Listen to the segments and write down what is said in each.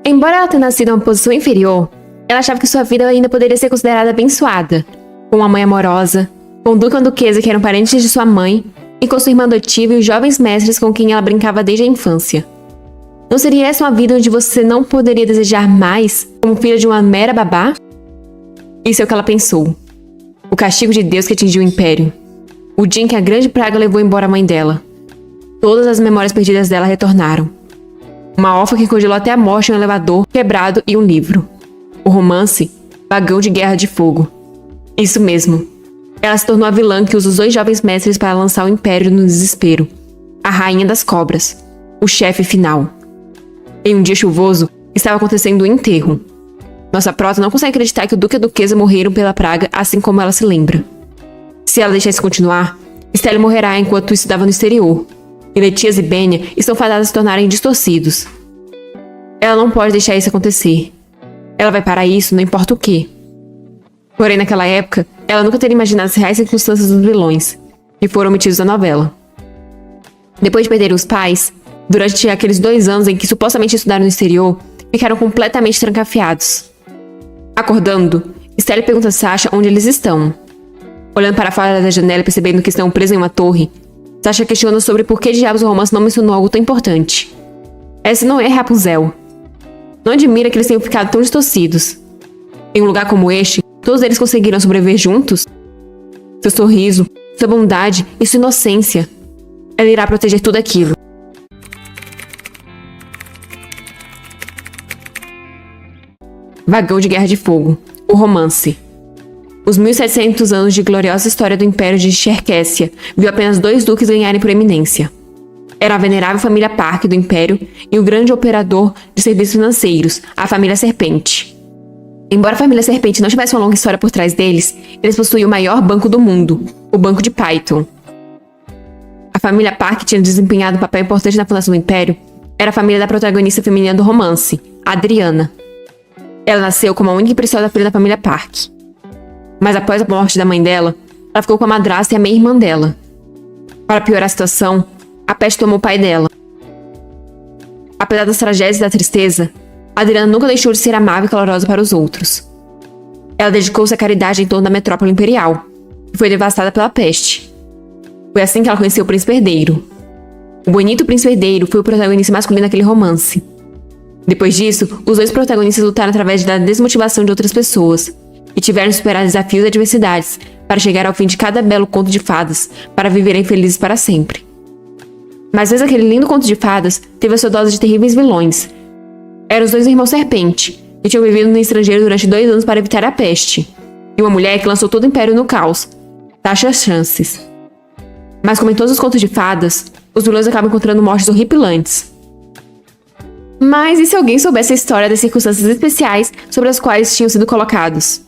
Embora ela tenha nascido em uma posição inferior, ela achava que sua vida ainda poderia ser considerada abençoada, com uma mãe amorosa, com o duque e a duquesa que eram parentes de sua mãe, e com sua irmã adotiva e os jovens mestres com quem ela brincava desde a infância. Não seria essa uma vida onde você não poderia desejar mais, como filha de uma mera babá? Isso é o que ela pensou. O castigo de Deus que atingiu o Império. O dia em que a grande praga levou embora a mãe dela. Todas as memórias perdidas dela retornaram. Uma órfã que congelou até a morte em um elevador quebrado e um livro. O romance, Vagão de Guerra de Fogo. Isso mesmo. Ela se tornou a vilã que usa os dois jovens mestres para lançar o Império no desespero. A Rainha das Cobras. O chefe final. Em um dia chuvoso, estava acontecendo o enterro. Nossa prota não consegue acreditar que o duque e a duquesa morreram pela praga, assim como ela se lembra. Se ela deixar isso continuar, Stella morrerá enquanto estudava no exterior. E Letias e Benya estão fadadas a se tornarem distorcidos. Ela não pode deixar isso acontecer. Ela vai parar isso, não importa o quê. Porém, naquela época, ela nunca teria imaginado as reais circunstâncias dos vilões, que foram omitidos da novela. Depois de perder os pais, durante aqueles 2 anos em que supostamente estudaram no exterior, ficaram completamente trancafiados. Acordando, Stella pergunta a Sasha onde eles estão. Olhando para fora da janela e percebendo que estão presos em uma torre, Sasha questiona sobre por que diabos o romance não mencionou algo tão importante. Essa não é Rapunzel. Não admira que eles tenham ficado tão distorcidos. Em um lugar como este, todos eles conseguiram sobreviver juntos? Seu sorriso, sua bondade e sua inocência. Ela irá proteger tudo aquilo. Vagão de Guerra de Fogo. O romance. Os 1700 anos de gloriosa história do Império de Cherkessia viu apenas 2 duques ganharem proeminência. Era a venerável família Park do Império e o grande operador de serviços financeiros, a família Serpente. Embora a família Serpente não tivesse uma longa história por trás deles, eles possuíam o maior banco do mundo, o Banco de Python. A família Park tinha desempenhado um papel importante na fundação do Império. Era a família da protagonista feminina do romance, a Adriana. Ela nasceu como a única e preciosa filha da família Park. Mas após a morte da mãe dela, ela ficou com a madrasta e a meia-irmã dela. Para piorar a situação, a peste tomou o pai dela. Apesar das tragédias e da tristeza, Adriana nunca deixou de ser amável e calorosa para os outros. Ela dedicou-se à caridade em torno da metrópole imperial, que foi devastada pela peste. Foi assim que ela conheceu o príncipe herdeiro. O bonito príncipe herdeiro foi o protagonista masculino daquele romance. Depois disso, os 2 protagonistas lutaram através da desmotivação de outras pessoas e tiveram que superar desafios e adversidades para chegar ao fim de cada belo conto de fadas, para viverem felizes para sempre. Mas mesmo aquele lindo conto de fadas teve a sua dose de terríveis vilões. Eram os 2 irmãos Serpente, que tinham vivido no estrangeiro durante 2 anos para evitar a peste, e uma mulher que lançou todo o Império no caos, Tasha Chances. Mas como em todos os contos de fadas, os vilões acabam encontrando mortes horripilantes. Mas e se alguém soubesse a história das circunstâncias especiais sobre as quais tinham sido colocados?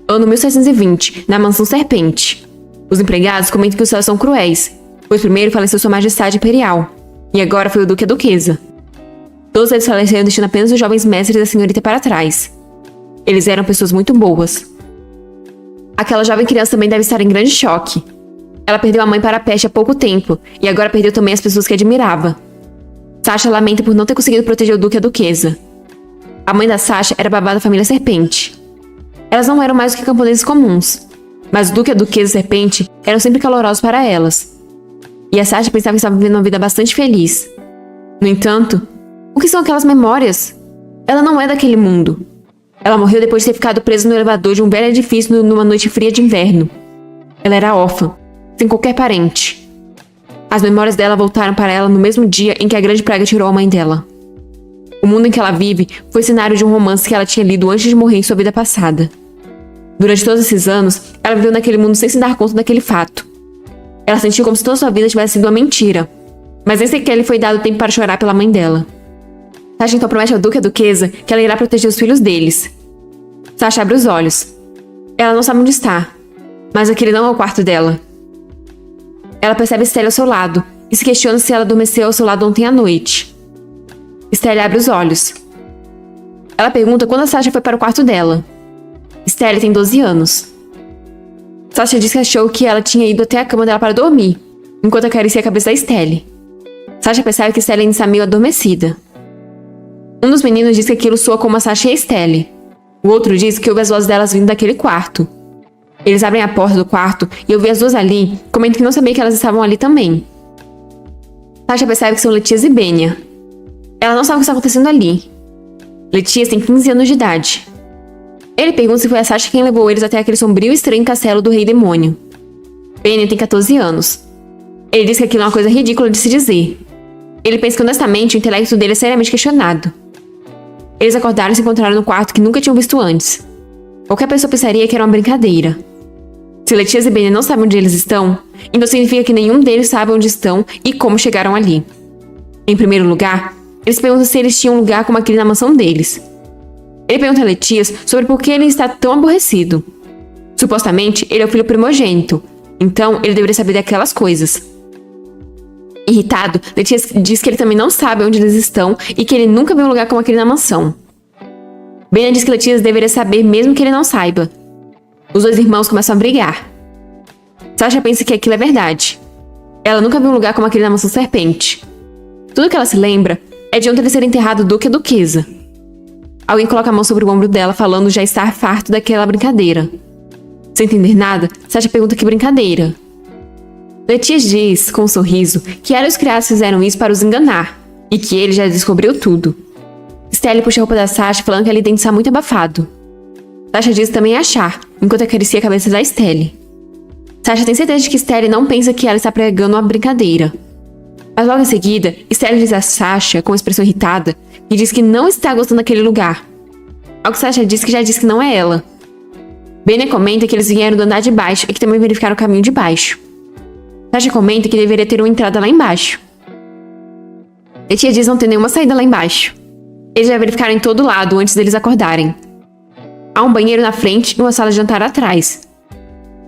Ano 1720, na Mansão Serpente. Os empregados comentam que os céus são cruéis, pois primeiro faleceu Sua Majestade Imperial, e agora foi o Duque e a Duquesa. Todos eles faleceram deixando apenas os jovens mestres da senhorita para trás. Eles eram pessoas muito boas. Aquela jovem criança também deve estar em grande choque. Ela perdeu a mãe para a peste há pouco tempo, e agora perdeu também as pessoas que admirava. Sasha lamenta por não ter conseguido proteger o Duque e a Duquesa. A mãe da Sasha era babá da família Serpente. Elas não eram mais do que camponeses comuns, mas o Duque e a Duquesa Serpente eram sempre calorosos para elas. E a Sasha pensava que estava vivendo uma vida bastante feliz. No entanto, o que são aquelas memórias? Ela não é daquele mundo. Ela morreu depois de ter ficado presa no elevador de um velho edifício numa noite fria de inverno. Ela era órfã, sem qualquer parente. As memórias dela voltaram para ela no mesmo dia em que a grande praga tirou a mãe dela. O mundo em que ela vive foi cenário de um romance que ela tinha lido antes de morrer em sua vida passada. Durante todos esses anos, ela viveu naquele mundo sem se dar conta daquele fato. Ela sentiu como se toda sua vida tivesse sido uma mentira, mas nem sequer lhe foi dado tempo para chorar pela mãe dela. Sasha então promete ao Duque e à Duquesa que ela irá proteger os filhos deles. Sasha abre os olhos. Ela não sabe onde está, mas aquele não é o quarto dela. Ela percebe Stella ao seu lado e se questiona se ela adormeceu ao seu lado ontem à noite. Stella abre os olhos. Ela pergunta quando a Sasha foi para o quarto dela. Stella tem 12 anos. Sasha diz que achou que ela tinha ido até a cama dela para dormir, enquanto acaricia a cabeça da Stella. Sasha percebe que Stella ainda está meio adormecida. Um dos meninos diz que aquilo soa como a Sasha e a Estelle. O outro diz que ouve as vozes delas vindo daquele quarto. Eles abrem a porta do quarto e eu vi as duas ali, comentam que não sabia que elas estavam ali também. Sasha percebe que são Letias e Benya. Ela não sabe o que está acontecendo ali. Letias tem 15 anos de idade. Ele pergunta se foi a Sasha quem levou eles até aquele sombrio e estranho castelo do Rei Demônio. Benya tem 14 anos. Ele diz que aquilo é uma coisa ridícula de se dizer. Ele pensa que honestamente o intelecto dele é seriamente questionado. Eles acordaram e se encontraram no quarto que nunca tinham visto antes. Qualquer pessoa pensaria que era uma brincadeira. Se Letias e Benya não sabem onde eles estão, então significa que nenhum deles sabe onde estão e como chegaram ali. Em primeiro lugar, eles perguntam se eles tinham um lugar como aquele na mansão deles. Ele pergunta a Letias sobre por que ele está tão aborrecido. Supostamente, ele é o filho primogênito, então ele deveria saber daquelas coisas. Irritado, Letias diz que ele também não sabe onde eles estão e que ele nunca viu um lugar como aquele na mansão. Benya diz que Letias deveria saber mesmo que ele não saiba. Os dois irmãos começam a brigar. Sasha pensa que aquilo é verdade. Ela nunca viu um lugar como aquele na mansão Serpente. Tudo que ela se lembra é de onde ele ser enterrado o Duque e a Duquesa. Alguém coloca a mão sobre o ombro dela, falando já estar farto daquela brincadeira. Sem entender nada, Sasha pergunta que brincadeira. Letias diz, com um sorriso, que ela e os criados fizeram isso para os enganar, e que ele já descobriu tudo. Estelle puxa a roupa da Sasha, falando que ali dentro está muito abafado. Sasha diz também achar, enquanto acaricia a cabeça da Estelle. Sasha tem certeza de que Estelle não pensa que ela está pregando uma brincadeira. Mas logo em seguida, Estelle diz a Sasha, com uma expressão irritada, que diz que não está gostando daquele lugar. Ao que Sasha diz que já disse que não é ela. Benya comenta que eles vieram do andar de baixo e que também verificaram o caminho de baixo. Sasha comenta que deveria ter uma entrada lá embaixo. Letias diz não ter nenhuma saída lá embaixo. Eles já verificaram em todo lado antes deles acordarem. Há um banheiro na frente e uma sala de jantar atrás.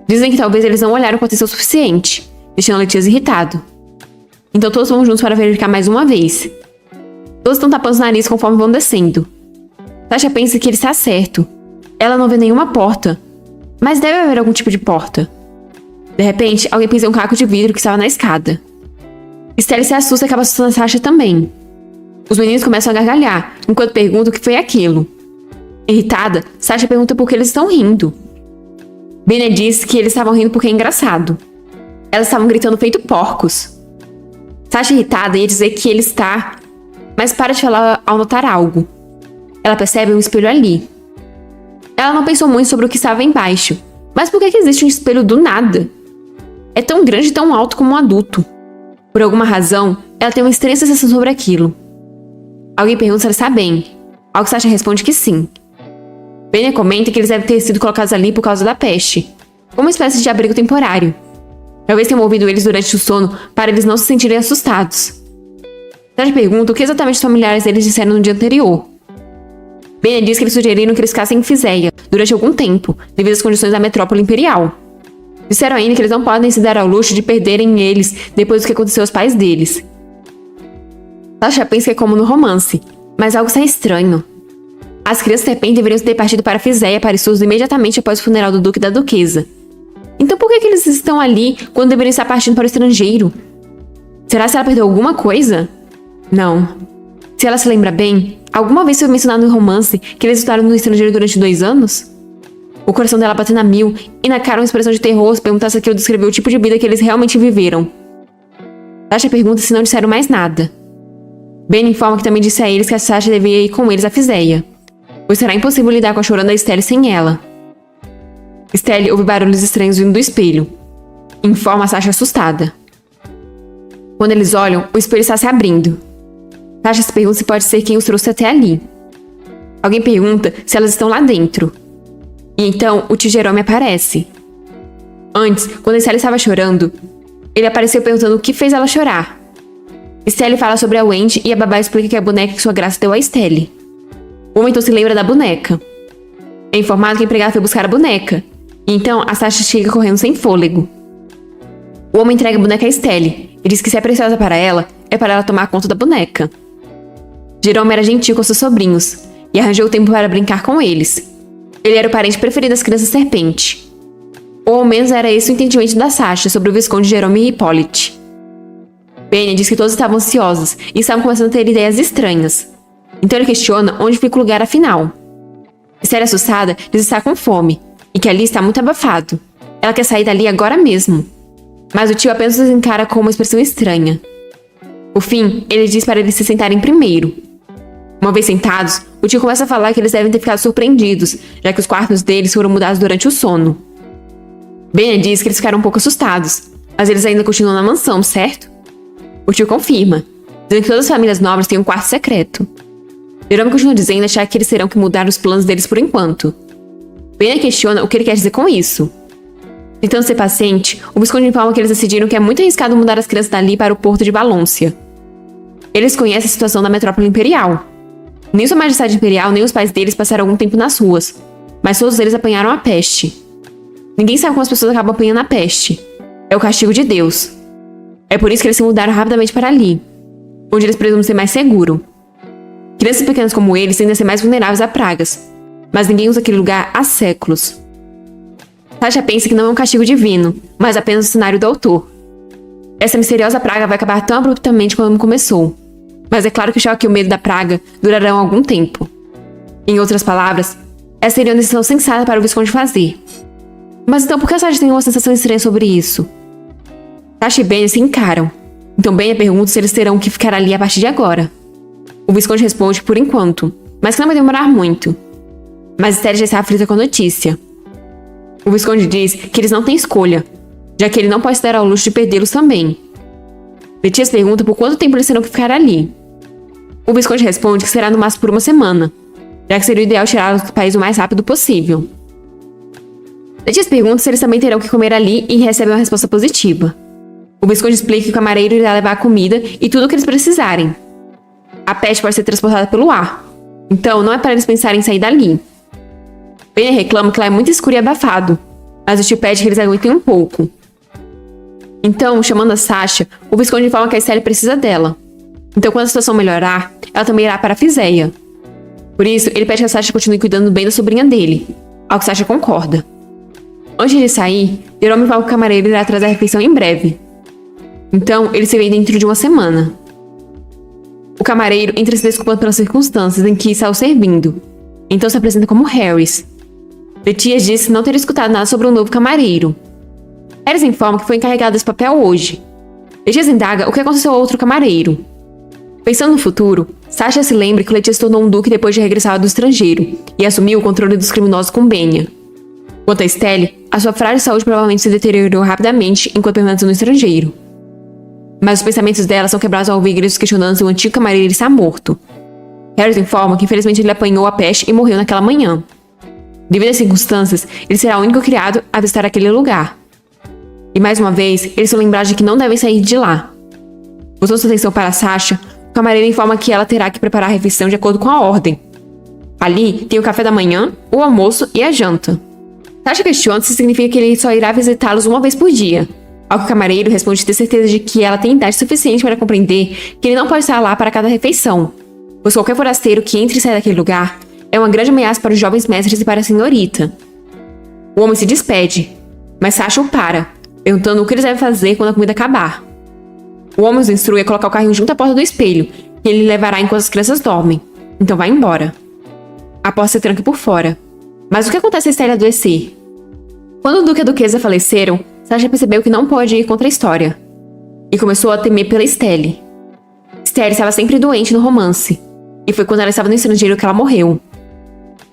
Dizem que talvez eles não olharam com atenção suficiente, deixando Letias irritado. Então todos vão juntos para verificar mais uma vez. Todos estão tapando os narizes conforme vão descendo. Sasha pensa que ele está certo. Ela não vê nenhuma porta, mas deve haver algum tipo de porta. De repente, alguém pisa em um caco de vidro que estava na escada. Estelle se assusta e acaba assustando a Sasha também. Os meninos começam a gargalhar, enquanto perguntam o que foi aquilo. Irritada, Sasha pergunta por que eles estão rindo. Benya diz que eles estavam rindo porque é engraçado. Elas estavam gritando feito porcos. Sasha, irritada, ia dizer que ele está... mas para de falar ao notar algo. Ela percebe um espelho ali. Ela não pensou muito sobre o que estava embaixo. Mas por que existe um espelho do nada? É tão grande e tão alto como um adulto. Por alguma razão, ela tem uma estranha sensação sobre aquilo. Alguém pergunta se ela está bem. Ao que Sasha responde que sim. Benya comenta que eles devem ter sido colocados ali por causa da peste, como uma espécie de abrigo temporário. Talvez tenham movido eles durante o sono para eles não se sentirem assustados. Sasha pergunta o que exatamente os familiares deles disseram no dia anterior. Benya diz que eles sugeriram que eles ficassem em Fiséia durante algum tempo, devido às condições da metrópole imperial. Disseram ainda que eles não podem se dar ao luxo de perderem eles depois do que aconteceu aos pais deles. Sasha pensa que é como no romance, mas algo está estranho. As crianças Serpente deveriam ter partido para Fiséia para estudos imediatamente após o funeral do Duque e da Duquesa. Então por que eles estão ali quando deveriam estar partindo para o estrangeiro? Será que ela perdeu alguma coisa? Não. Se ela se lembra bem, alguma vez foi mencionado no romance que eles estaram no estrangeiro durante 2 anos? O coração dela batendo a mil e na cara uma expressão de terror se perguntar se aquilo descreveu o tipo de vida que eles realmente viveram. Sasha pergunta se não disseram mais nada. Ben informa que também disse a eles que a Sasha deveria ir com eles a Fiséia, pois será impossível lidar com a chorando da Estelle sem ela. Estelle ouve barulhos estranhos vindo do espelho. Informa a Sasha assustada. Quando eles olham, o espelho está se abrindo. Sasha se pergunta se pode ser quem os trouxe até ali. Alguém pergunta se elas estão lá dentro. E então o tio Jerome aparece. Antes, quando Estelle estava chorando, ele apareceu perguntando o que fez ela chorar. Estelle fala sobre a Wendy e a babá explica que é a boneca que sua graça deu a Estelle. O homem então se lembra da boneca. É informado que a empregada foi buscar a boneca. E então a Sasha chega correndo sem fôlego. O homem entrega a boneca a Estelle e diz que se é preciosa para ela, é para ela tomar conta da boneca. Jerome era gentil com seus sobrinhos e arranjou tempo para brincar com eles. Ele era o parente preferido das crianças Serpente. Ou ao menos era esse o entendimento da Sasha sobre o Visconde Jerome e Hippolyte. Benya diz que todos estavam ansiosos e estavam começando a ter ideias estranhas. Então ele questiona onde fica o lugar afinal. Estelle, assustada, diz estar com fome e que ali está muito abafado. Ela quer sair dali agora mesmo. Mas o tio apenas os encara com uma expressão estranha. Por fim, ele diz para eles se sentarem primeiro. Uma vez sentados, o tio começa a falar que eles devem ter ficado surpreendidos, já que os quartos deles foram mudados durante o sono. Benya diz que eles ficaram um pouco assustados, mas eles ainda continuam na mansão, certo? O tio confirma, dizendo que todas as famílias nobres têm um quarto secreto. Jerome continua dizendo achar que eles terão que mudar os planos deles por enquanto. Benya questiona o que ele quer dizer com isso. Tentando ser paciente, o Visconde informa que eles decidiram que é muito arriscado mudar as crianças dali para o porto de Valôncia. Eles conhecem a situação da metrópole imperial. Nem sua majestade imperial nem os pais deles passaram algum tempo nas ruas, mas todos eles apanharam a peste. Ninguém sabe como as pessoas acabam apanhando a peste. É o castigo de Deus. É por isso que eles se mudaram rapidamente para ali, onde eles presumem ser mais seguro. Crianças pequenas como eles tendem a ser mais vulneráveis a pragas, mas ninguém usa aquele lugar há séculos. Sasha pensa que não é um castigo divino, mas apenas o cenário do autor. Essa misteriosa praga vai acabar tão abruptamente como começou, mas é claro que o choque e o medo da praga durarão algum tempo. Em outras palavras, essa seria uma decisão sensata para o Visconde fazer. Mas então por que a Sasha tem uma sensação estranha sobre isso? Sasha e Benya se encaram, então Benya pergunta se eles terão que ficar ali a partir de agora. O Visconde responde por enquanto, mas que não vai demorar muito. Mas Estelle já está aflita com a notícia. O Visconde diz que eles não têm escolha, já que ele não pode se dar ao luxo de perdê-los também. Letias pergunta por quanto tempo eles terão que ficar ali. O Visconde responde que será no máximo por uma semana, já que seria o ideal tirá-los do país o mais rápido possível. Letias pergunta se eles também terão que comer ali e recebe uma resposta positiva. O Visconde explica que o camareiro irá levar a comida e tudo o que eles precisarem. A peste pode ser transportada pelo ar, então não é para eles pensarem em sair dali. Benya reclama que lá é muito escuro e abafado, mas o tio pede que eles aguentem um pouco. Então, chamando a Sasha, o Visconde informa que a Estelle precisa dela. Então, quando a situação melhorar, ela também irá para a Fiséia. Por isso, ele pede que a Sasha continue cuidando bem da sobrinha dele, ao que Sasha concorda. Antes de sair, Jerome informa que o camareiro irá trazer a refeição em breve. Então, eles se veem dentro de uma semana. O camareiro entra se desculpando pelas circunstâncias em que está o servindo. Então se apresenta como Harris. Letias disse não ter escutado nada sobre um novo camareiro. Harris informa que foi encarregado desse papel hoje. Letias indaga o que aconteceu ao outro camareiro. Pensando no futuro, Sasha se lembra que Letias se tornou um duque depois de regressar do estrangeiro e assumiu o controle dos criminosos com Benya. Quanto a Estelle, a sua frágil saúde provavelmente se deteriorou rapidamente enquanto permaneceu no estrangeiro. Mas os pensamentos dela são quebrados ao ouvir gritos questionando se o antigo camareiro está morto. Harris informa que infelizmente ele apanhou a peste e morreu naquela manhã. Devido às circunstâncias, ele será o único criado a visitar aquele lugar. E mais uma vez, eles são lembrados de que não devem sair de lá. Voltando sua atenção para Sasha, o camareiro informa que ela terá que preparar a refeição de acordo com a ordem. Ali tem o café da manhã, o almoço e a janta. Sasha questiona se significa que ele só irá visitá-los uma vez por dia. Ao que o camareiro responde ter certeza de que ela tem idade suficiente para compreender que ele não pode estar lá para cada refeição, pois qualquer forasteiro que entre e saia daquele lugar é uma grande ameaça para os jovens mestres e para a senhorita. O homem se despede, mas Sasha o para, perguntando o que eles devem fazer quando a comida acabar. O homem os instrui a colocar o carrinho junto à porta do espelho, que ele levará enquanto as crianças dormem. Então vai embora. A porta se tranca por fora. Mas o que acontece se a Estelle adoecer? Quando o duque e a duquesa faleceram, Sasha percebeu que não pode ir contra a história. E começou a temer pela Estelle. Estelle estava sempre doente no romance. E foi quando ela estava no estrangeiro que ela morreu.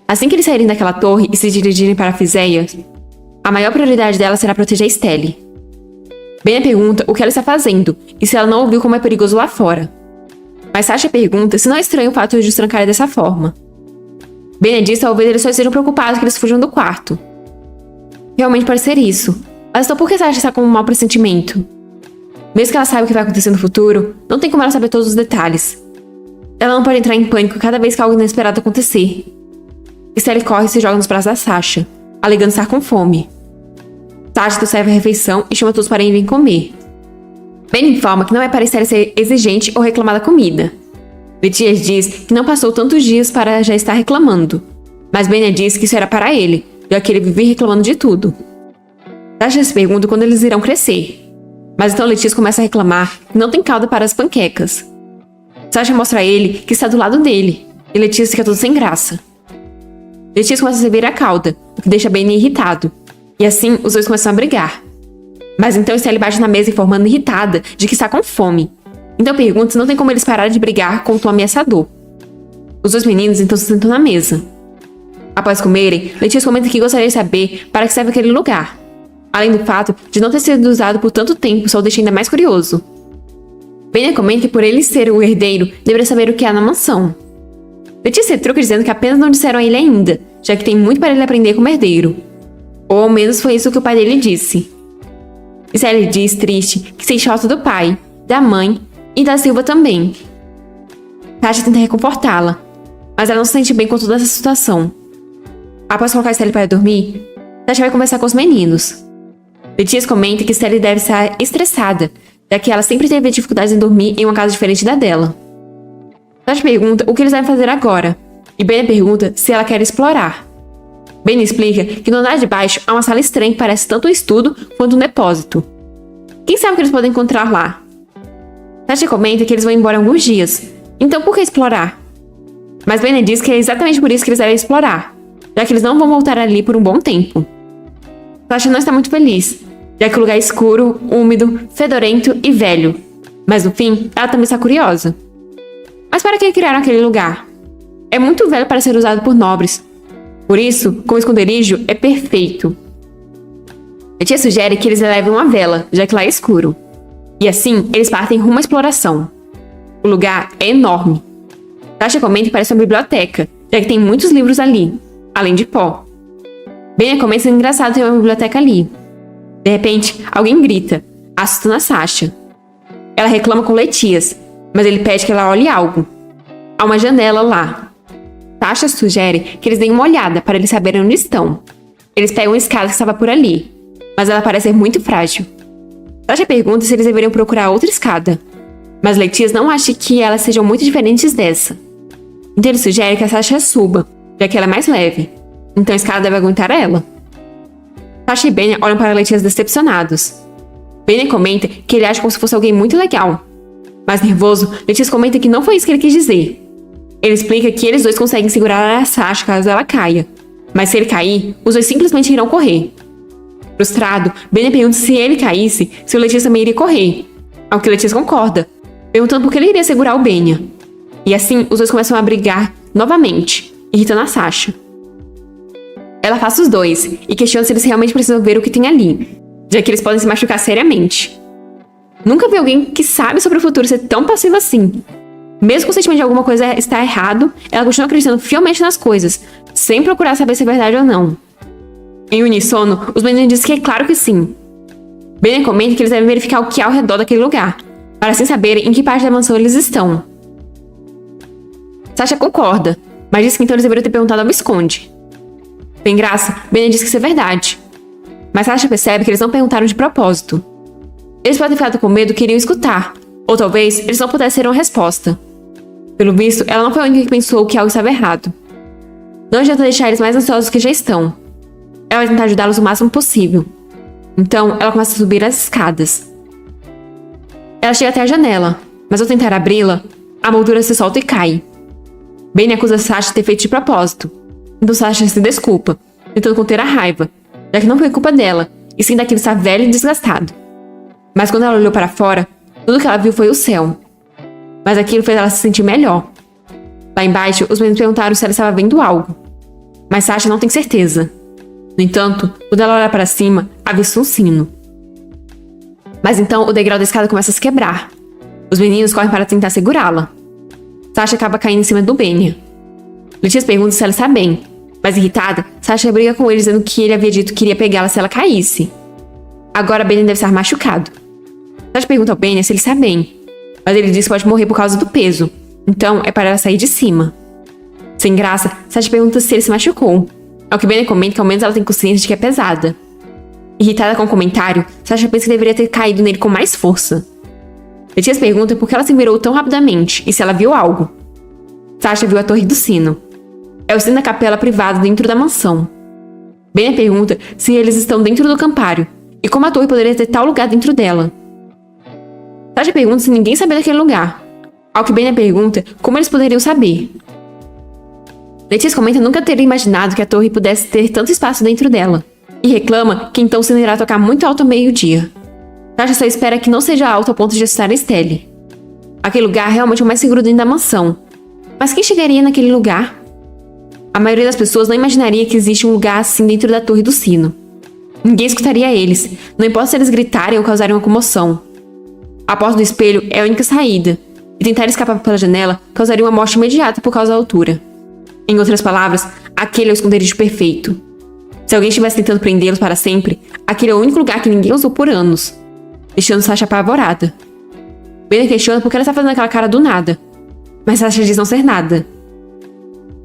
Assim que eles saírem daquela torre e se dirigirem para a Fiséia, a maior prioridade dela será proteger a Estelle. Benya pergunta o que ela está fazendo e se ela não ouviu como é perigoso lá fora. Mas Sasha pergunta se não é estranho o fato de os trancarem dessa forma. Benya diz que talvez eles só estejam preocupados que eles fujam do quarto. Realmente pode ser isso. Mas então por que Sasha está com um mau pressentimento? Mesmo que ela saiba o que vai acontecer no futuro, não tem como ela saber todos os detalhes. Ela não pode entrar em pânico cada vez que algo inesperado acontecer. Estelle corre e se joga nos braços da Sasha, alegando estar com fome. Sasha serve a refeição e chama todos para irem comer. Benya informa que não é para Estelle ser exigente ou reclamar da comida. Letias diz que não passou tantos dias para já estar reclamando. Mas Benya diz que isso era para ele, já que ele vivia reclamando de tudo. Sasha se pergunta quando eles irão crescer. Mas então Letias começa a reclamar que não tem calda para as panquecas. Sasha mostra a ele que está do lado dele, e Letícia fica todo sem graça. Letícia começa a se virar a cauda, o que deixa Benny irritado. E assim, os dois começam a brigar. Mas então Stella bate na mesa informando irritada de que está com fome. Então pergunta se não tem como eles pararem de brigar com um tom ameaçador. Os dois meninos então se sentam na mesa. Após comerem, Letícia comenta que gostaria de saber para que serve aquele lugar. Além do fato de não ter sido usado por tanto tempo, só o deixa ainda mais curioso. Benny comenta que por ele ser o herdeiro, deveria saber o que há na mansão. Letícia truca dizendo que apenas não disseram a ele ainda, já que tem muito para ele aprender como herdeiro. Ou ao menos foi isso que o pai dele disse. Stella diz, triste, que sente falta do pai, da mãe e da Silva também. Tasha tenta reconfortá-la, mas ela não se sente bem com toda essa situação. Após colocar Stella para dormir, Tasha vai conversar com os meninos. Letícia comenta que Stella deve estar estressada, já que ela sempre teve dificuldades em dormir em uma casa diferente da dela. Tasha pergunta o que eles devem fazer agora, e Benny pergunta se ela quer explorar. Benny explica que no andar de baixo há uma sala estranha que parece tanto um estudo quanto um depósito. Quem sabe o que eles podem encontrar lá? Tasha comenta que eles vão embora alguns dias, então por que explorar? Mas Benny diz que é exatamente por isso que eles devem explorar, já que eles não vão voltar ali por um bom tempo. Tasha não está muito feliz, já que o lugar é escuro, úmido, fedorento e velho. Mas no fim, ela também está curiosa. Mas para que criaram aquele lugar? É muito velho para ser usado por nobres. Por isso, como esconderijo, é perfeito. A tia sugere que eles levem uma vela, já que lá é escuro. E assim, eles partem rumo à exploração. O lugar é enorme. Tasha comenta que parece uma biblioteca, já que tem muitos livros ali, além de pó. Benny comenta que é engraçado ter uma biblioteca ali. De repente, alguém grita, assustando a Sasha. Ela reclama com Letícia, mas ele pede que ela olhe algo. Há uma janela lá. Tasha sugere que eles deem uma olhada para eles saberem onde estão. Eles pegam uma escada que estava por ali, mas ela parece ser muito frágil. Tasha pergunta se eles deveriam procurar outra escada, mas Letícia não acha que elas sejam muito diferentes dessa. Então ele sugere que a Sasha suba, já que ela é mais leve. Então a escada deve aguentar ela. Tasha e Benny olham para Letícia decepcionados. Benny comenta que ele acha como se fosse alguém muito legal. Mas nervoso, Letícia comenta que não foi isso que ele quis dizer. Ele explica que eles dois conseguem segurar a Sasha caso ela caia. Mas se ele cair, os dois simplesmente irão correr. Frustrado, Benny pergunta se ele caísse, se o Letícia também iria correr. Ao que Letícia concorda, perguntando por que ele iria segurar o Benny. E assim, os dois começam a brigar novamente, irritando a Sasha. Ela afasta os dois e questiona se eles realmente precisam ver o que tem ali, já que eles podem se machucar seriamente. Nunca vi alguém que sabe sobre o futuro ser tão passivo assim. Mesmo com o sentimento de alguma coisa estar errado, ela continua acreditando fielmente nas coisas, sem procurar saber se é verdade ou não. Em uníssono, os meninos dizem que é claro que sim. Benny comenta que eles devem verificar o que há ao redor daquele lugar, para assim saberem em que parte da mansão eles estão. Sasha concorda, mas diz que então eles deveriam ter perguntado ao Visconde. Sem graça, Benny diz que isso é verdade. Mas Sasha percebe que eles não perguntaram de propósito. Eles podem ter ficado com medo que iriam escutar, ou talvez eles não pudessem ter uma resposta. Pelo visto, ela não foi a única que pensou que algo estava errado. Não adianta deixar eles mais ansiosos do que já estão. Ela vai tentar ajudá-los o máximo possível. Então, ela começa a subir as escadas. Ela chega até a janela, mas ao tentar abri-la, a moldura se solta e cai. Benny acusa Sasha de ter feito de propósito. Então Sasha se desculpa, tentando conter a raiva, já que não foi culpa dela, e sim daquilo estar velho e desgastado. Mas quando ela olhou para fora, tudo que ela viu foi o céu. Mas aquilo fez ela se sentir melhor. Lá embaixo, os meninos perguntaram se ela estava vendo algo. Mas Sasha não tem certeza. No entanto, quando ela olha para cima, avista um sino. Mas então o degrau da escada começa a se quebrar. Os meninos correm para tentar segurá-la. Sasha acaba caindo em cima do Benny. Letícia pergunta se ela está bem. Mas irritada, Sasha briga com ele dizendo que ele havia dito que iria pegá-la se ela caísse. Agora Benny deve estar machucado. Sasha pergunta ao Benny se ele está bem. Mas ele diz que pode morrer por causa do peso. Então é para ela sair de cima. Sem graça, Sasha pergunta se ele se machucou. Ao que Benny comenta que ao menos ela tem consciência de que é pesada. Irritada com o comentário, Sasha pensa que deveria ter caído nele com mais força. Letícia pergunta por que ela se virou tão rapidamente e se ela viu algo. Sasha viu a torre do sino. É o sino da capela privada dentro da mansão. Benny pergunta se eles estão dentro do campário e como a torre poderia ter tal lugar dentro dela. Sasha pergunta se ninguém sabia daquele lugar. Ao que Benny pergunta como eles poderiam saber. Letícia comenta nunca ter imaginado que a torre pudesse ter tanto espaço dentro dela. E reclama que então o sino irá tocar muito alto ao meio-dia. Sasha só espera que não seja alto ao ponto de assustar a Estelle. Aquele lugar realmente é o mais seguro dentro da mansão. Mas quem chegaria naquele lugar? A maioria das pessoas não imaginaria que existe um lugar assim dentro da torre do sino. Ninguém escutaria eles, não importa se eles gritarem ou causarem uma comoção. A porta do espelho é a única saída, e tentar escapar pela janela causaria uma morte imediata por causa da altura. Em outras palavras, aquele é o esconderijo perfeito. Se alguém estivesse tentando prendê-los para sempre, aquele é o único lugar que ninguém usou por anos, deixando Sasha apavorada. Benny questiona por que ela está fazendo aquela cara do nada, mas Sasha diz não ser nada.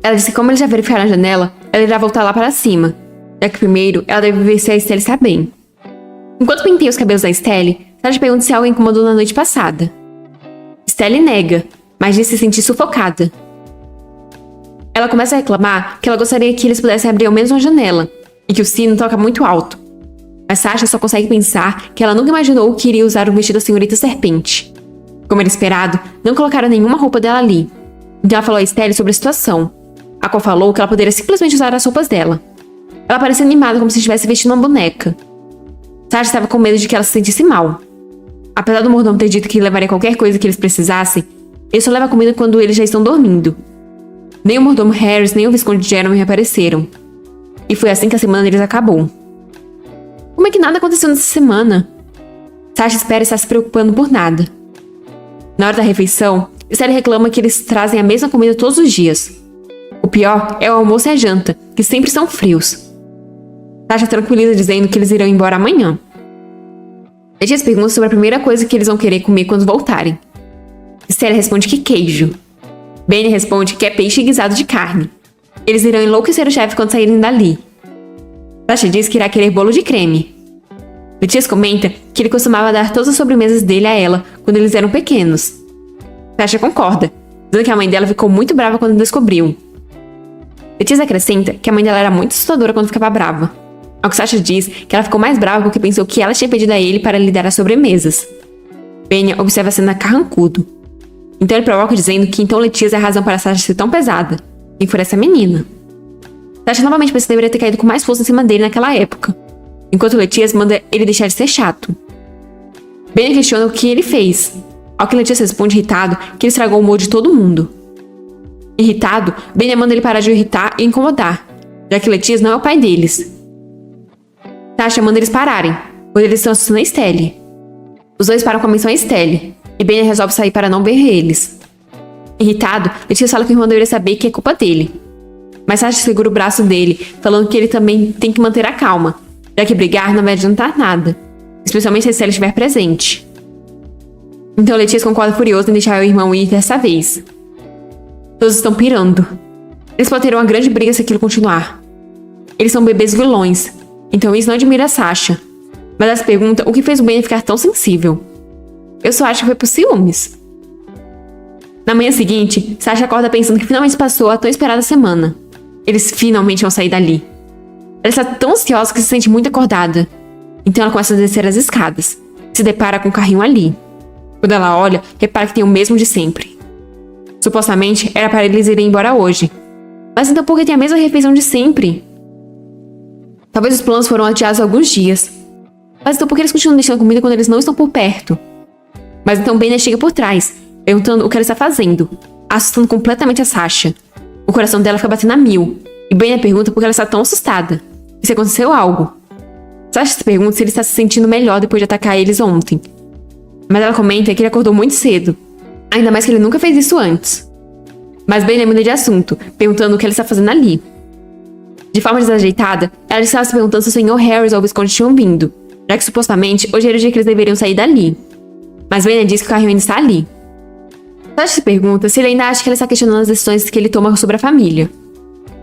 Ela disse que como eles já verificaram a janela, ela irá voltar lá para cima, já que primeiro ela deve ver se a Estelle está bem. Enquanto penteia os cabelos da Estelle, Sasha pergunta se algo a incomodou na noite passada. Estelle nega, mas diz se sentir sufocada. Ela começa a reclamar que ela gostaria que eles pudessem abrir ao menos uma janela, e que o sino toca muito alto. Mas Sasha só consegue pensar que ela nunca imaginou que iria usar o vestido da senhorita serpente. Como era esperado, não colocaram nenhuma roupa dela ali. Então ela falou a Estelle sobre a situação, a qual falou que ela poderia simplesmente usar as roupas dela. Ela parecia animada como se estivesse vestindo uma boneca. Sasha estava com medo de que ela se sentisse mal. Apesar do mordomo ter dito que levaria qualquer coisa que eles precisassem, ele só leva comida quando eles já estão dormindo. Nem o mordomo Harris nem o Visconde Jeremy reapareceram. E foi assim que a semana deles acabou. Como é que nada aconteceu nessa semana? Sasha espera estar se preocupando por nada. Na hora da refeição, Estelle reclama que eles trazem a mesma comida todos os dias. O pior é o almoço e a janta, que sempre são frios. Sasha tranquiliza dizendo que eles irão embora amanhã. Letícia pergunta sobre a primeira coisa que eles vão querer comer quando voltarem. Estelle responde que queijo. Benny responde que é peixe guisado de carne. Eles irão enlouquecer o chefe quando saírem dali. Sasha diz que irá querer bolo de creme. Letícia comenta que ele costumava dar todas as sobremesas dele a ela quando eles eram pequenos. Sasha concorda, dizendo que a mãe dela ficou muito brava quando descobriu. Letícia acrescenta que a mãe dela era muito assustadora quando ficava brava. Ao que Sasha diz que ela ficou mais brava porque pensou que ela tinha pedido a ele para lhe dar as sobremesas. Benny observa a cena carrancudo. Então ele provoca dizendo que então Letícia é a razão para Sasha ser tão pesada. Quem for essa menina? Sasha novamente pensa que deveria ter caído com mais força em cima dele naquela época, enquanto Letícia manda ele deixar de ser chato. Benny questiona o que ele fez, ao que Letícia responde irritado que ele estragou o humor de todo mundo. Irritado, Benny manda ele parar de irritar e incomodar, já que Letícia não é o pai deles. Sasha manda eles pararem, pois eles estão assustando a Estelle. Os dois param com a menção a Estelle, e Benny resolve sair para não ver eles. Irritado, Letícia fala que o irmão deveria saber que é culpa dele. Mas Sasha segura o braço dele, falando que ele também tem que manter a calma, já que brigar não vai adiantar nada, especialmente se Estelle estiver presente. Então Letícia concorda furioso em deixar o irmão ir dessa vez. Todos estão pirando. Eles podem ter uma grande briga se aquilo continuar. Eles são bebês vilões, então isso não admira Sasha. Mas ela se pergunta o que fez o Benny ficar tão sensível. Eu só acho que foi por ciúmes. Na manhã seguinte, Sasha acorda pensando que finalmente passou a tão esperada semana. Eles finalmente vão sair dali. Ela está tão ansiosa que se sente muito acordada. Então ela começa a descer as escadas. Se depara com o carrinho ali. Quando ela olha, repara que tem o mesmo de sempre. Supostamente, era para eles irem embora hoje. Mas então por que tem a mesma refeição de sempre? Talvez os planos foram adiados alguns dias. Mas então por que eles continuam deixando comida quando eles não estão por perto? Mas então Benny chega por trás, perguntando o que ela está fazendo, assustando completamente a Sasha. O coração dela fica batendo a 1000, e Benny pergunta por que ela está tão assustada. E se aconteceu algo. Sasha se pergunta se ele está se sentindo melhor depois de atacar eles ontem. Mas ela comenta que ele acordou muito cedo, ainda mais que ele nunca fez isso antes. Mas Benny muda de assunto, perguntando o que ela está fazendo ali. De forma desajeitada, ela estava se perguntando se o Sr. Harris ou o Visconde tinham vindo, já que supostamente hoje era o dia que eles deveriam sair dali. Mas Benny diz que o carrinho ainda está ali. Sasha se pergunta se ele ainda acha que ela está questionando as decisões que ele toma sobre a família.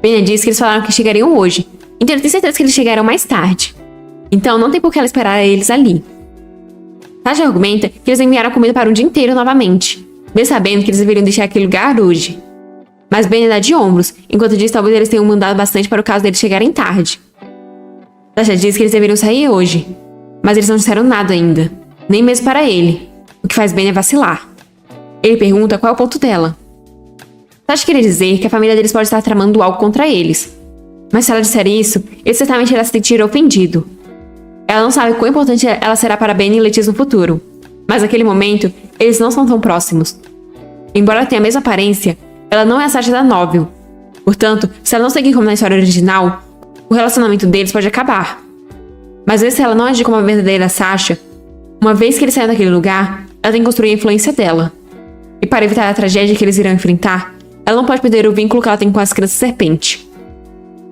Benny diz que eles falaram que chegariam hoje, então ele tem certeza que eles chegarão mais tarde. Então não tem por que ela esperar eles ali. Sasha argumenta que eles enviaram comida para um dia inteiro novamente, mesmo sabendo que eles deveriam deixar aquele lugar hoje. Mas Benny dá de ombros, enquanto diz que talvez eles tenham mandado bastante para o caso deles chegarem tarde. Sasha diz que eles deveriam sair hoje, mas eles não disseram nada ainda, nem mesmo para ele, o que faz Benny vacilar. Ele pergunta qual é o ponto dela. Sasha queria dizer que a família deles pode estar tramando algo contra eles. Mas se ela disser isso, ele certamente irá se sentir ofendido. Ela não sabe quão importante ela será para Ben e Letícia no futuro. Mas naquele momento, eles não são tão próximos. Embora ela tenha a mesma aparência, ela não é a Sasha da novel. Portanto, se ela não seguir como na história original, o relacionamento deles pode acabar. Mas mesmo se ela não agir como a verdadeira Sasha, uma vez que eles saem daquele lugar, ela tem que construir a influência dela. E para evitar a tragédia que eles irão enfrentar, ela não pode perder o vínculo que ela tem com as crianças serpente.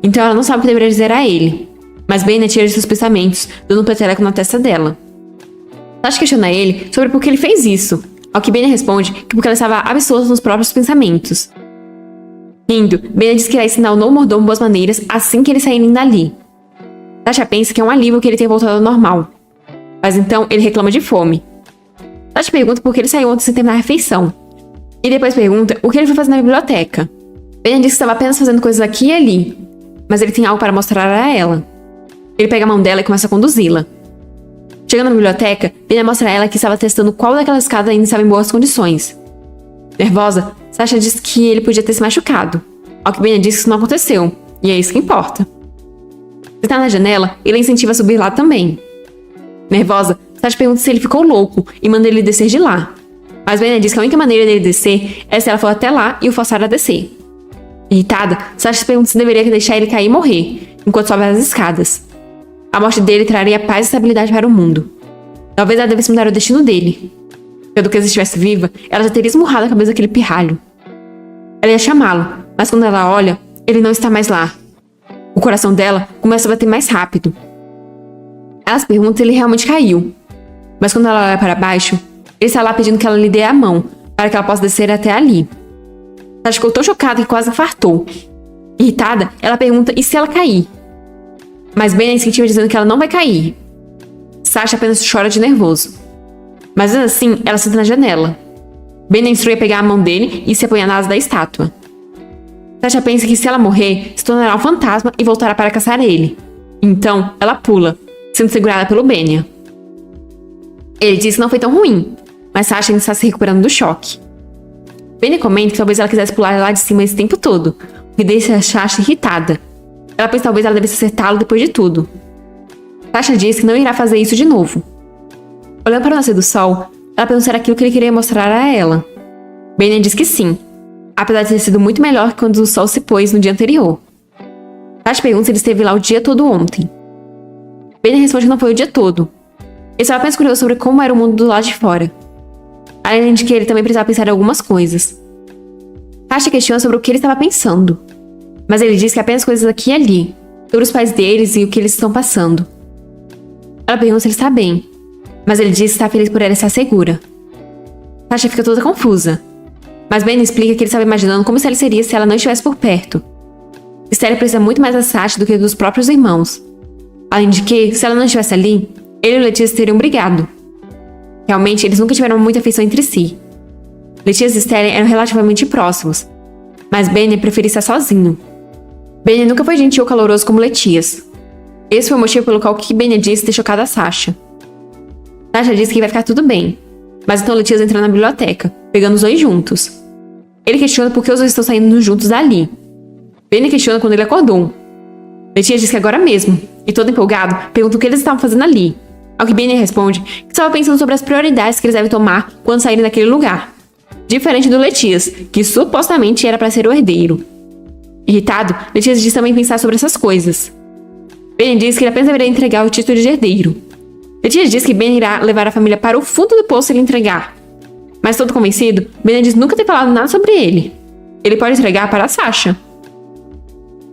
Então ela não sabe o que deveria dizer a ele. Mas Ben tira de seus pensamentos, dando um peteleco na testa dela. Sasha questiona ele sobre por que ele fez isso, ao que Ben responde que porque ela estava absorta nos próprios pensamentos. Rindo, Ben diz que irá ensinar o novo mordomo boas maneiras assim que eles saírem dali. Sasha pensa que é um alívio que ele tenha voltado ao normal. Mas então ele reclama de fome. Sasha pergunta por que ele saiu antes de terminar a refeição. E depois pergunta o que ele foi fazer na biblioteca. Ben diz que estava apenas fazendo coisas aqui e ali, mas ele tem algo para mostrar a ela. Ele pega a mão dela e começa a conduzi-la. Chegando na biblioteca, Ben mostra a ela que estava testando qual daquelas escadas ainda estava em boas condições. Nervosa, Sasha diz que ele podia ter se machucado, ao que Ben diz que isso não aconteceu, e é isso que importa. Sentada na janela, ele a incentiva a subir lá também. Nervosa, Sasha pergunta se ele ficou louco e manda ele descer de lá. Mas Ben diz que a única maneira dele descer é se ela for até lá e o forçar a descer. Irritada, Sasha pergunta se deveria deixar ele cair e morrer, enquanto sobe as escadas. A morte dele traria paz e estabilidade para o mundo. Talvez ela devesse mudar o destino dele. Se a duquesa estivesse viva, ela já teria esmurrado a cabeça daquele pirralho. Ela ia chamá-lo, mas quando ela olha, ele não está mais lá. O coração dela começa a bater mais rápido. Ela se pergunta se ele realmente caiu. Mas quando ela olha para baixo, ele está lá pedindo que ela lhe dê a mão, para que ela possa descer até ali. Ela ficou tão chocada que quase infartou. Irritada, ela pergunta e se ela cair. Mas Ben a incentiva dizendo que ela não vai cair. Sasha apenas chora de nervoso. Mas ainda assim, ela senta na janela. Ben a instrui a pegar a mão dele e se apoiar na asa da estátua. Sasha pensa que se ela morrer, se tornará um fantasma e voltará para caçar ele. Então, ela pula, sendo segurada pelo Benya. Ele diz que não foi tão ruim, mas Sasha ainda está se recuperando do choque. Benya comenta que talvez ela quisesse pular lá de cima esse tempo todo, o que deixa Sasha irritada. Ela pensa que talvez ela devesse acertá-lo depois de tudo. Sasha diz que não irá fazer isso de novo. Olhando para o nascer do sol, ela pergunta se era aquilo que ele queria mostrar a ela. Benya diz que sim, apesar de ter sido muito melhor que quando o sol se pôs no dia anterior. Sasha pergunta se ele esteve lá o dia todo ontem. Benya responde que não foi o dia todo. Ele estava apenas curioso sobre como era o mundo do lado de fora. Além de que ele também precisava pensar em algumas coisas. Sasha questiona sobre o que ele estava pensando. Mas ele diz que apenas coisas aqui e ali, sobre os pais deles e o que eles estão passando. Ela pergunta se ele está bem, mas ele diz que está feliz por ela estar segura. Sasha fica toda confusa, mas Ben explica que ele estava imaginando como Estelle seria se ela não estivesse por perto. Estelle precisa muito mais da Sasha do que dos próprios irmãos. Além de que, se ela não estivesse ali, ele e Letícia teriam brigado. Realmente, eles nunca tiveram muita afeição entre si. Letícia e Estelle eram relativamente próximos, mas Ben preferia estar sozinho. Ben nunca foi gentil ou caloroso como Letícia. Esse foi o motivo pelo qual Ben disse ter chocado a Sasha. Sasha disse que vai ficar tudo bem, mas então Letícia entra na biblioteca, pegando os dois juntos. Ele questiona por que os dois estão saindo juntos dali. Ben questiona quando ele acordou. Letícia diz que agora mesmo, e todo empolgado, pergunta o que eles estavam fazendo ali. Ao que Ben responde que estava pensando sobre as prioridades que eles devem tomar quando saírem daquele lugar. Diferente do Letícia, que supostamente era para ser o herdeiro. Irritado, Letícia diz também pensar sobre essas coisas. Ben diz que ele apenas deveria entregar o título de herdeiro. Letícia diz que Ben irá levar a família para o fundo do poço se ele entregar. Mas todo convencido, Ben diz nunca ter falado nada sobre ele. Ele pode entregar para a Sasha.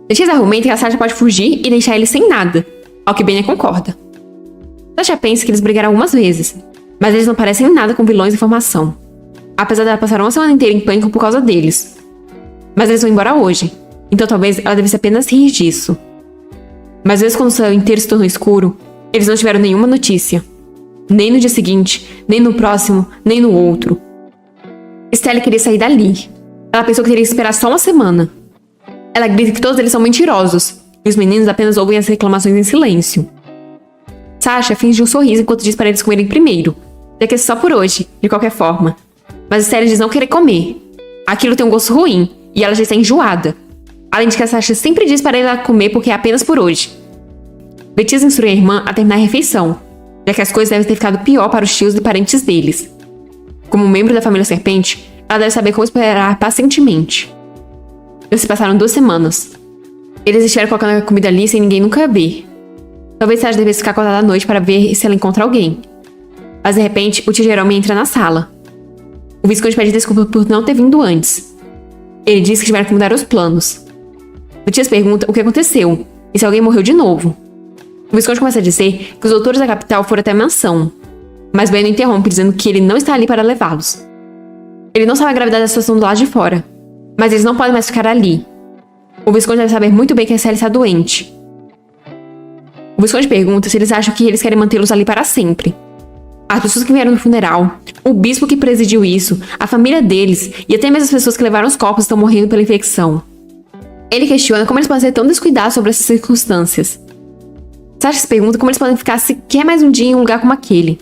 Letícia argumenta que a Sasha pode fugir e deixar ele sem nada, ao que Ben concorda. Sasha pensa que eles brigaram algumas vezes, mas eles não parecem nada com vilões em formação. Apesar dela passar uma semana inteira em pânico por causa deles. Mas eles vão embora hoje, então talvez ela devesse apenas rir disso. Mas mesmo quando o céu inteiro se tornou escuro, eles não tiveram nenhuma notícia. Nem no dia seguinte, nem no próximo, nem no outro. Estelle queria sair dali. Ela pensou que teria que esperar só uma semana. Ela grita que todos eles são mentirosos, e os meninos apenas ouvem as reclamações em silêncio. Sasha finge um sorriso enquanto diz para eles comerem primeiro, já que é só por hoje, de qualquer forma. Mas Estelle diz não querer comer. Aquilo tem um gosto ruim, e ela já está enjoada. Além de que a Sasha sempre diz para ela comer porque é apenas por hoje. Beatriz instrui a irmã a terminar a refeição, já que as coisas devem ter ficado pior para os tios e parentes deles. Como membro da família Serpente, ela deve saber como esperar pacientemente. Já se passaram 2 semanas. Eles estiveram colocando a comida ali sem ninguém nunca ver. Talvez Sasha devesse ficar acordada à noite para ver se ela encontra alguém. Mas de repente, o tio Jerome entra na sala. O Visconde pede desculpa por não ter vindo antes. Ele diz que tiveram que mudar os planos. Beatriz pergunta o que aconteceu e se alguém morreu de novo. O Visconde começa a dizer que os doutores da capital foram até a mansão, mas Ben interrompe dizendo que ele não está ali para levá-los. Ele não sabe a gravidade da situação do lado de fora, mas eles não podem mais ficar ali. O Visconde deve saber muito bem que a Sally está doente. O Visconde pergunta se eles acham que eles querem mantê-los ali para sempre. As pessoas que vieram no funeral, o bispo que presidiu isso, a família deles e até mesmo as pessoas que levaram os corpos estão morrendo pela infecção. Ele questiona como eles podem ser tão descuidados sobre essas circunstâncias. Sasha se pergunta como eles podem ficar sequer mais um dia em um lugar como aquele.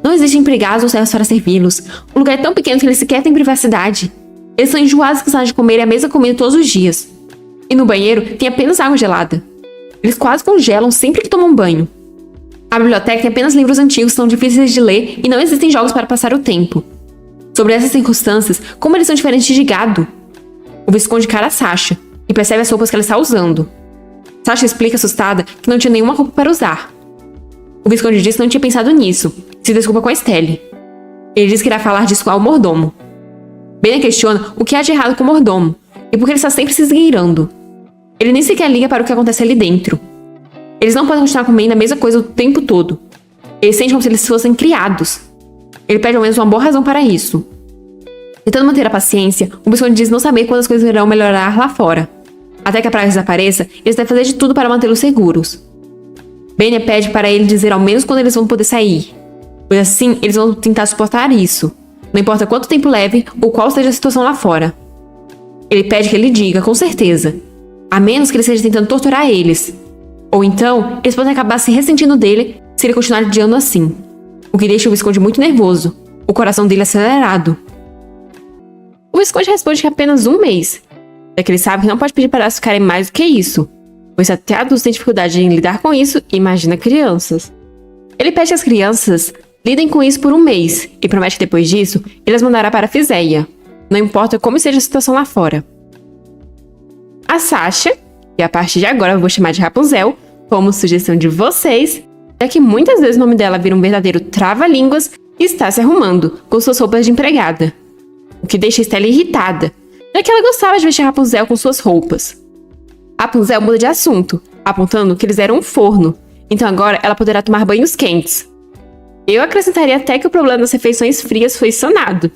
Não existem empregados ou servos para servi-los. O lugar é tão pequeno que eles sequer têm privacidade. Eles são enjoados e cansados de comer a mesma comida todos os dias. E no banheiro tem apenas água gelada. Eles quase congelam sempre que tomam banho. A biblioteca tem apenas livros antigos que são difíceis de ler e não existem jogos para passar o tempo. Sobre essas circunstâncias, como eles são diferentes de gado? O Visconde encara a Sasha e percebe as roupas que ela está usando. Sasha explica assustada que não tinha nenhuma roupa para usar. O Visconde diz que não tinha pensado nisso, se desculpa com a Estelle. Ele diz que irá falar disso ao mordomo. Bena questiona o que há de errado com o mordomo e por que ele está sempre se esgueirando. Ele nem sequer liga para o que acontece ali dentro. Eles não podem continuar comendo a mesma coisa o tempo todo. Eles sentem como se eles fossem criados. Ele pede ao menos uma boa razão para isso. Tentando manter a paciência, o Visconde diz não saber quando as coisas irão melhorar lá fora. Até que a praga desapareça, eles devem fazer de tudo para mantê-los seguros. Benya pede para ele dizer ao menos quando eles vão poder sair, pois assim eles vão tentar suportar isso, não importa quanto tempo leve ou qual seja a situação lá fora. Ele pede que ele diga, com certeza, a menos que ele esteja tentando torturar eles. Ou então, eles podem acabar se ressentindo dele se ele continuar adiando assim, o que deixa o Visconde muito nervoso, o coração dele acelerado. O Visconde responde que apenas 1 mês, já que ele sabe que não pode pedir para elas ficarem mais do que isso, pois até adultos têm dificuldade em lidar com isso, imagina crianças. Ele pede que as crianças lidem com isso por 1 mês e promete que depois disso, ele as mandará para a Fiséia, não importa como seja a situação lá fora. A Sasha, que a partir de agora eu vou chamar de Rapunzel, como sugestão de vocês, já que muitas vezes o nome dela vira um verdadeiro trava-línguas, está se arrumando com suas roupas de empregada, o que deixa Estelle irritada, já que ela gostava de vestir Rapunzel com suas roupas. Rapunzel muda de assunto, apontando que eles eram um forno, então agora ela poderá tomar banhos quentes. Eu acrescentaria até que o problema das refeições frias foi sanado.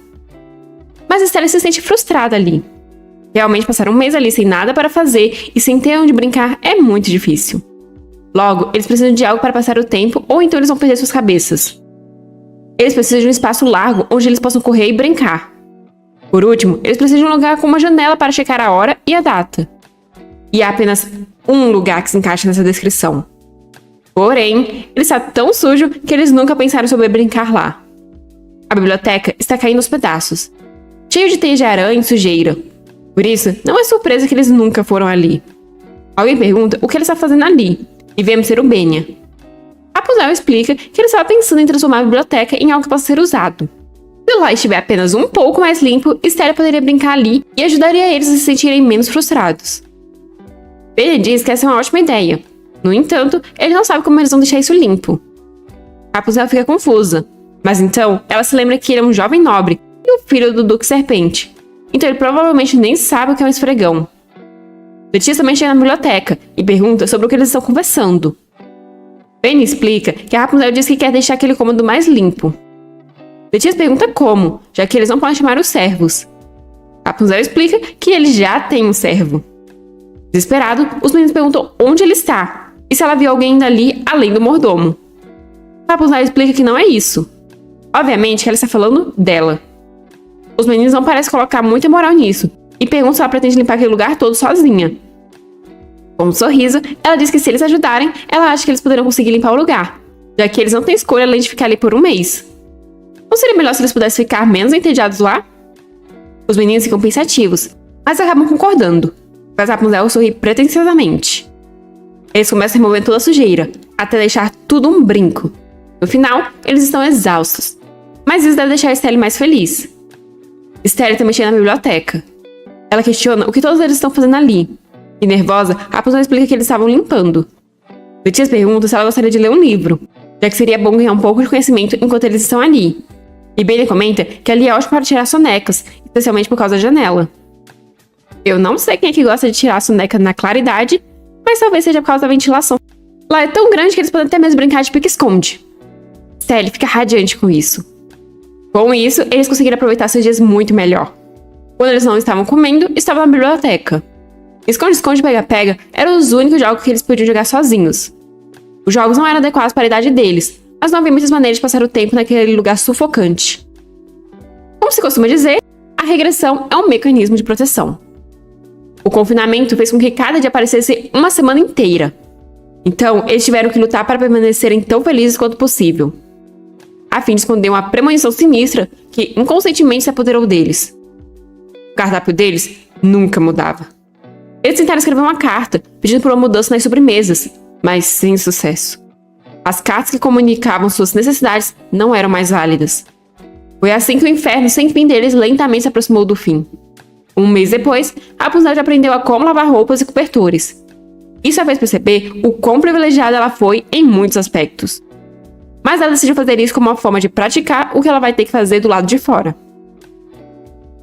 Mas Estelle se sente frustrada ali. Realmente passar 1 mês ali sem nada para fazer e sem ter onde brincar é muito difícil. Logo, eles precisam de algo para passar o tempo ou então eles vão perder suas cabeças. Eles precisam de um espaço largo onde eles possam correr e brincar. Por último, eles precisam de um lugar com uma janela para checar a hora e a data. E há apenas um lugar que se encaixa nessa descrição. Porém, ele está tão sujo que eles nunca pensaram sobre brincar lá. A biblioteca está caindo aos pedaços, cheio de teias de aranha e sujeira. Por isso, não é surpresa que eles nunca foram ali. Alguém pergunta o que ele está fazendo ali, e vemos ser o Benya. Rapunzel explica que ele estava pensando em transformar a biblioteca em algo que possa ser usado. Se lá estiver apenas um pouco mais limpo, Estelle poderia brincar ali e ajudaria eles a se sentirem menos frustrados. Benya diz que essa é uma ótima ideia. No entanto, ele não sabe como eles vão deixar isso limpo. Rapunzel fica confusa, mas então ela se lembra que ele é um jovem nobre e o filho do Duque Serpente. Então ele provavelmente nem sabe o que é um esfregão. Beatriz também chega na biblioteca e pergunta sobre o que eles estão conversando. Benya explica que a Rapunzel diz que quer deixar aquele cômodo mais limpo. Beatriz pergunta como, já que eles não podem chamar os servos. Rapunzel explica que ele já tem um servo. Desesperado, os meninos perguntam onde ele está e se ela viu alguém dali além do mordomo. Rapunzel explica que não é isso. Obviamente que ela está falando dela. Os meninos não parecem colocar muita moral nisso e perguntam se ela pretende limpar aquele lugar todo sozinha. Com um sorriso, ela diz que se eles ajudarem, ela acha que eles poderão conseguir limpar o lugar, já que eles não têm escolha além de ficar ali por 1 mês. Não seria melhor se eles pudessem ficar menos entediados lá? Os meninos ficam pensativos, mas acabam concordando. Faz Rapunzel sorrir pretensiosamente. Eles começam a remover toda a sujeira, até deixar tudo um brinco. No final, eles estão exaustos. Mas isso deve deixar Estelle mais feliz. Estelle está mexendo na biblioteca. Ela questiona o que todos eles estão fazendo ali. E nervosa, Rapunzel explica que eles estavam limpando. Letias pergunta se ela gostaria de ler um livro, já que seria bom ganhar um pouco de conhecimento enquanto eles estão ali. E Benny comenta que ali é ótimo para tirar sonecas, especialmente por causa da janela. Eu não sei quem é que gosta de tirar a soneca na claridade, mas talvez seja por causa da ventilação. Lá é tão grande que eles podem até mesmo brincar de pique-esconde. Estelle fica radiante com isso. Com isso, eles conseguiram aproveitar seus dias muito melhor. Quando eles não estavam comendo, estavam na biblioteca. Esconde-esconde e pega-pega eram os únicos jogos que eles podiam jogar sozinhos. Os jogos não eram adequados para a idade deles, mas não havia muitas maneiras de passar o tempo naquele lugar sufocante. Como se costuma dizer, a regressão é um mecanismo de proteção. O confinamento fez com que cada dia parecesse uma semana inteira. Então, eles tiveram que lutar para permanecerem tão felizes quanto possível, a fim de esconder uma premonição sinistra que inconscientemente se apoderou deles. O cardápio deles nunca mudava. Eles tentaram escrever uma carta, pedindo por uma mudança nas sobremesas, mas sem sucesso. As cartas que comunicavam suas necessidades não eram mais válidas. Foi assim que o inferno sem fim deles lentamente se aproximou do fim. Um mês depois, Rapunzel já aprendeu a como lavar roupas e cobertores. Isso a fez perceber o quão privilegiada ela foi em muitos aspectos. Mas ela decidiu fazer isso como uma forma de praticar o que ela vai ter que fazer do lado de fora.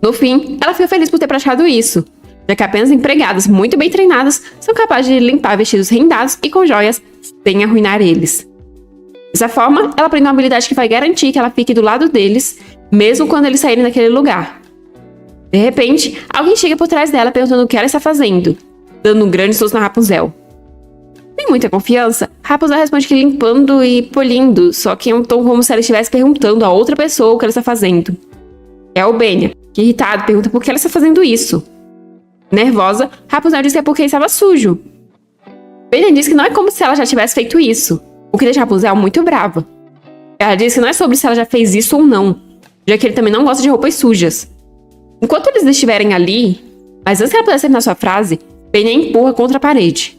No fim, ela ficou feliz por ter praticado isso, já que apenas empregadas muito bem treinadas são capazes de limpar vestidos rendados e com joias sem arruinar eles. Dessa forma, ela aprendeu uma habilidade que vai garantir que ela fique do lado deles, mesmo quando eles saírem daquele lugar. De repente, alguém chega por trás dela perguntando o que ela está fazendo, dando um grande susto na Rapunzel. Sem muita confiança, Rapunzel responde que limpando e polindo, só que em um tom como se ela estivesse perguntando a outra pessoa o que ela está fazendo. É o Benny, que irritado pergunta por que ela está fazendo isso. Nervosa, Rapunzel diz que é porque estava sujo. Benny diz que não é como se ela já tivesse feito isso, o que deixa Rapunzel muito brava. Ela diz que não é sobre se ela já fez isso ou não, já que ele também não gosta de roupas sujas. Enquanto eles estiverem ali, mas antes que ela pudesse terminar sua frase, Benny a empurra contra a parede.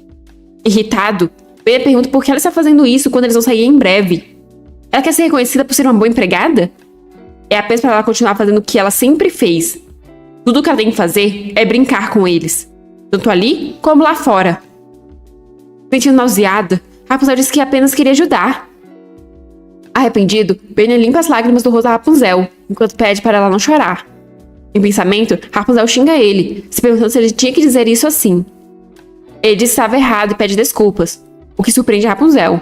Irritado, Benny pergunta por que ela está fazendo isso quando eles vão sair em breve. Ela quer ser reconhecida por ser uma boa empregada? É apenas para ela continuar fazendo o que ela sempre fez. Tudo o que ela tem que fazer é brincar com eles, tanto ali como lá fora. Sentindo nauseada, Rapunzel diz que apenas queria ajudar. Arrependido, Benny limpa as lágrimas do rosto da Rapunzel, enquanto pede para ela não chorar. Em pensamento, Rapunzel xinga ele, se perguntando se ele tinha que dizer isso assim. Ele diz que estava errado e pede desculpas, o que surpreende Rapunzel.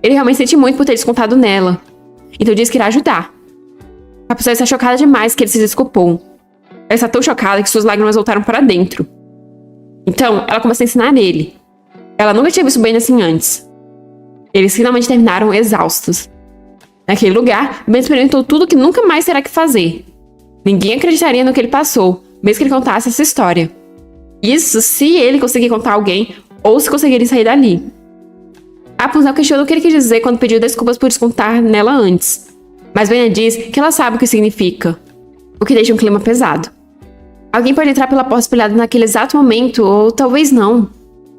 Ele realmente sente muito por ter descontado nela, então diz que irá ajudar. Rapunzel está chocada demais que ele se desculpou. Ela está tão chocada que suas lágrimas voltaram para dentro. Então, ela começa a ensinar ele. Ela nunca tinha visto Benny assim antes. Eles finalmente terminaram exaustos. Naquele lugar, Ben experimentou tudo que nunca mais terá que fazer. Ninguém acreditaria no que ele passou, mesmo que ele contasse essa história. Isso se ele conseguir contar a alguém, ou se conseguirem sair dali. Rapunzel questiona o que ele quis dizer quando pediu desculpas por descontar nela antes. Mas Benny diz que ela sabe o que significa, o que deixa um clima pesado. Alguém pode entrar pela porta espelhada naquele exato momento, ou talvez não.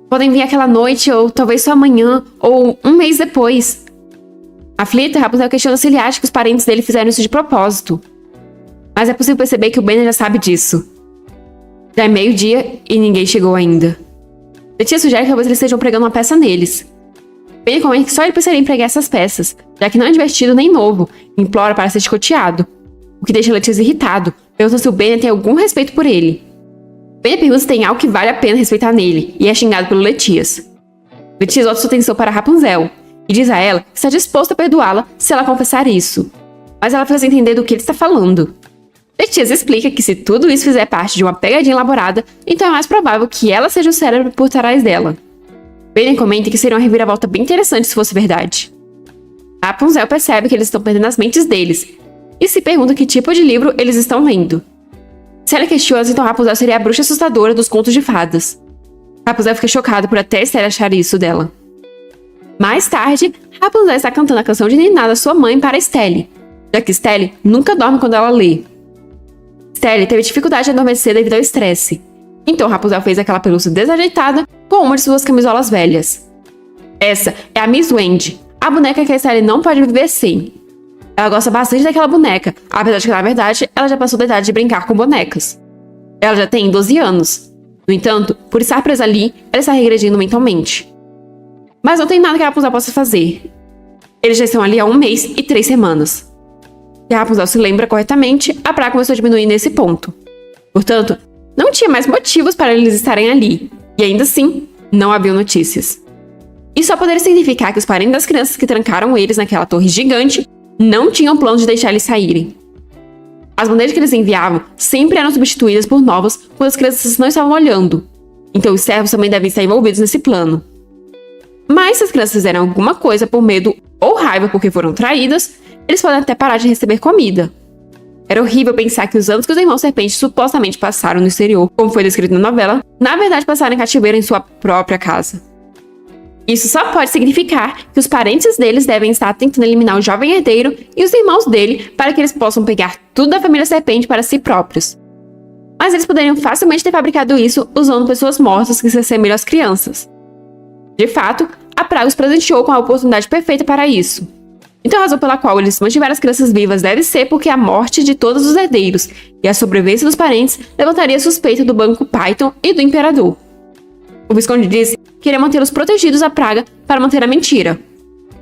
Podem vir aquela noite, ou talvez só amanhã, ou um mês depois. Aflita, Rapunzel questiona se ele acha que os parentes dele fizeram isso de propósito. Mas é possível perceber que o Benny já sabe disso. Já é meio-dia e ninguém chegou ainda. Letícia sugere que talvez eles estejam pregando uma peça neles. Benny comenta que só ele pensaria em pregar essas peças, já que não é divertido nem novo, e implora para ser chicoteado. O que deixa Letícia irritado, pergunta se o Benny tem algum respeito por ele. Benny pergunta se tem algo que vale a pena respeitar nele, e é xingado pelo Letias. Letias volta sua atenção para Rapunzel, e diz a ela que está disposta a perdoá-la se ela confessar isso. Mas ela faz entender do que ele está falando. Letias explica que se tudo isso fizer parte de uma pegadinha elaborada, então é mais provável que ela seja o cérebro por trás dela. Benny comenta que seria uma reviravolta bem interessante se fosse verdade. Rapunzel percebe que eles estão perdendo as mentes deles, e se pergunta que tipo de livro eles estão lendo. Se ela questiona, então Rapunzel seria a bruxa assustadora dos contos de fadas. Rapunzel fica chocada por até Estelle achar isso dela. Mais tarde, Rapunzel está cantando a canção de Niná da sua mãe para Estelle, já que Estelle nunca dorme quando ela lê. Stella teve dificuldade de adormecer devido ao estresse. Então Rapunzel fez aquela pelúcia desajeitada com uma de suas camisolas velhas. Essa é a Miss Wendy, a boneca que a Stella não pode viver sem. Ela gosta bastante daquela boneca, apesar de que, na verdade, ela já passou da idade de brincar com bonecas. Ela já tem 12 anos. No entanto, por estar presa ali, ela está regredindo mentalmente. Mas não tem nada que a Rapunzel possa fazer. Eles já estão ali há 1 mês e 3 semanas. Se a Rapunzel se lembra corretamente, a praga começou a diminuir nesse ponto. Portanto, não tinha mais motivos para eles estarem ali. E ainda assim, não havia notícias. Isso só poderia significar que os parentes das crianças que trancaram eles naquela torre gigante não tinham plano de deixar eles saírem. As bandeiras que eles enviavam sempre eram substituídas por novas quando as crianças não estavam olhando. Então os servos também devem estar envolvidos nesse plano. Mas se as crianças fizerem alguma coisa por medo ou raiva porque foram traídas, eles podem até parar de receber comida. Era horrível pensar que os anos que os irmãos serpentes supostamente passaram no exterior, como foi descrito na novela, na verdade passaram em cativeiro em sua própria casa. Isso só pode significar que os parentes deles devem estar tentando eliminar o jovem herdeiro e os irmãos dele para que eles possam pegar tudo da família serpente para si próprios. Mas eles poderiam facilmente ter fabricado isso usando pessoas mortas que se assemelham às crianças. De fato, a praga os presenteou com a oportunidade perfeita para isso. Então a razão pela qual eles mantiveram as crianças vivas deve ser porque a morte de todos os herdeiros e a sobrevivência dos parentes levantaria a suspeita do Banco Python e do Imperador. O Visconde disse que iria mantê-los protegidos da praga para manter a mentira.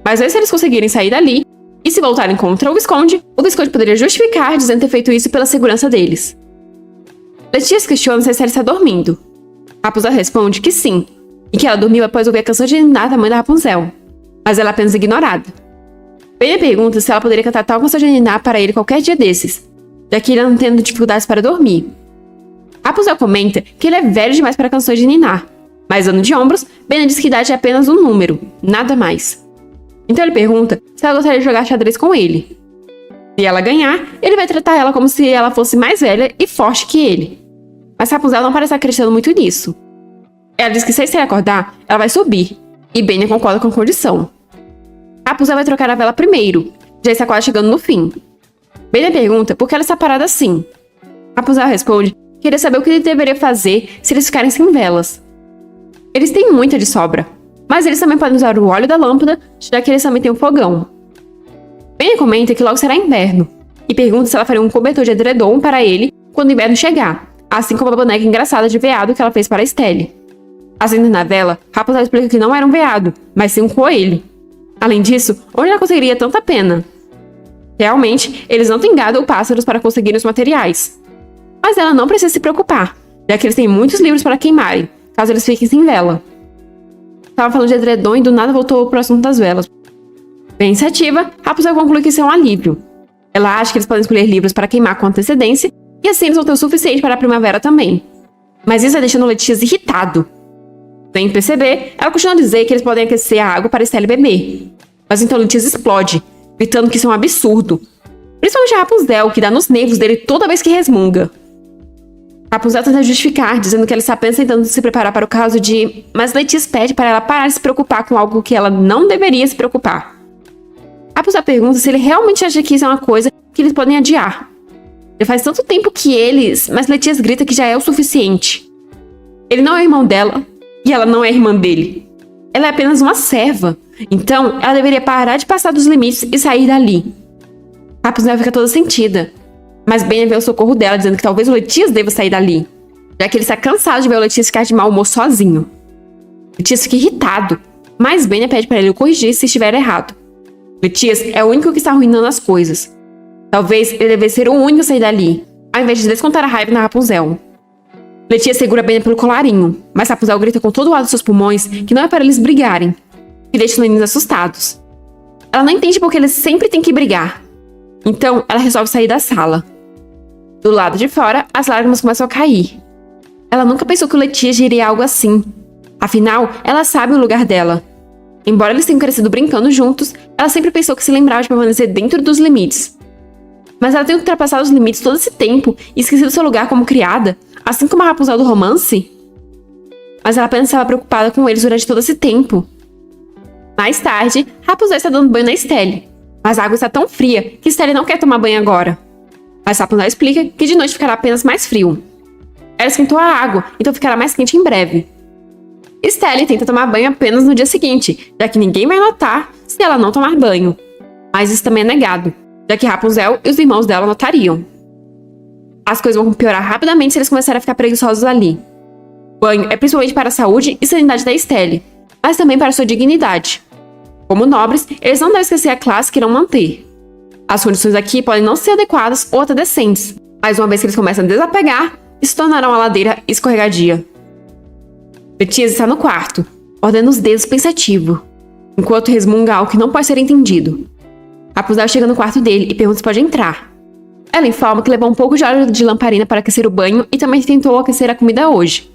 Mas se eles conseguirem sair dali e se voltarem contra o Visconde poderia justificar dizendo ter feito isso pela segurança deles. Letícia questiona se ela está dormindo. Rapunzel responde que sim, e que ela dormiu após ouvir a canção de Niná da mãe da Rapunzel, mas ela é apenas ignorada. Benya pergunta se ela poderia cantar tal canção de Niná para ele qualquer dia desses, já que ele não tendo dificuldades para dormir. Rapunzel comenta que ele é velho demais para canções de Niná, mas dando de ombros, Benya diz que idade é apenas um número, nada mais. Então ele pergunta se ela gostaria de jogar xadrez com ele. Se ela ganhar, ele vai tratar ela como se ela fosse mais velha e forte que ele. Mas Rapunzel não parece acreditando muito nisso. Ela diz que se a Stella acordar, ela vai subir, e Benya concorda com a condição. Rapunzel vai trocar a vela primeiro, já está quase chegando no fim. Benya pergunta por que ela está parada assim. Rapunzel responde que queria saber o que ele deveria fazer se eles ficarem sem velas. Eles têm muita de sobra, mas eles também podem usar o óleo da lâmpada, já que eles também têm um fogão. Benya comenta que logo será inverno, e pergunta se ela faria um cobertor de edredom para ele quando o inverno chegar, assim como a boneca engraçada de veado que ela fez para a Stella. Acendendo na vela, Rapunzel explica que não era um veado, mas sim um coelho. Além disso, onde ela conseguiria tanta pena? Realmente, eles não têm gado ou pássaros para conseguir os materiais. Mas ela não precisa se preocupar, já que eles têm muitos livros para queimarem, caso eles fiquem sem vela. Estava falando de edredom e do nada voltou pro assunto das velas. Pensativa, Rapunzel conclui que isso é um alívio. Ela acha que eles podem escolher livros para queimar com antecedência, e assim eles vão ter o suficiente para a primavera também. Mas isso vai deixando Letícia irritado. Sem perceber, ela continua a dizer que eles podem aquecer a água para Stella beber. Mas então Letícia explode, gritando que isso é um absurdo. Principalmente a Rapunzel, que dá nos nervos dele toda vez que resmunga. Rapunzel tenta justificar, dizendo que ela está apenas tentando se preparar para o caso de... Mas Letícia pede para ela parar de se preocupar com algo que ela não deveria se preocupar. Rapunzel pergunta se ele realmente acha que isso é uma coisa que eles podem adiar. Ele faz tanto tempo que eles... Mas Letícia grita que já é o suficiente. Ele não é o irmão dela, e ela não é irmã dele. Ela é apenas uma serva. Então, ela deveria parar de passar dos limites e sair dali. Rapunzel fica toda sentida. Mas Benya vê o socorro dela, dizendo que talvez o Letícia deva sair dali, já que ele está cansado de ver o Letícia ficar de mau humor sozinho. Letícia fica irritado, mas Benya pede para ele o corrigir se estiver errado. Letícia é o único que está arruinando as coisas. Talvez ele devesse ser o único a sair dali, ao invés de descontar a raiva na Rapunzel. Letícia segura Benya pelo colarinho, mas Rapunzel grita com todo o ar dos seus pulmões que não é para eles brigarem, e deixa os meninos assustados. Ela não entende porque eles sempre têm que brigar. Então, ela resolve sair da sala. Do lado de fora, as lágrimas começam a cair. Ela nunca pensou que o Letícia diria algo assim. Afinal, ela sabe o lugar dela. Embora eles tenham crescido brincando juntos, ela sempre pensou que se lembrava de permanecer dentro dos limites. Mas ela tem ultrapassado os limites todo esse tempo e esquecido seu lugar como criada, assim como a Rapunzel do romance. Mas ela apenas estava preocupada com eles durante todo esse tempo. Mais tarde, Rapunzel está dando banho na Stella, mas a água está tão fria que Stella não quer tomar banho agora. Mas Rapunzel explica que de noite ficará apenas mais frio. Ela esquentou a água, então ficará mais quente em breve. Stella tenta tomar banho apenas no dia seguinte, já que ninguém vai notar se ela não tomar banho. Mas isso também é negado, já que Rapunzel e os irmãos dela notariam. As coisas vão piorar rapidamente se eles começarem a ficar preguiçosos ali. Banho é principalmente para a saúde e sanidade da Stella, mas também para sua dignidade. Como nobres, eles não devem esquecer a classe que irão manter. As condições aqui podem não ser adequadas ou até decentes, mas uma vez que eles começam a desapegar, se tornará uma ladeira escorregadia. Letias está no quarto, mordendo os dedos pensativo, enquanto resmunga algo que não pode ser entendido. Rapunzel chega no quarto dele e pergunta se pode entrar. Ela informa que levou um pouco de óleo de lamparina para aquecer o banho e também tentou aquecer a comida hoje.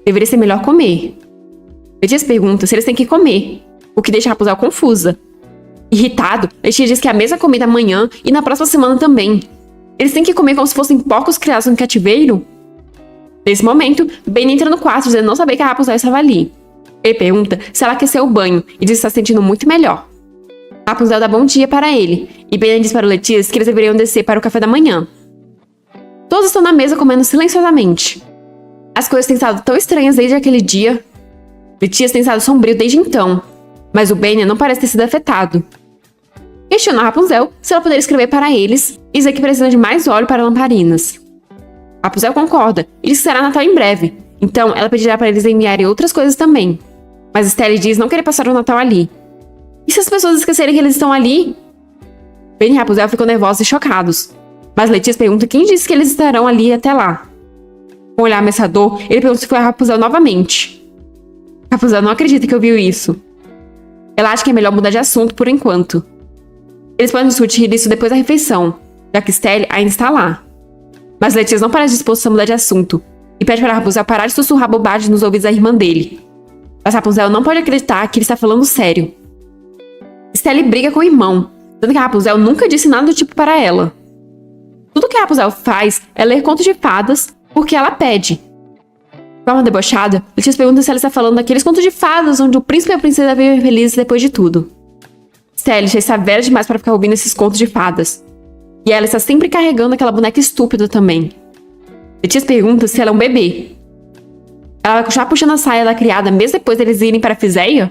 Deveria ser melhor comer. Letias pergunta se eles têm que comer, o que deixa Rapunzel confusa. Irritado, Letias diz que é a mesma comida amanhã e na próxima semana também. Eles têm que comer como se fossem porcos criados no cativeiro? Nesse momento, Ben entra no quarto dizendo não saber que a Rapunzel estava ali. Ele pergunta se ela aqueceu o banho e diz que está se sentindo muito melhor. Rapunzel dá bom dia para ele e Ben diz para o Letias que eles deveriam descer para o café da manhã. Todos estão na mesa comendo silenciosamente. As coisas têm estado tão estranhas desde aquele dia. Letias tem estado sombrio desde então, mas o Ben não parece ter sido afetado. Questiona a Rapunzel se ela poderia escrever para eles e dizer que precisa de mais óleo para lamparinas. Rapunzel concorda e diz que será Natal em breve, então ela pedirá para eles enviarem outras coisas também. Mas Stella diz não querer passar o Natal ali. E se as pessoas esquecerem que eles estão ali? Ben e Rapunzel ficam nervosos e chocados, mas Letias pergunta quem disse que eles estarão ali até lá. Com um olhar ameaçador, ele pergunta se foi a Rapunzel novamente. Rapunzel não acredita que ouviu isso. Ela acha que é melhor mudar de assunto por enquanto. Eles podem discutir isso depois da refeição, já que Stella ainda está lá. Mas Letias não parece disposto a mudar de assunto e pede para Rapunzel parar de sussurrar bobagem nos ouvidos da irmã dele. Mas Rapunzel não pode acreditar que ele está falando sério. Stella briga com o irmão, dizendo que a Rapunzel nunca disse nada do tipo para ela. Tudo que a Rapunzel faz é ler contos de fadas porque ela pede. De forma debochada, Letias pergunta se ela está falando daqueles contos de fadas onde o príncipe e a princesa vivem felizes depois de tudo. Stella já está velha demais para ficar ouvindo esses contos de fadas. E ela está sempre carregando aquela boneca estúpida também. Letias pergunta se ela é um bebê. Ela vai continuar puxando a saia da criada mesmo depois deles irem para a Fiséia?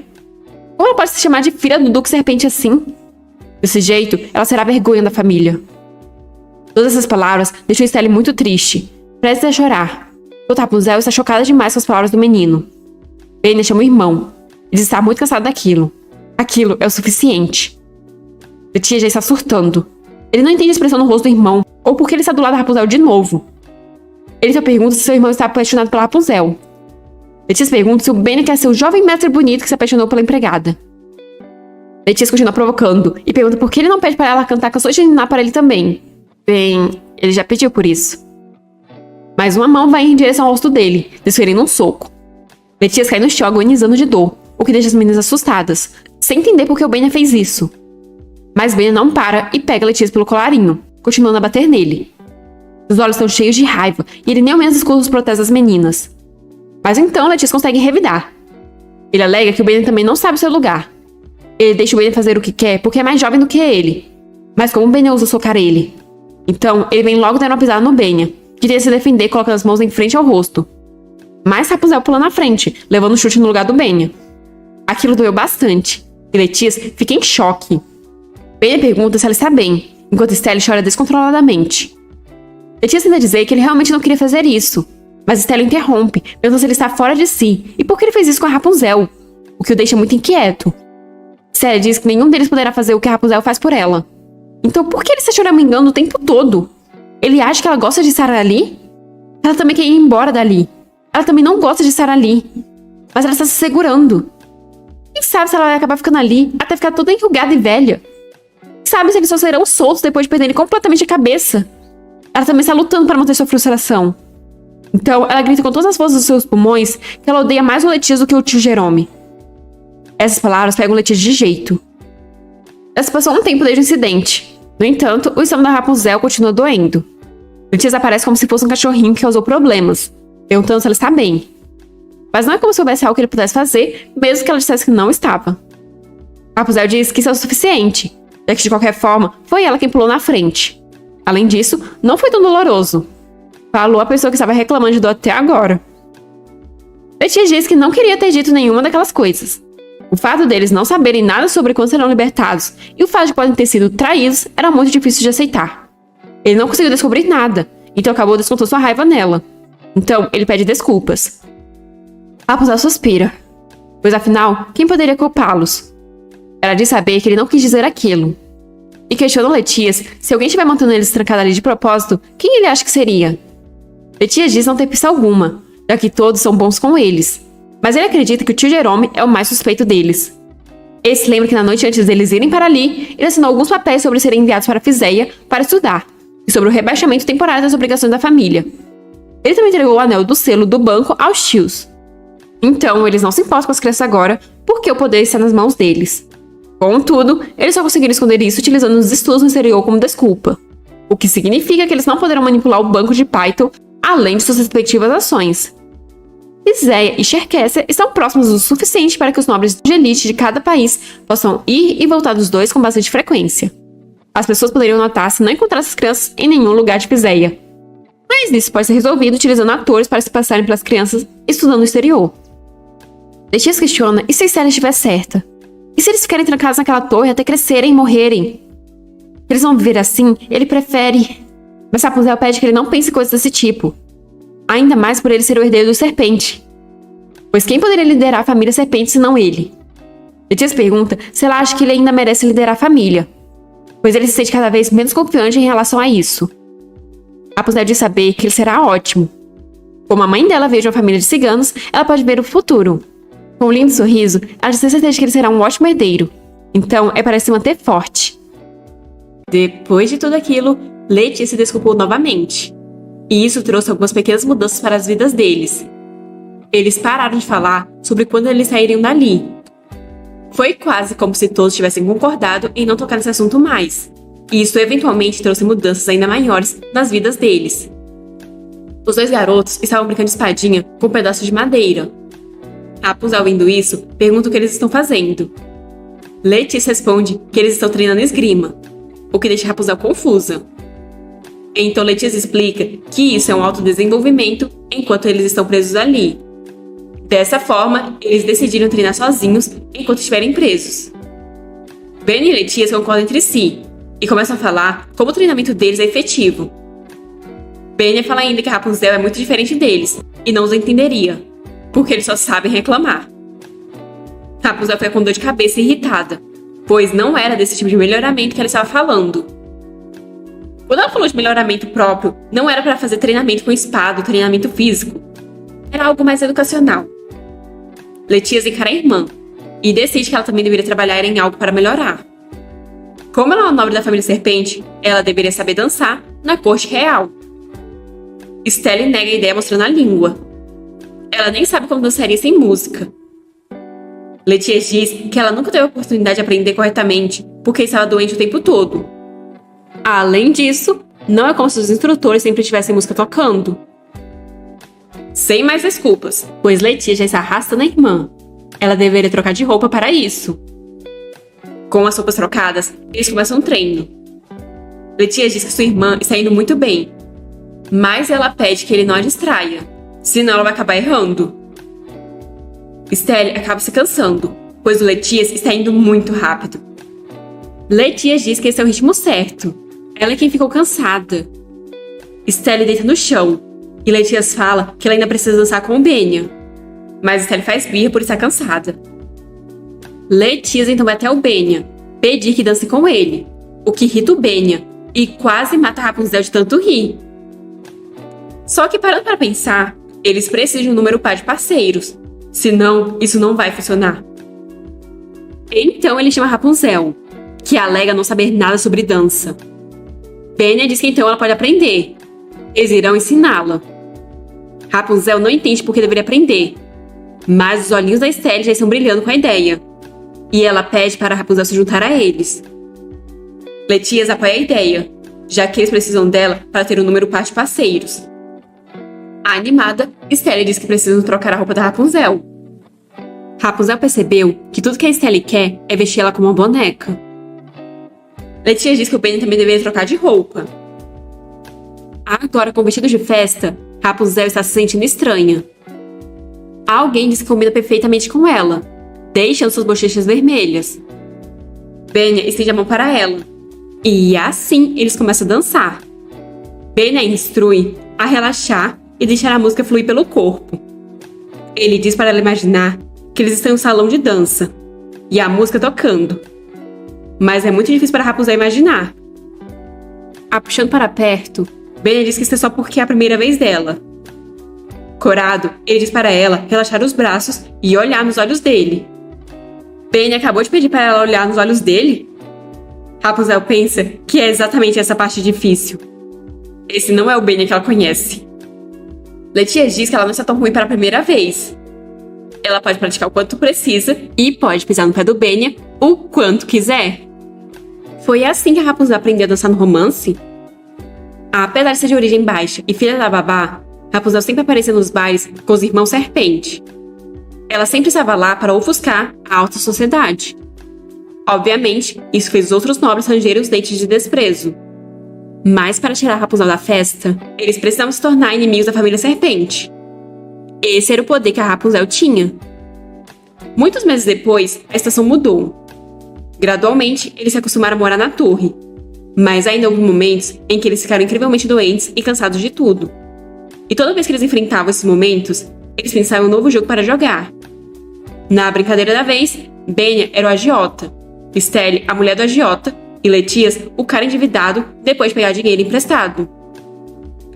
Como ela pode se chamar de filha do Duque Serpente assim? Desse jeito, ela será a vergonha da família. Todas essas palavras deixam Stella muito triste, prestes a chorar. O Rapunzel está chocada demais com as palavras do menino. Ben chama o irmão. Ele está muito cansado daquilo. Aquilo é o suficiente. Letias já está surtando. Ele não entende a expressão no rosto do irmão, ou porque ele está do lado da Rapunzel de novo. Ele então pergunta se seu irmão está apaixonado pela Rapunzel. Letias pergunta se o Ben quer ser o jovem mestre bonito que se apaixonou pela empregada. Letias continua provocando e pergunta por que ele não pede para ela cantar canções de niná para ele também. Bem, ele já pediu por isso. Mas uma mão vai em direção ao rosto dele, desferindo um soco. Letias cai no chão agonizando de dor, o que deixa as meninas assustadas, sem entender por que o Ben fez isso. Mas Ben não para e pega Letias pelo colarinho, continuando a bater nele. Os olhos estão cheios de raiva e ele nem ao menos escuta os protestos das meninas. Mas então Letias consegue revidar. Ele alega que o Ben também não sabe o seu lugar. Ele deixa o Ben fazer o que quer porque é mais jovem do que ele. Mas como o Ben ousa socar ele? Então ele vem logo dando uma pisada no Ben, que tenta se defender colocando as mãos em frente ao rosto. Mas Rapunzel pula na frente, levando um chute no lugar do Ben. Aquilo doeu bastante, e Letias fica em choque. Ben pergunta se ela está bem, enquanto Stella chora descontroladamente. Letias tenta dizer que ele realmente não queria fazer isso, mas Stella interrompe, perguntando se ele está fora de si e por que ele fez isso com a Rapunzel, o que o deixa muito inquieto. Stella diz que nenhum deles poderá fazer o que a Rapunzel faz por ela. Então por que ele está choramingando o tempo todo? Ele acha que ela gosta de estar ali? Ela também quer ir embora dali. Ela também não gosta de estar ali. Mas ela está se segurando. Quem sabe se ela vai acabar ficando ali até ficar toda enrugada e velha? Quem sabe se eles só serão soltos depois de perderem completamente a cabeça? Ela também está lutando para manter sua frustração. Então ela grita com todas as forças dos seus pulmões que ela odeia mais o Letias do que o tio Jerome. Essas palavras pegam o Letias de jeito. Ela se passou um tempo desde o incidente. No entanto, o estômago da Rapunzel continua doendo. Letias aparece como se fosse um cachorrinho que causou problemas, perguntando se ela está bem. Mas não é como se houvesse algo que ele pudesse fazer, mesmo que ela dissesse que não estava. Rapunzel diz que isso é o suficiente, já que de qualquer forma, foi ela quem pulou na frente. Além disso, não foi tão doloroso. Falou a pessoa que estava reclamando de dor até agora. Letias disse que não queria ter dito nenhuma daquelas coisas. O fato deles não saberem nada sobre quando serão libertados e o fato de podem ter sido traídos era muito difícil de aceitar. Ele não conseguiu descobrir nada, então acabou descontando sua raiva nela. Então, ele pede desculpas. Rapunzel suspira, pois afinal, quem poderia culpá-los? Ela diz saber que ele não quis dizer aquilo. E questiona Letias se alguém estiver mantendo eles trancados ali de propósito, quem ele acha que seria? Letias diz não ter pista alguma, já que todos são bons com eles. Mas ele acredita que o tio Jerome é o mais suspeito deles. Esse lembra que na noite antes deles irem para ali, ele assinou alguns papéis sobre serem enviados para Fiséia para estudar, e sobre o rebaixamento temporário das obrigações da família. Ele também entregou o anel do selo do banco aos tios. Então, eles não se importam com as crianças agora, porque o poder está nas mãos deles. Contudo, eles só conseguiram esconder isso utilizando os estudos no exterior como desculpa. O que significa que eles não poderão manipular o banco de Python, além de suas respectivas ações. Fiséia e Xerxésia estão próximos o suficiente para que os nobres de elite de cada país possam ir e voltar dos dois com bastante frequência. As pessoas poderiam notar se não encontrassem as crianças em nenhum lugar de Fiséia. Mas isso pode ser resolvido utilizando atores para se passarem pelas crianças estudando no exterior. Letias questiona e se a Estelle estiver certa. E se eles ficarem trancados naquela torre até crescerem e morrerem? Se eles vão viver assim, ele prefere. Mas Rapunzel pede que ele não pense em coisas desse tipo. Ainda mais por ele ser o herdeiro do Serpente. Pois quem poderia liderar a família Serpente se não ele? Letias pergunta se ela acha que ele ainda merece liderar a família, pois ele se sente cada vez menos confiante em relação a isso. Rapunzel diz saber que ele será ótimo. Como a mãe dela veio de uma família de ciganos, ela pode ver o futuro. Com um lindo sorriso, ela diz ter certeza de que ele será um ótimo herdeiro. Então, é para se manter forte. Depois de tudo aquilo, Letias se desculpou novamente. E isso trouxe algumas pequenas mudanças para as vidas deles. Eles pararam de falar sobre quando eles sairiam dali. Foi quase como se todos tivessem concordado em não tocar nesse assunto mais. E isso eventualmente trouxe mudanças ainda maiores nas vidas deles. Os dois garotos estavam brincando de espadinha com um pedaço de madeira. Rapunzel, vendo isso, pergunta o que eles estão fazendo. Letias responde que eles estão treinando esgrima, o que deixa Rapunzel confusa. Então Letias explica que isso é um autodesenvolvimento enquanto eles estão presos ali. Dessa forma, eles decidiram treinar sozinhos enquanto estiverem presos. Ben e Letias concordam entre si e começam a falar como o treinamento deles é efetivo. Ben fala ainda que Rapunzel é muito diferente deles e não os entenderia, porque eles só sabem reclamar. Rapunzel foi com dor de cabeça e irritada, pois não era desse tipo de melhoramento que ela estava falando. Quando ela falou de melhoramento próprio, não era para fazer treinamento com espada ou treinamento físico. Era algo mais educacional. Letias encara a irmã e decide que ela também deveria trabalhar em algo para melhorar. Como ela é uma nobre da família Serpente, ela deveria saber dançar na corte real. Estelle nega a ideia mostrando a língua. Ela nem sabe como dançaria sem música. Letias diz que ela nunca teve a oportunidade de aprender corretamente porque estava doente o tempo todo. Além disso, não é como se os instrutores sempre tivessem música tocando. Sem mais desculpas, pois Letias já está arrastando a irmã. Ela deveria trocar de roupa para isso. Com as roupas trocadas, eles começam um treino. Letias diz que sua irmã está indo muito bem, mas ela pede que ele não a distraia, senão ela vai acabar errando. Estelle acaba se cansando, pois o Letias está indo muito rápido. Letias diz que esse é o ritmo certo. Ela é quem ficou cansada. Estelle deita no chão, e Letias fala que ela ainda precisa dançar com o Benya. Mas Estelle faz birra por estar cansada. Letias então vai até o Benya, pedir que dance com ele, o que irrita o Benya, e quase mata Rapunzel de tanto rir. Só que parando para pensar, eles precisam de um número par de parceiros, senão isso não vai funcionar. Então ele chama Rapunzel, que alega não saber nada sobre dança. Benya diz que então ela pode aprender. Eles irão ensiná-la. Rapunzel não entende por que deveria aprender, mas os olhinhos da Estelle já estão brilhando com a ideia, e ela pede para Rapunzel se juntar a eles. Letias apoia a ideia, já que eles precisam dela para ter um número par de parceiros. Animada, Estelle diz que precisam trocar a roupa da Rapunzel. Rapunzel percebeu que tudo que a Estelle quer é vestir ela como uma boneca. Letias diz que o Ben também deveria trocar de roupa. Agora, com o vestido de festa, Rapunzel está se sentindo estranha. Alguém diz que combina perfeitamente com ela, deixando suas bochechas vermelhas. Benya estende a mão para ela, e assim eles começam a dançar. Benya instrui a relaxar e deixar a música fluir pelo corpo. Ele diz para ela imaginar que eles estão em um salão de dança, e a música tocando. Mas é muito difícil para Rapunzel imaginar. A puxando para perto, Benya diz que isso é só porque é a primeira vez dela. Corado, ele diz para ela relaxar os braços e olhar nos olhos dele. Benya acabou de pedir para ela olhar nos olhos dele? Rapunzel pensa que é exatamente essa parte difícil. Esse não é o Benya que ela conhece. Letias diz que ela não está tão ruim para a primeira vez. Ela pode praticar o quanto precisa e pode pisar no pé do Benya o quanto quiser. Foi assim que a Rapunzel aprendeu a dançar no romance? Apesar de ser de origem baixa e filha da babá, Rapunzel sempre aparecia nos bailes com os irmãos Serpente. Ela sempre estava lá para ofuscar a alta sociedade. Obviamente, isso fez os outros nobres rangerem os dentes de desprezo. Mas para tirar Rapunzel da festa, eles precisavam se tornar inimigos da família Serpente. Esse era o poder que a Rapunzel tinha. Muitos meses depois, a estação mudou. Gradualmente, eles se acostumaram a morar na torre. Mas ainda houve momentos em que eles ficaram incrivelmente doentes e cansados de tudo. E toda vez que eles enfrentavam esses momentos, eles pensavam em um novo jogo para jogar. Na brincadeira da vez, Benya era o agiota, Stelle, a mulher do agiota, e Letias, o cara endividado depois de pegar dinheiro emprestado.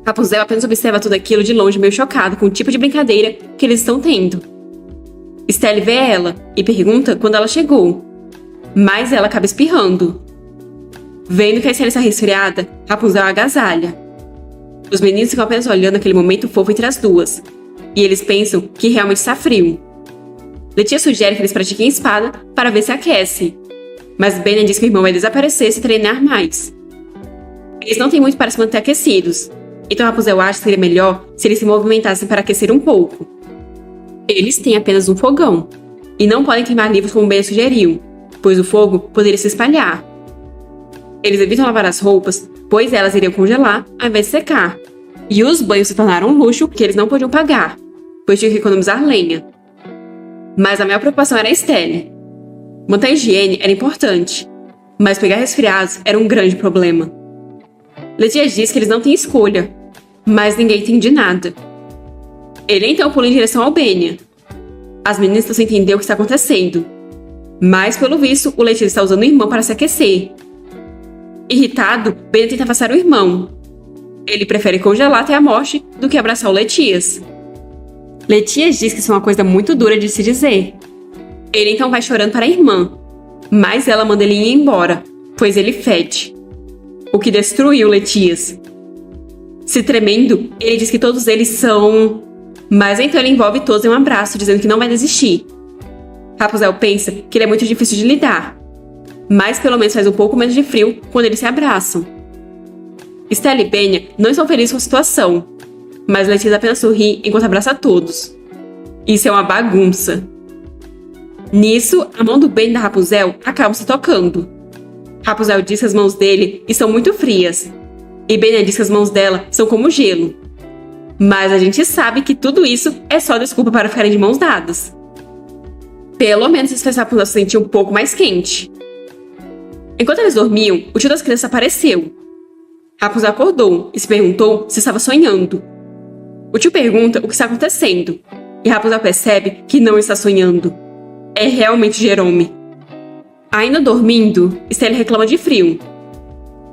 Rapunzel apenas observa tudo aquilo de longe, meio chocado com o tipo de brincadeira que eles estão tendo. Stelle vê ela e pergunta quando ela chegou, mas ela acaba espirrando. Vendo que a Stelle está resfriada, Rapunzel agasalha. Os meninos ficam apenas olhando aquele momento fofo entre as duas, e eles pensam que realmente está frio. Letias sugere que eles pratiquem espada para ver se aquece, mas Benya diz que o irmão vai desaparecer se treinar mais. Eles não têm muito para se manter aquecidos, então Rapunzel acha que seria melhor se eles se movimentassem para aquecer um pouco. Eles têm apenas um fogão, e não podem queimar livros como Benya sugeriu, pois o fogo poderia se espalhar. Eles evitam lavar as roupas, pois elas iriam congelar ao invés de secar. E os banhos se tornaram um luxo que eles não podiam pagar, pois tinham que economizar lenha. Mas a maior preocupação era a Stelle. Manter a higiene era importante, mas pegar resfriados era um grande problema. Letias diz que eles não têm escolha, mas ninguém entende nada. Ele então pula em direção ao Benya. As meninas estão sem entender o que está acontecendo, mas pelo visto o Letias está usando o irmão para se aquecer. Irritado, Benya tenta afastar o irmão. Ele prefere congelar até a morte do que abraçar o Letias. Letias diz que isso é uma coisa muito dura de se dizer. Ele então vai chorando para a irmã, mas ela manda ele ir embora, pois ele fede. O que destruiu Letias. Se tremendo, ele diz que todos eles são... Mas então ele envolve todos em um abraço, dizendo que não vai desistir. Rapunzel pensa que ele é muito difícil de lidar, mas pelo menos faz um pouco menos de frio quando eles se abraçam. Stelle e Benya não estão felizes com a situação, mas Letias apenas sorri enquanto abraça todos. Isso é uma bagunça. Nisso, a mão do Benya e da Rapunzel acabam se tocando. Rapunzel diz que as mãos dele estão muito frias, e Benya diz que as mãos dela são como gelo. Mas a gente sabe que tudo isso é só desculpa para ficarem de mãos dadas. Pelo menos isso fez Rapunzel se sentir um pouco mais quente. Enquanto eles dormiam, o tio das crianças apareceu. Rapunzel acordou e se perguntou se estava sonhando. O tio pergunta o que está acontecendo, e Rapunzel percebe que não está sonhando. É realmente Jerome. Ainda dormindo, Stelle reclama de frio.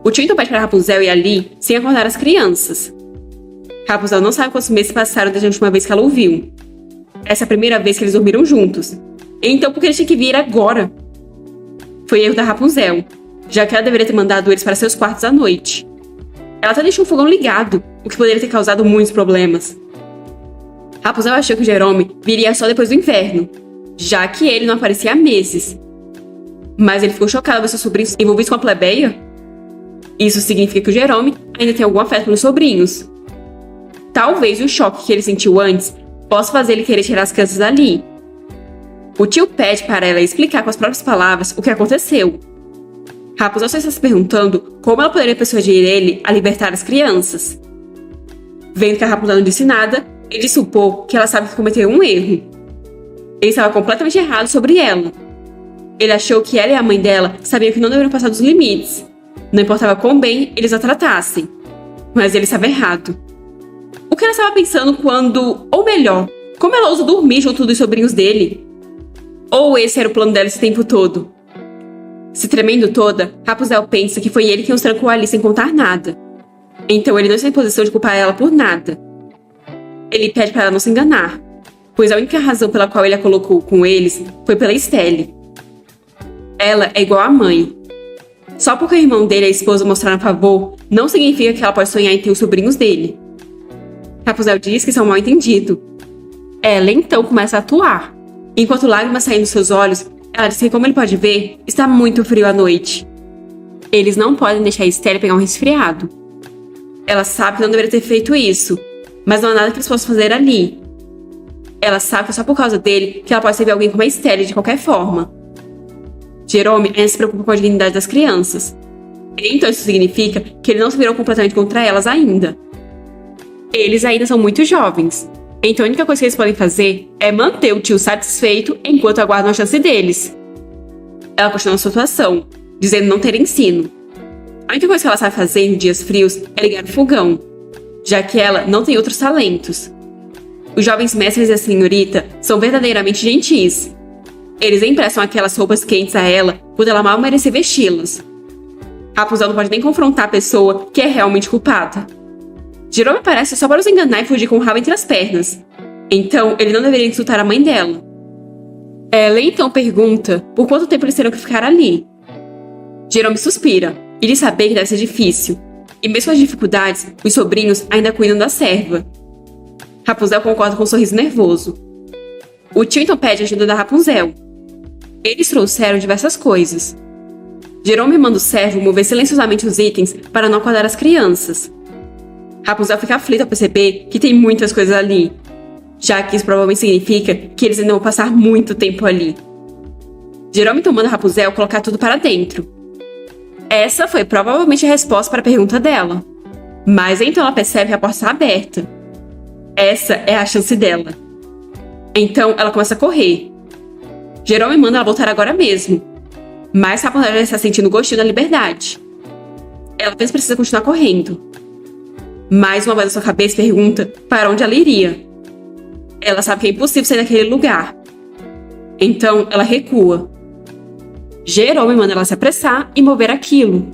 O tio então pede para Rapunzel ir ali sem acordar as crianças. Rapunzel não sabe quantos meses passaram desde a última vez que ela o viu. Essa é a primeira vez que eles dormiram juntos. Então por que ele tinha que vir agora? Foi erro da Rapunzel, já que ela deveria ter mandado eles para seus quartos à noite. Ela até deixou o fogão ligado, o que poderia ter causado muitos problemas. Rapunzel achou que o Jerome viria só depois do inverno, já que ele não aparecia há meses. Mas ele ficou chocado ao ver seus sobrinhos envolvidos com a plebeia. Isso significa que o Jerome ainda tem algum afeto pelos sobrinhos. Talvez o choque que ele sentiu antes possa fazer ele querer tirar as crianças dali. O tio pede para ela explicar com as próprias palavras o que aconteceu. Rapunzel só está se perguntando como ela poderia persuadir ele a libertar as crianças. Vendo que a Rapunzel não disse nada, ele supôs que ela sabe que cometeu um erro. Ele estava completamente errado sobre ela. Ele achou que ela e a mãe dela sabiam que não deveriam passar dos limites. Não importava quão bem eles a tratassem. Mas ele estava errado. O que ela estava pensando quando... Ou melhor, como ela ousa dormir junto dos sobrinhos dele? Ou esse era o plano dela esse tempo todo? Se tremendo toda, Rapunzel pensa que foi ele quem os trancou ali sem contar nada. Então ele não está em posição de culpar ela por nada. Ele pede para ela não se enganar, pois a única razão pela qual ele a colocou com eles foi pela Estelle. Ela é igual à mãe. Só porque o irmão dele e a esposa mostraram favor, não significa que ela pode sonhar em ter os sobrinhos dele. Rapunzel diz que isso é um mal entendido. Ela então começa a atuar. Enquanto lágrimas saem dos seus olhos, ela diz que, como ele pode ver, está muito frio à noite. Eles não podem deixar a Estelle pegar um resfriado. Ela sabe que não deveria ter feito isso, mas não há nada que eles possam fazer ali. Ela sabe que é só por causa dele que ela pode servir alguém como a Estelle de qualquer forma. Jerome ainda se preocupa com a dignidade das crianças. Então isso significa que ele não se virou completamente contra elas ainda. Eles ainda são muito jovens, então a única coisa que eles podem fazer é manter o tio satisfeito enquanto aguardam a chance deles. Ela continua a situação, dizendo não ter ensino. A única coisa que ela sabe fazer em dias frios é ligar o fogão, já que ela não tem outros talentos. Os jovens mestres e a senhorita são verdadeiramente gentis. Eles emprestam aquelas roupas quentes a ela quando ela mal merece vesti-las. Rapunzel não pode nem confrontar a pessoa que é realmente culpada. Jerome aparece só para os enganar e fugir com o rabo entre as pernas. Então, ele não deveria insultar a mãe dela. Ela então pergunta por quanto tempo eles terão que ficar ali. Jerome suspira. Ele sabe que deve ser difícil. E mesmo com as dificuldades, os sobrinhos ainda cuidam da serva. Rapunzel concorda com um sorriso nervoso. O tio então pede ajuda da Rapunzel. Eles trouxeram diversas coisas. Jerome manda o servo mover silenciosamente os itens para não acordar as crianças. Rapunzel fica aflita ao perceber que tem muitas coisas ali, já que isso provavelmente significa que eles ainda vão passar muito tempo ali. Jerome então manda Rapunzel colocar tudo para dentro. Essa foi provavelmente a resposta para a pergunta dela. Mas então ela percebe que a porta está aberta. Essa é a chance dela. Então ela começa a correr. Jerome manda ela voltar agora mesmo. Mas Rapunzel já está sentindo o gostinho da liberdade. Ela apenas precisa continuar correndo. Mais uma voz na sua cabeça pergunta para onde ela iria. Ela sabe que é impossível sair daquele lugar. Então ela recua. Jerome manda ela se apressar e mover aquilo.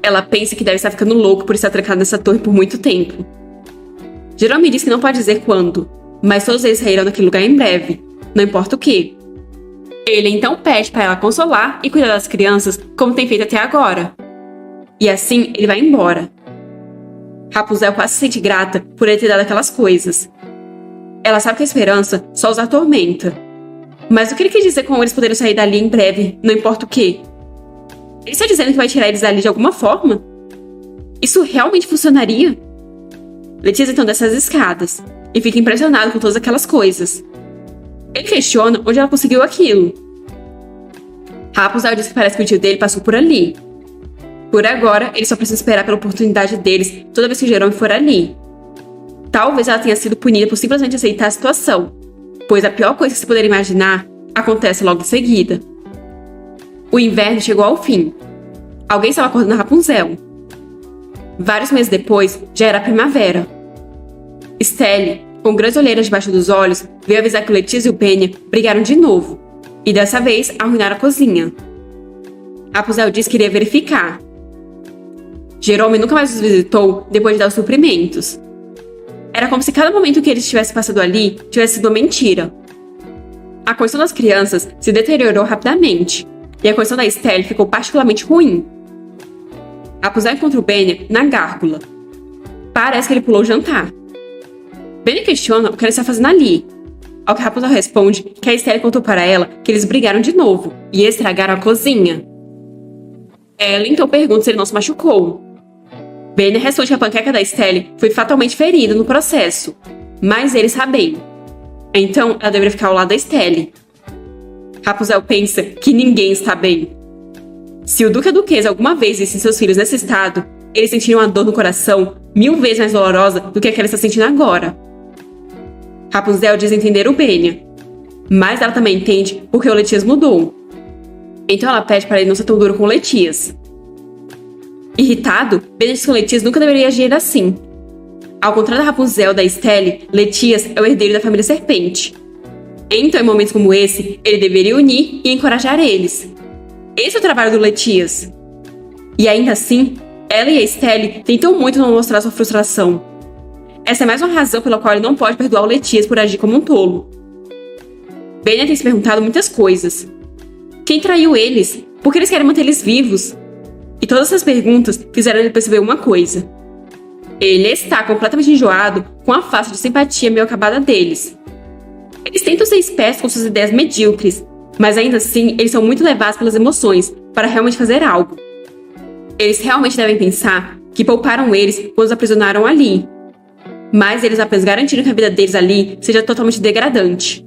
Ela pensa que deve estar ficando louco por estar trancado nessa torre por muito tempo. Jerome diz que não pode dizer quando, mas todos eles sairão daquele lugar em breve, não importa o que. Ele então pede para ela consolar e cuidar das crianças como tem feito até agora. E assim ele vai embora. Rapunzel quase se sente grata por ele ter dado aquelas coisas. Ela sabe que a esperança só os atormenta. Mas o que ele quer dizer com eles poderem sair dali em breve, não importa o que? Ele está dizendo que vai tirar eles dali de alguma forma? Isso realmente funcionaria? Letícia então desce as escadas e fica impressionado com todas aquelas coisas. Ele questiona onde ela conseguiu aquilo. Rapunzel diz que parece que o tio dele passou por ali. Por agora, ele só precisa esperar pela oportunidade deles toda vez que Jerome for ali. Talvez ela tenha sido punida por simplesmente aceitar a situação, pois a pior coisa que se poderia imaginar acontece logo em seguida. O inverno chegou ao fim. Alguém estava acordando a Rapunzel. Vários meses depois, já era primavera. Estelle, com grandes olheiras debaixo dos olhos, veio avisar que Letícia e o Penha brigaram de novo, e dessa vez arruinaram a cozinha. Rapunzel disse que iria verificar. Jerome nunca mais os visitou depois de dar os suprimentos. Era como se cada momento que eles tivessem passado ali tivesse sido uma mentira. A condição das crianças se deteriorou rapidamente, e a condição da Estelle ficou particularmente ruim. Rapunzel encontra o Penha na gárgula. Parece que ele pulou o jantar. Penha questiona o que ele está fazendo ali. Ao que Rapunzel responde que a Estelle contou para ela que eles brigaram de novo e estragaram a cozinha. Ela então pergunta se ele não se machucou. Penha responde que a panqueca da Estelle foi fatalmente ferida no processo, mas ele está bem. Então ela deveria ficar ao lado da Estelle. Rapunzel pensa que ninguém está bem. Se o Duque e a Duquesa alguma vez vissem seus filhos nesse estado, eles sentiriam uma dor no coração 1000 vezes mais dolorosa do que a que ela está sentindo agora. Rapunzel diz entender o Benya, mas ela também entende porque o Letias mudou. Então ela pede para ele não ser tão duro com o Letias. Irritado, Benya diz que o Letias nunca deveria agir assim. Ao contrário da Rapunzel e da Estelle, Letias é o herdeiro da família Serpente. Então, em momentos como esse, ele deveria unir e encorajar eles. Esse é o trabalho do Letias. E ainda assim, ela e a Estelle tentam muito não mostrar sua frustração. Essa é mais uma razão pela qual ele não pode perdoar o Letias por agir como um tolo. Benya tem se perguntado muitas coisas. Quem traiu eles? Por que eles querem manter eles vivos? E todas essas perguntas fizeram ele perceber uma coisa. Ele está completamente enjoado com a face de simpatia meio acabada deles. Eles tentam ser espertos com suas ideias medíocres, mas ainda assim eles são muito levados pelas emoções para realmente fazer algo. Eles realmente devem pensar que pouparam eles quando os aprisionaram ali, mas eles apenas garantiram que a vida deles ali seja totalmente degradante.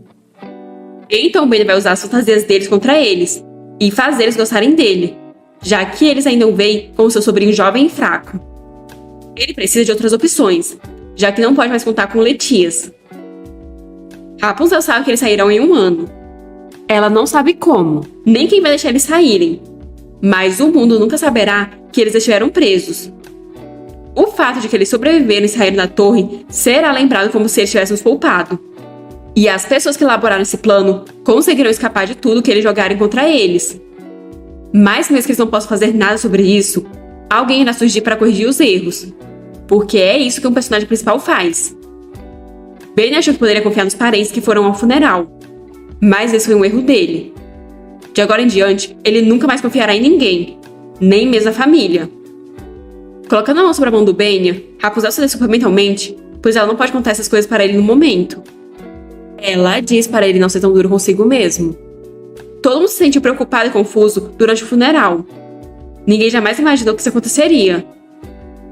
Então Benya vai usar as fantasias deles contra eles e fazer eles gostarem dele, já que eles ainda o veem como seu sobrinho jovem e fraco. Ele precisa de outras opções, já que não pode mais contar com Letias. Rapunzel sabe que eles sairão em 1 ano. Ela não sabe como, nem quem vai deixar eles saírem, mas o mundo nunca saberá que eles estiveram presos. O fato de que eles sobreviveram e saíram da torre será lembrado como se eles tivessem os poupado. E as pessoas que elaboraram esse plano conseguirão escapar de tudo que eles jogarem contra eles. Mas mesmo que eles não possam fazer nada sobre isso, alguém irá surgir para corrigir os erros, porque é isso que um personagem principal faz. Benya achou que poderia confiar nos parentes que foram ao funeral, mas esse foi um erro dele. De agora em diante, ele nunca mais confiará em ninguém, nem mesmo a família. Colocando a mão sobre a mão do Benya, Rapunzel se desculpa mentalmente, pois ela não pode contar essas coisas para ele no momento. Ela diz para ele não ser tão duro consigo mesmo. Todo mundo se sentiu preocupado e confuso durante o funeral. Ninguém jamais imaginou que isso aconteceria.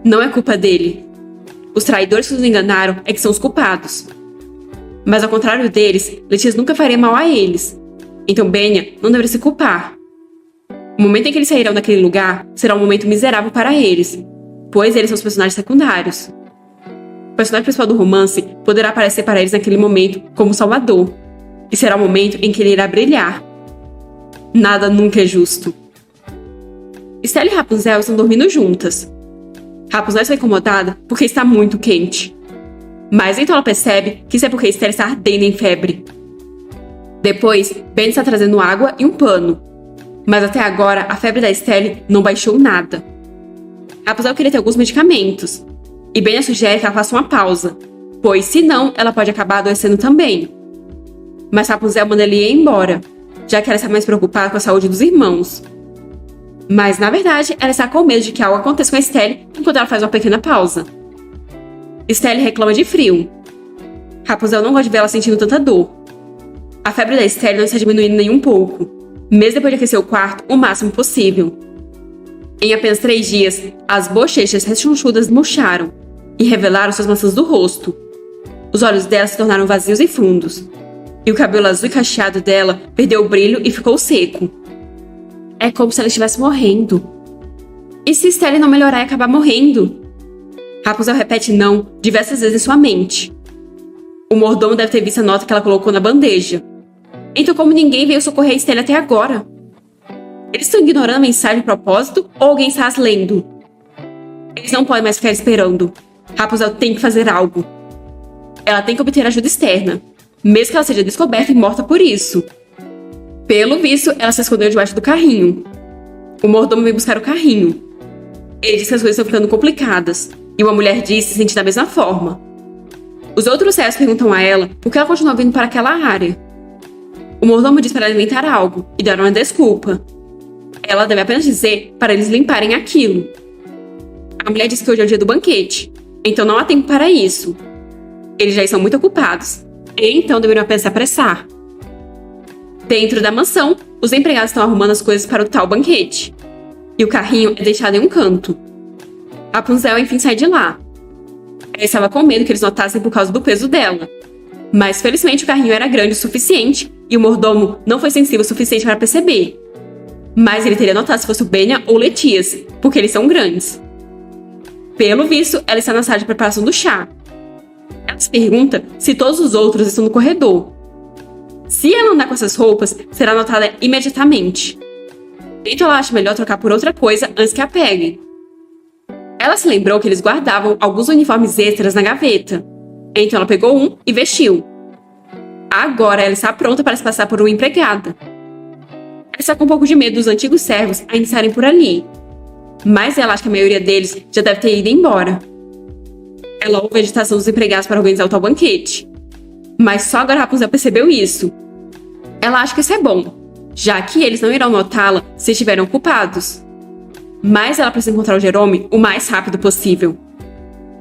Não é culpa dele. Os traidores que nos enganaram é que são os culpados. Mas ao contrário deles, Letias nunca faria mal a eles. Então Benya não deveria se culpar. O momento em que eles sairão daquele lugar será um momento miserável para eles, pois eles são os personagens secundários. O personagem principal do romance poderá aparecer para eles naquele momento como Salvador, e será o momento em que ele irá brilhar. Nada nunca é justo. Estelle e Rapunzel estão dormindo juntas. Rapunzel está incomodada porque está muito quente. Mas então ela percebe que isso é porque Estelle está ardendo em febre. Depois, Ben está trazendo água e um pano. Mas até agora, a febre da Estelle não baixou nada. Rapunzel queria ter alguns medicamentos. E Ben sugere que ela faça uma pausa, pois senão ela pode acabar adoecendo também. Mas Rapunzel manda ele ir embora, já que ela está mais preocupada com a saúde dos irmãos. Mas, na verdade, ela está com medo de que algo aconteça com a Estelle enquanto ela faz uma pequena pausa. Estelle reclama de frio. Rapunzel não gosta de ver ela sentindo tanta dor. A febre da Estelle não está diminuindo nem um pouco, mesmo depois de aquecer o quarto o máximo possível. Em apenas 3 dias, as bochechas rechonchudas murcharam e revelaram suas maçãs do rosto. Os olhos dela se tornaram vazios e fundos, e o cabelo azul e cacheado dela perdeu o brilho e ficou seco. É como se ela estivesse morrendo. E se Estelle não melhorar e acabar morrendo? Rapunzel repete não diversas vezes em sua mente. O mordomo deve ter visto a nota que ela colocou na bandeja. Então como ninguém veio socorrer a Estelle até agora? Eles estão ignorando a mensagem de propósito ou alguém está as lendo? Eles não podem mais ficar esperando. Rapunzel tem que fazer algo. Ela tem que obter ajuda externa, mesmo que ela seja descoberta e morta por isso. Pelo visto, ela se escondeu debaixo do carrinho. O mordomo vem buscar o carrinho. Ele diz que as coisas estão ficando complicadas, e uma mulher diz se sentir da mesma forma. Os outros servos perguntam a ela por que ela continua vindo para aquela área. O mordomo diz para ela inventar algo e dar uma desculpa. Ela deve apenas dizer para eles limparem aquilo. A mulher diz que hoje é o dia do banquete, então não há tempo para isso. Eles já estão muito ocupados, então deveriam apenas se apressar. Dentro da mansão, os empregados estão arrumando as coisas para o tal banquete. E o carrinho é deixado em um canto. Rapunzel enfim sai de lá. Ela estava com medo que eles notassem por causa do peso dela. Mas felizmente o carrinho era grande o suficiente e o mordomo não foi sensível o suficiente para perceber. Mas ele teria notado se fosse o Benya ou Letias, porque eles são grandes. Pelo visto, ela está na sala de preparação do chá. Ela se pergunta se todos os outros estão no corredor. Se ela andar com essas roupas, será notada imediatamente. Então ela acha melhor trocar por outra coisa antes que a peguem. Ela se lembrou que eles guardavam alguns uniformes extras na gaveta. Então ela pegou um e vestiu. Agora ela está pronta para se passar por uma empregada. Ela está com um pouco de medo dos antigos servos ainda estarem por ali. Mas ela acha que a maioria deles já deve ter ido embora. Ela ouve a agitação dos empregados para organizar o tal banquete. Mas só agora Rapunzel percebeu isso. Ela acha que isso é bom, já que eles não irão notá-la se estiverem ocupados. Mas ela precisa encontrar o Jerome o mais rápido possível.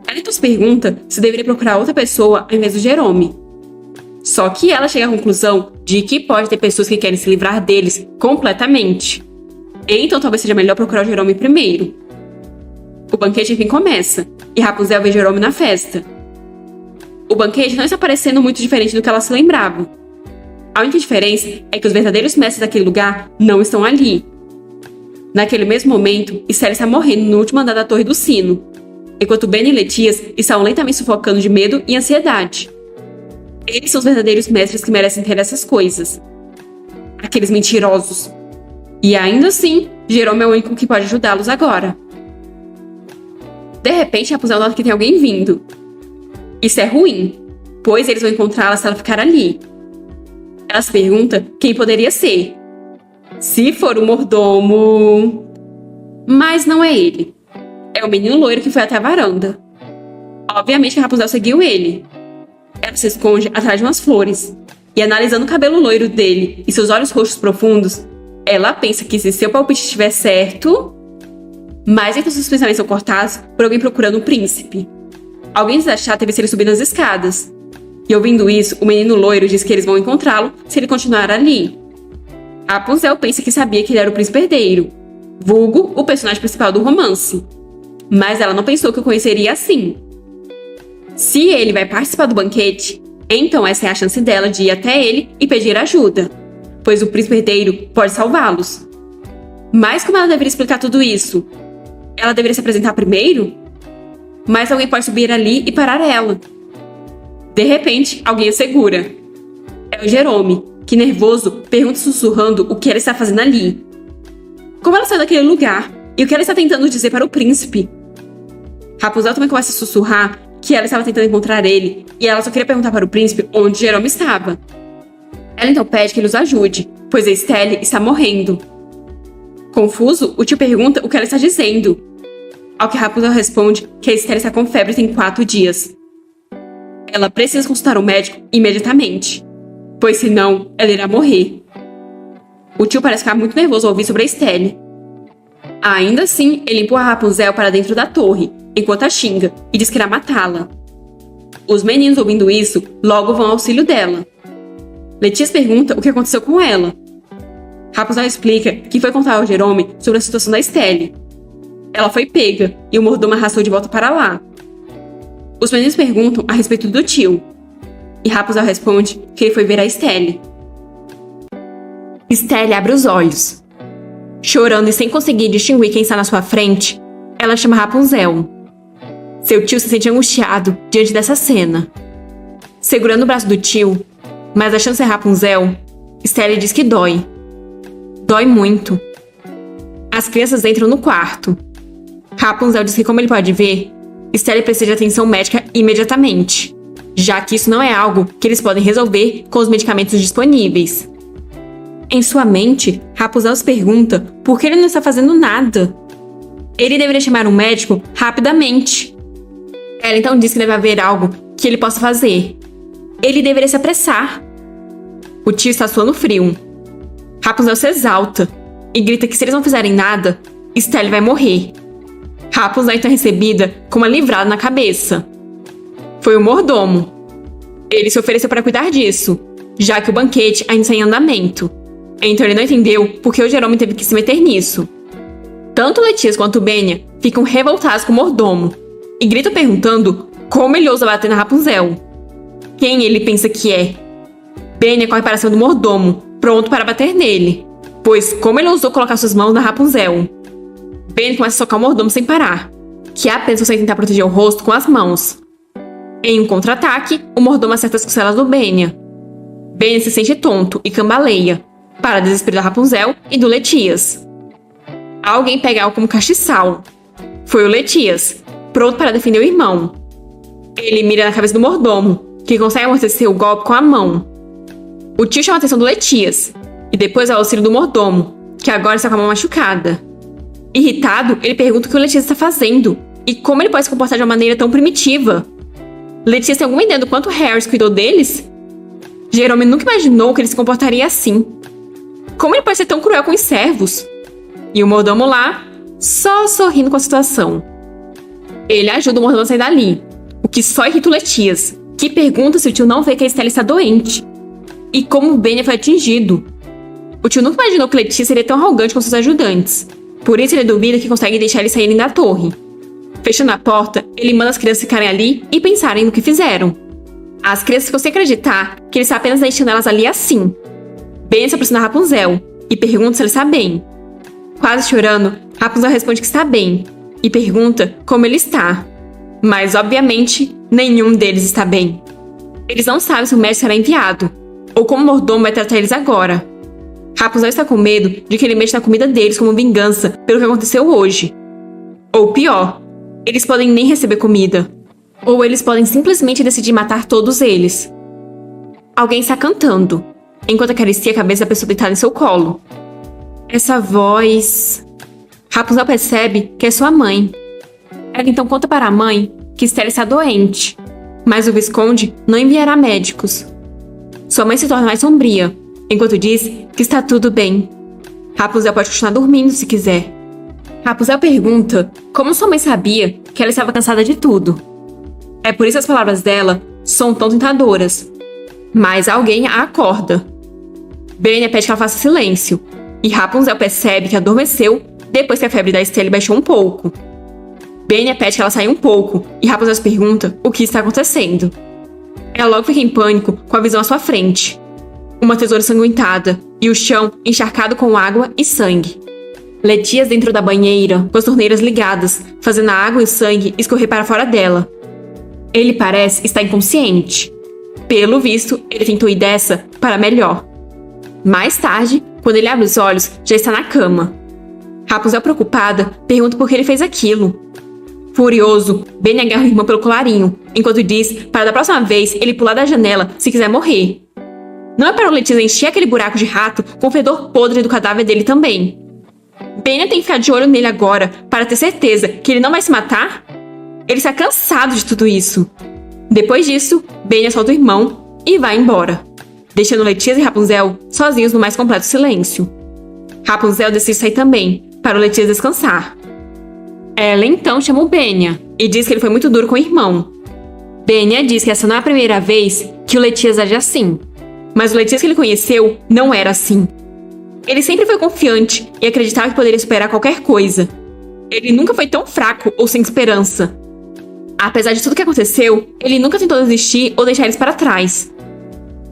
Ela então se pergunta se deveria procurar outra pessoa ao invés do Jerome. Só que ela chega à conclusão de que pode ter pessoas que querem se livrar deles completamente. Então talvez seja melhor procurar o Jerome primeiro. O banquete enfim começa, e Rapunzel vê Jerome na festa. O banquete não está parecendo muito diferente do que ela se lembrava. A única diferença é que os verdadeiros mestres daquele lugar não estão ali. Naquele mesmo momento, Estelle está morrendo no último andar da Torre do Sino, enquanto Ben e Letias estão lentamente sufocando de medo e ansiedade. Eles são os verdadeiros mestres que merecem ter essas coisas. Aqueles mentirosos. E ainda assim, Jerome é o único que pode ajudá-los agora. De repente, Rapunzel nota que tem alguém vindo. Isso é ruim, pois eles vão encontrá-la se ela ficar ali. Ela se pergunta quem poderia ser. Se for o mordomo... Mas não é ele. É o menino loiro que foi até a varanda. Obviamente a Rapunzel seguiu ele. Ela se esconde atrás de umas flores. E analisando o cabelo loiro dele e seus olhos roxos profundos, ela pensa que se seu palpite estiver certo... Mas então seus pensamentos são cortados por alguém procurando um príncipe. Alguém desachado teve ele subir nas escadas. E ouvindo isso, o menino loiro diz que eles vão encontrá-lo se ele continuar ali. A Rapunzel pensa que sabia que ele era o príncipe herdeiro, vulgo o personagem principal do romance. Mas ela não pensou que o conheceria assim. Se ele vai participar do banquete, então essa é a chance dela de ir até ele e pedir ajuda, pois o príncipe herdeiro pode salvá-los. Mas como ela deveria explicar tudo isso? Ela deveria se apresentar primeiro? Mas alguém pode subir ali e parar ela. De repente, alguém a segura. É o Jerome, que nervoso pergunta sussurrando o que ela está fazendo ali. Como ela saiu daquele lugar? E o que ela está tentando dizer para o príncipe? Rapunzel também começa a sussurrar que ela estava tentando encontrar ele e ela só queria perguntar para o príncipe onde Jerome estava. Ela então pede que ele os ajude, pois a Estelle está morrendo. Confuso, o tio pergunta o que ela está dizendo. Ao que Rapunzel responde que a Estelle está com febre tem 4 dias. Ela precisa consultar o médico imediatamente, pois senão ela irá morrer. O tio parece ficar muito nervoso ao ouvir sobre a Estelle. Ainda assim, ele empurra a Rapunzel para dentro da torre, enquanto a xinga, e diz que irá matá-la. Os meninos, ouvindo isso, logo vão ao auxílio dela. Letias pergunta o que aconteceu com ela. Rapunzel explica que foi contar ao Jerome sobre a situação da Estelle. Ela foi pega e o mordomo arrastou de volta para lá. Os meninos perguntam a respeito do tio. E Rapunzel responde que ele foi ver a Estelle. Estelle abre os olhos. Chorando e sem conseguir distinguir quem está na sua frente, ela chama Rapunzel. Seu tio se sente angustiado diante dessa cena. Segurando o braço do tio, mas achando ser Rapunzel, Estelle diz que dói. Dói muito. As crianças entram no quarto. Rapunzel diz que, como ele pode ver, Estelle precisa de atenção médica imediatamente, já que isso não é algo que eles podem resolver com os medicamentos disponíveis. Em sua mente, Rapunzel se pergunta por que ele não está fazendo nada. Ele deveria chamar um médico rapidamente. Ela então diz que deve haver algo que ele possa fazer. Ele deveria se apressar. O tio está suando frio. Rapunzel se exalta e grita que se eles não fizerem nada, Estelle vai morrer. Rapunzel então é recebida com uma livrada na cabeça. Foi o mordomo. Ele se ofereceu para cuidar disso, já que o banquete ainda está em andamento. Então ele não entendeu por que o Jerome teve que se meter nisso. Tanto Letias quanto Benya ficam revoltados com o mordomo e gritam perguntando como ele ousa bater na Rapunzel. Quem ele pensa que é? Benya corre para cima do mordomo, pronto para bater nele, pois como ele ousou colocar suas mãos na Rapunzel? Benya começa a socar o mordomo sem parar. que apenas consegue tentar proteger o rosto com as mãos. Em um contra-ataque, o mordomo acerta as costelas do Benya. Benya se sente tonto e cambaleia, para desespero da Rapunzel e do Letias. Alguém pega algo como castiçal. Foi o Letias, pronto para defender o irmão. Ele mira na cabeça do mordomo, que consegue amortecer o golpe com a mão. O tio chama a atenção do Letias, e depois ao auxílio do mordomo, que agora está com a mão machucada. Irritado, ele pergunta o que o Letias está fazendo, e como ele pode se comportar de uma maneira tão primitiva. Letias tem alguma ideia do quanto Harris cuidou deles? Jerome nunca imaginou que ele se comportaria assim. Como ele pode ser tão cruel com os servos? E o mordomo lá, só sorrindo com a situação. Ele ajuda o mordomo a sair dali, o que só irrita o Letias, que pergunta se o tio não vê que a Estelle está doente. E como o Benya foi atingido. O tio nunca imaginou que Letias seria tão arrogante com seus ajudantes. Por isso ele duvida que consegue deixar eles saírem da torre. Fechando a porta, ele manda as crianças ficarem ali e pensarem no que fizeram. As crianças ficam sem acreditar que ele está apenas deixando elas ali assim. Benya se aproxima da Rapunzel e pergunta se ela está bem. Quase chorando, Rapunzel responde que está bem e pergunta como ele está. Mas, obviamente, nenhum deles está bem. Eles não sabem se o médico será enviado ou como o mordomo vai tratar eles agora. Rapunzel está com medo de que ele mexa na comida deles como vingança pelo que aconteceu hoje. Ou pior, eles podem nem receber comida. Ou eles podem simplesmente decidir matar todos eles. Alguém está cantando, enquanto acaricia a cabeça da pessoa deitada em seu colo. Essa voz... Rapunzel percebe que é sua mãe. Ela então conta para a mãe que Estelle está doente, mas o Visconde não enviará médicos. Sua mãe se torna mais sombria, enquanto diz que está tudo bem. Rapunzel pode continuar dormindo se quiser. Rapunzel pergunta como sua mãe sabia que ela estava cansada de tudo. É por isso que as palavras dela são tão tentadoras. Mas alguém a acorda. Benya pede que ela faça silêncio, e Rapunzel percebe que adormeceu depois que a febre da Estelle baixou um pouco. Benya pede que ela saia um pouco, e Rapunzel se pergunta o que está acontecendo. Ela logo fica em pânico com a visão à sua frente. Uma tesoura ensanguentada, e o chão encharcado com água e sangue. Letias dentro da banheira, com as torneiras ligadas, fazendo a água e o sangue escorrer para fora dela. Ele parece estar inconsciente. Pelo visto, ele tentou ir dessa para melhor. Mais tarde, quando ele abre os olhos, já está na cama. Rapunzel, preocupada, pergunta por que ele fez aquilo. Furioso, Benya agarra o irmão pelo colarinho, enquanto diz para da próxima vez ele pular da janela se quiser morrer. Não é para o Letias encher aquele buraco de rato com o fedor podre do cadáver dele também. Benya tem que ficar de olho nele agora para ter certeza que ele não vai se matar? Ele está cansado de tudo isso. Depois disso, Benya solta o irmão e vai embora, deixando Letias e Rapunzel sozinhos no mais completo silêncio. Rapunzel decide sair também, para o Letias descansar. Ela então chama o Benya e diz que ele foi muito duro com o irmão. Benya diz que essa não é a primeira vez que o Letias age assim, mas o Letias que ele conheceu não era assim. Ele sempre foi confiante e acreditava que poderia superar qualquer coisa. Ele nunca foi tão fraco ou sem esperança. Apesar de tudo que aconteceu, ele nunca tentou desistir ou deixar eles para trás.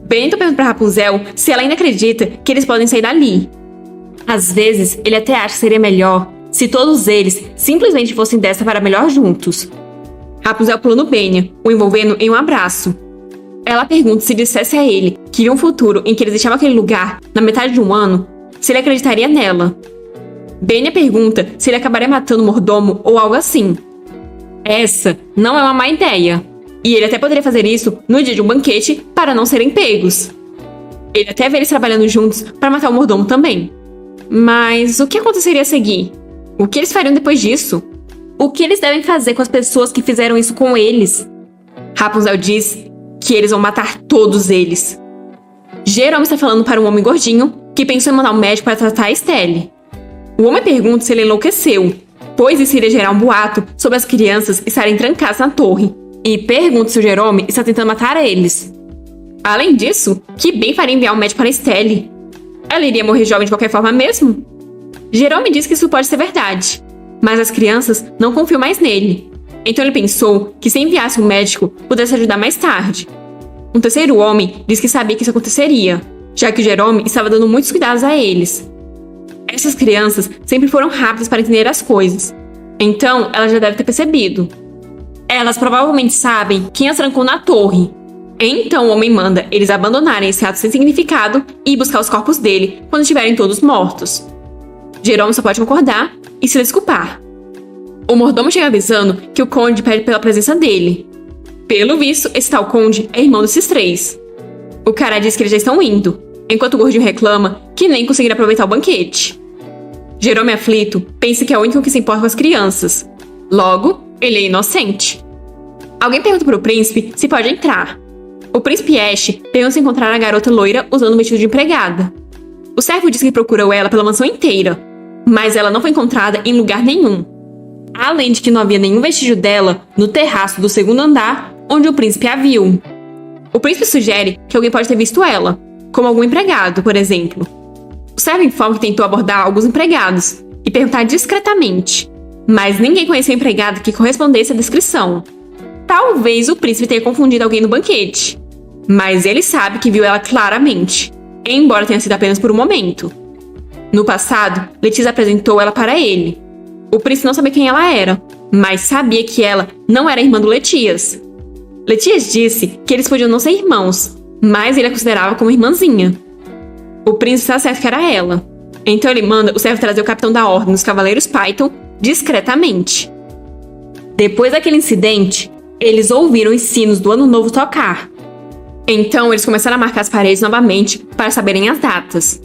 Benya então pergunta para Rapunzel se ela ainda acredita que eles podem sair dali. Às vezes, ele até acha que seria melhor se todos eles simplesmente fossem dessa para melhor juntos. Rapunzel pula no Benya, o envolvendo em um abraço. Ela pergunta se dissesse a ele que viu um futuro em que eles deixavam aquele lugar na metade de um ano, se ele acreditaria nela. Benya pergunta se ele acabaria matando o mordomo ou algo assim. Essa não é uma má ideia, e ele até poderia fazer isso no dia de um banquete para não serem pegos. Ele até vê eles trabalhando juntos para matar o mordomo também. Mas o que aconteceria a seguir? O que eles fariam depois disso? O que eles devem fazer com as pessoas que fizeram isso com eles? Rapunzel diz que eles vão matar todos eles. Jerome está falando para um homem gordinho que pensou em mandar um médico para tratar a Estelle. O homem pergunta se ele enlouqueceu, pois isso iria gerar um boato sobre as crianças estarem trancadas na torre, e pergunta se o Jerome está tentando matar eles. Além disso, que bem faria enviar um médico para a Estelle? Ela iria morrer jovem de qualquer forma mesmo? Jerome diz que isso pode ser verdade, mas as crianças não confiam mais nele. Então ele pensou que se enviasse um médico, pudesse ajudar mais tarde. Um terceiro homem diz que sabia que isso aconteceria, já que o Jerome estava dando muitos cuidados a eles. Essas crianças sempre foram rápidas para entender as coisas. Então, ela já deve ter percebido. Elas provavelmente sabem quem as trancou na torre. Então, o homem manda eles abandonarem esse ato sem significado e ir buscar os corpos dele quando estiverem todos mortos. Jerome só pode concordar e se desculpar. O mordomo chega avisando que o conde pede pela presença dele. Pelo visto, esse tal conde é irmão desses três. O cara diz que eles já estão indo, enquanto o gordinho reclama que nem conseguirá aproveitar o banquete. Jerome, aflito, pensa que é o único que se importa com as crianças. Logo, ele é inocente. Alguém pergunta pro príncipe se pode entrar. O príncipe Ash pergunta se encontrar a garota loira usando o vestido de empregada. O servo diz que procurou ela pela mansão inteira, mas ela não foi encontrada em lugar nenhum. Além de que não havia nenhum vestígio dela no terraço do segundo andar, onde o príncipe a viu. O príncipe sugere que alguém pode ter visto ela, como algum empregado, por exemplo. O servo informa que tentou abordar alguns empregados e perguntar discretamente, mas ninguém conhecia o empregado que correspondesse à descrição. Talvez o príncipe tenha confundido alguém no banquete, mas ele sabe que viu ela claramente, embora tenha sido apenas por um momento. No passado, Letícia apresentou ela para ele. O príncipe não sabia quem ela era, mas sabia que ela não era irmã do Letias. Letias disse que eles podiam não ser irmãos, mas ele a considerava como irmãzinha. O príncipe está certo que era ela. Então ele manda o servo trazer o capitão da ordem dos Cavaleiros Python discretamente. Depois daquele incidente, eles ouviram os sinos do Ano Novo tocar. Então eles começaram a marcar as paredes novamente para saberem as datas.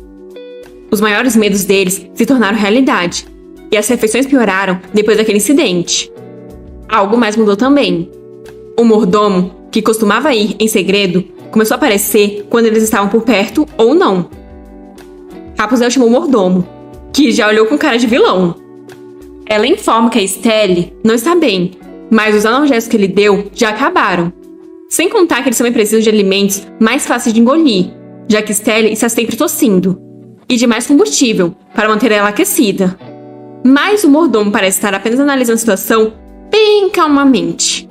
Os maiores medos deles se tornaram realidade, e as refeições pioraram depois daquele incidente. Algo mais mudou também. O mordomo, que costumava ir em segredo, começou a aparecer quando eles estavam por perto ou não. Rapunzel chamou o mordomo, que já olhou com cara de vilão. Ela informa que a Estelle não está bem, mas os analgésicos que ele deu já acabaram. Sem contar que eles também precisam de alimentos mais fáceis de engolir, já que Estelle está sempre tossindo, e de mais combustível para manter ela aquecida. Mas o mordomo parece estar apenas analisando a situação bem calmamente,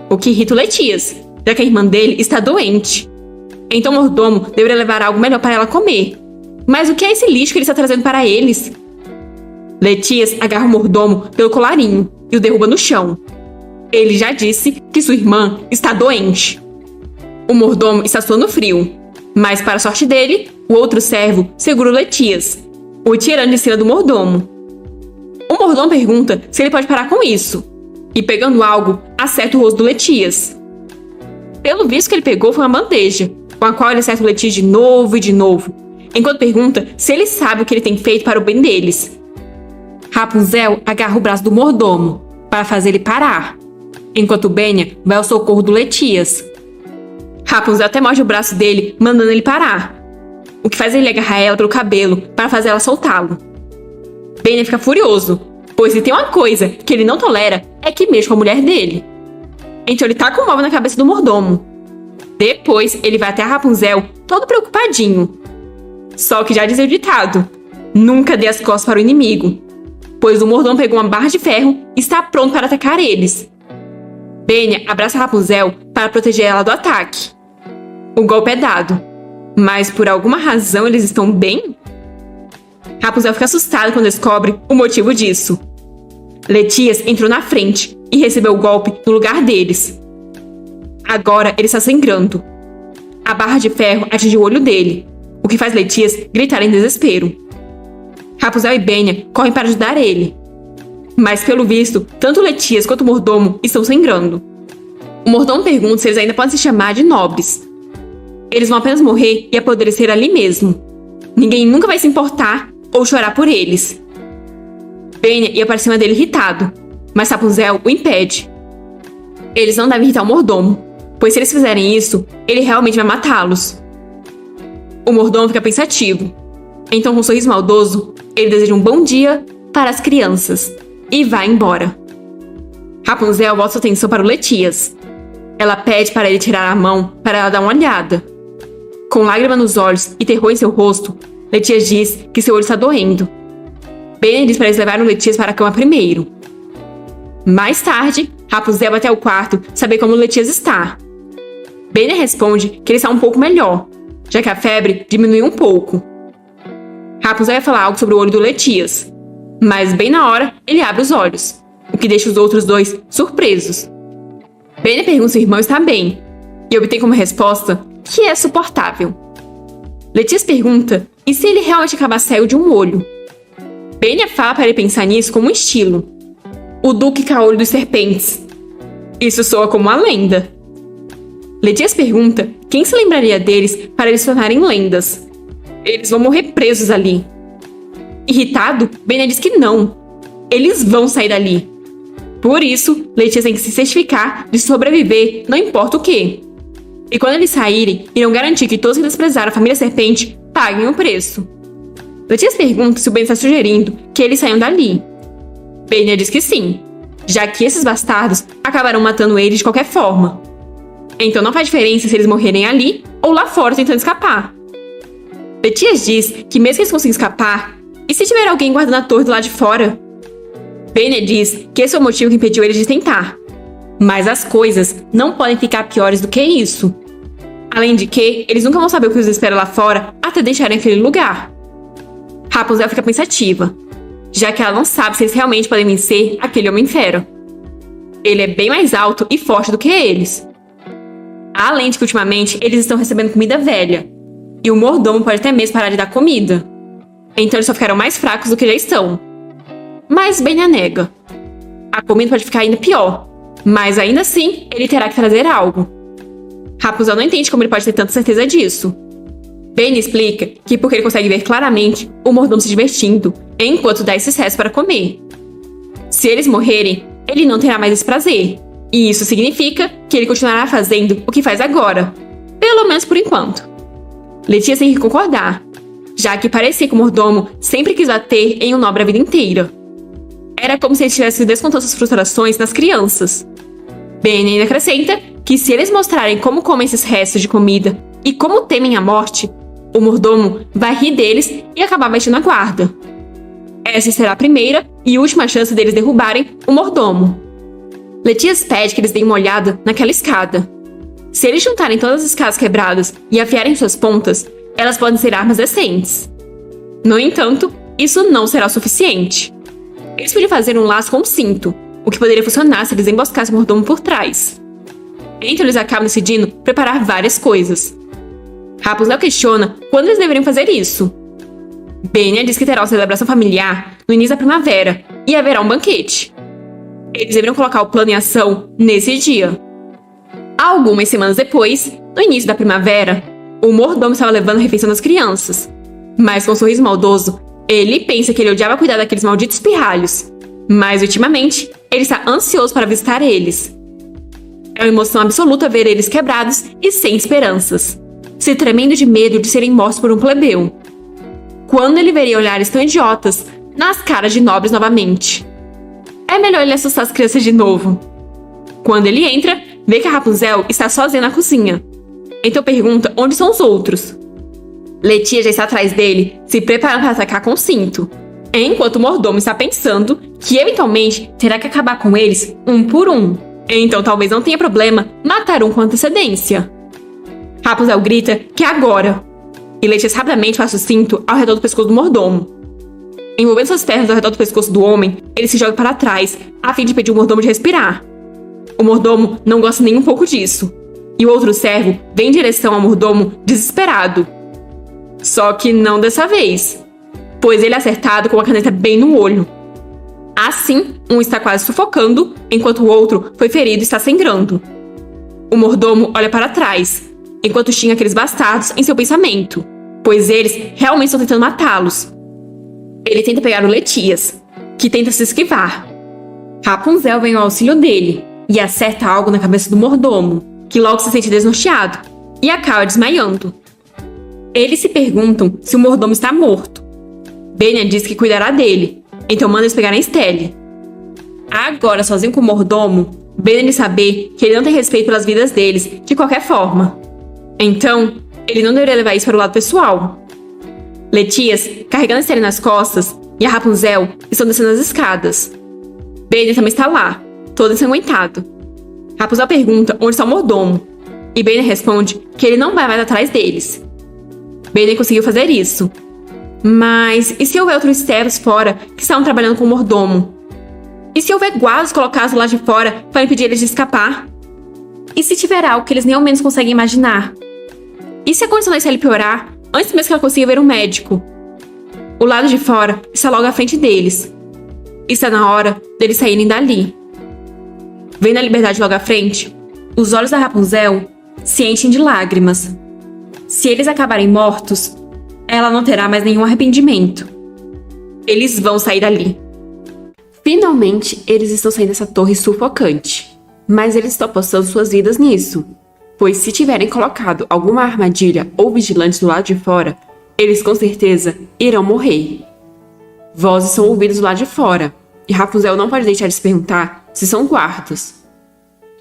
o que irrita o Letias, já que a irmã dele está doente. Então o mordomo deveria levar algo melhor para ela comer. Mas o que é esse lixo que ele está trazendo para eles? Letias agarra o mordomo pelo colarinho e o derruba no chão. Ele já disse que sua irmã está doente. O mordomo está suando frio, mas para a sorte dele, o outro servo segura o Letias, o tirando de cima do mordomo. O mordomo pergunta se ele pode parar com isso, e pegando algo, acerta o rosto do Letias. Pelo visto que ele pegou foi uma bandeja, com a qual ele acerta o Letias de novo e de novo, enquanto pergunta se ele sabe o que ele tem feito para o bem deles. Rapunzel agarra o braço do mordomo para fazer ele parar, enquanto Benya vai ao socorro do Letias. Rapunzel até morde o braço dele, mandando ele parar, o que faz ele agarrar ela pelo cabelo para fazer ela soltá-lo. Benya fica furioso, pois se tem uma coisa que ele não tolera é que mexa com a mulher dele. Então ele taca um móvel na cabeça do mordomo. Depois ele vai até a Rapunzel, todo preocupadinho. Só que já dizia o ditado: nunca dê as costas para o inimigo, pois o mordomo pegou uma barra de ferro e está pronto para atacar eles. Benya abraça Rapunzel para proteger ela do ataque. O golpe é dado, mas por alguma razão eles estão bem? Rapunzel fica assustada quando descobre o motivo disso. Letias entrou na frente e recebeu o golpe no lugar deles. Agora ele está sangrando. A barra de ferro atingiu o olho dele, o que faz Letias gritar em desespero. Rapunzel e Benya correm para ajudar ele. Mas pelo visto, tanto Letias quanto o mordomo estão sangrando. O mordomo pergunta se eles ainda podem se chamar de nobres. Eles vão apenas morrer e apodrecer ali mesmo. Ninguém nunca vai se importar ou chorar por eles. Benya ia para cima dele irritado, mas Rapunzel o impede. Eles não devem irritar o mordomo, pois se eles fizerem isso, ele realmente vai matá-los. O mordomo fica pensativo. Então, com um sorriso maldoso, ele deseja um bom dia para as crianças e vai embora. Rapunzel volta sua atenção para o Letias. Ela pede para ele tirar a mão para ela dar uma olhada. Com lágrima nos olhos e terror em seu rosto, Letias diz que seu olho está doendo. Benya diz para eles levarem o Letias para a cama primeiro. Mais tarde, Rapunzel vai até o quarto saber como o Letias está. Benya responde que ele está um pouco melhor, já que a febre diminuiu um pouco. Rapunzel vai falar algo sobre o olho do Letias, mas bem na hora ele abre os olhos. o que deixa os outros dois surpresos. Benya pergunta se o irmão está bem, e obtém como resposta que é suportável. Letícia pergunta e se ele realmente acabar cego de um olho. Benya fala para ele pensar nisso como um estilo. O Duque Caolho dos Serpentes. Isso soa como uma lenda. Letícia pergunta quem se lembraria deles para eles se tornarem lendas. Eles vão morrer presos ali. Irritado, Benya diz que não. Eles vão sair dali. Por isso, Letícia tem que se certificar de sobreviver, não importa o quê. E quando eles saírem, irão garantir que todos que desprezaram a família Serpente paguem o preço. Letícia pergunta se o Ben está sugerindo que eles saiam dali. Benya diz que sim, já que esses bastardos acabarão matando eles de qualquer forma. Então não faz diferença se eles morrerem ali ou lá fora tentando escapar. Letícia diz que mesmo que eles consigam escapar, e se tiver alguém guardando a torre do lado de fora? Benya diz que esse é o motivo que impediu eles de tentar. Mas as coisas não podem ficar piores do que isso. Além de que, eles nunca vão saber o que os espera lá fora até deixarem aquele lugar. Rapunzel fica pensativa, já que ela não sabe se eles realmente podem vencer aquele Homem-Fera. Ele é bem mais alto e forte do que eles. Além de que ultimamente eles estão recebendo comida velha, e o mordomo pode até mesmo parar de dar comida. Então eles só ficarão mais fracos do que já estão. Mas Benya nega. A comida pode ficar ainda pior, mas ainda assim ele terá que trazer algo. Rapunzel não entende como ele pode ter tanta certeza disso. Benya explica que porque ele consegue ver claramente o mordomo se divertindo enquanto dá esses restos para comer. Se eles morrerem, ele não terá mais esse prazer. E isso significa que ele continuará fazendo o que faz agora. Pelo menos por enquanto. Letícia tem que concordar, já que parecia que o mordomo sempre quis bater em um nobre a vida inteira. Era como se ele estivesse descontando suas frustrações nas crianças. Benya ainda acrescenta que se eles mostrarem como comem esses restos de comida e como temem a morte, o mordomo vai rir deles e acabar baixando a guarda. Essa será a primeira e última chance deles derrubarem o mordomo. Letícia pede que eles deem uma olhada naquela escada. Se eles juntarem todas as escadas quebradas e afiarem suas pontas, elas podem ser armas decentes. No entanto, isso não será o suficiente. Eles podiam fazer um laço com um cinto, o que poderia funcionar se eles emboscassem o mordomo por trás. Então eles acabam decidindo preparar várias coisas. Rapunzel questiona quando eles deveriam fazer isso. Benya diz que terá uma celebração familiar no início da primavera e haverá um banquete. Eles deveriam colocar o plano em ação nesse dia. Algumas semanas depois, no início da primavera, o mordomo estava levando a refeição das crianças. Mas com um sorriso maldoso, ele pensa que ele odiava cuidar daqueles malditos pirralhos. Mas ultimamente, ele está ansioso para visitar eles. É uma emoção absoluta ver eles quebrados e sem esperanças, se tremendo de medo de serem mortos por um plebeu. Quando ele veria olhares tão idiotas nas caras de nobres novamente. É melhor ele assustar as crianças de novo. Quando ele entra, vê que a Rapunzel está sozinha na cozinha. Então pergunta onde são os outros. Letícia já está atrás dele, se preparando para atacar com o cinto, enquanto o mordomo está pensando que eventualmente terá que acabar com eles um por um. Então talvez não tenha problema matar um com antecedência. Rapunzel grita que é agora, e Letícia rapidamente passa o cinto ao redor do pescoço do mordomo. Envolvendo suas pernas ao redor do pescoço do homem, ele se joga para trás, a fim de impedir o mordomo de respirar. O mordomo não gosta nem um pouco disso, e o outro servo vem em direção ao mordomo desesperado. Só que não dessa vez, pois ele é acertado com uma caneta bem no olho. Assim, um está quase sufocando, enquanto o outro foi ferido e está sangrando. O mordomo olha para trás, enquanto xinga aqueles bastardos em seu pensamento, pois eles realmente estão tentando matá-los. Ele tenta pegar o Letícia, que tenta se esquivar. Rapunzel vem ao auxílio dele e acerta algo na cabeça do mordomo, que logo se sente desnorteado e acaba desmaiando. Eles se perguntam se o mordomo está morto. Benya diz que cuidará dele, então manda eles pegarem Stelle. Agora, sozinho com o mordomo, Benya diz saber que ele não tem respeito pelas vidas deles, de qualquer forma. Então, ele não deveria levar isso para o lado pessoal. Letícia, carregando Stelle nas costas, e a Rapunzel estão descendo as escadas. Benya também está lá, todo ensanguentado. Rapunzel pergunta onde está o mordomo, e Benya responde que ele não vai mais atrás deles. Benya conseguiu fazer isso. Mas e se houver outros servos fora que estavam trabalhando com o mordomo? E se houver guardas colocados lá de fora para impedir eles de escapar? E se tiver algo que eles nem ao menos conseguem imaginar? E se a condição da Estelle piorar antes mesmo que ela consiga ver um médico? O lado de fora está logo à frente deles. Está na hora deles saírem dali. Vendo a liberdade logo à frente, os olhos da Rapunzel se enchem de lágrimas. Se eles acabarem mortos, ela não terá mais nenhum arrependimento. Eles vão sair dali. Finalmente, eles estão saindo dessa torre sufocante. Mas eles estão apostando suas vidas nisso. Pois se tiverem colocado alguma armadilha ou vigilante do lado de fora, eles com certeza irão morrer. Vozes são ouvidas do lado de fora, e Rapunzel não pode deixar de se perguntar se são guardas.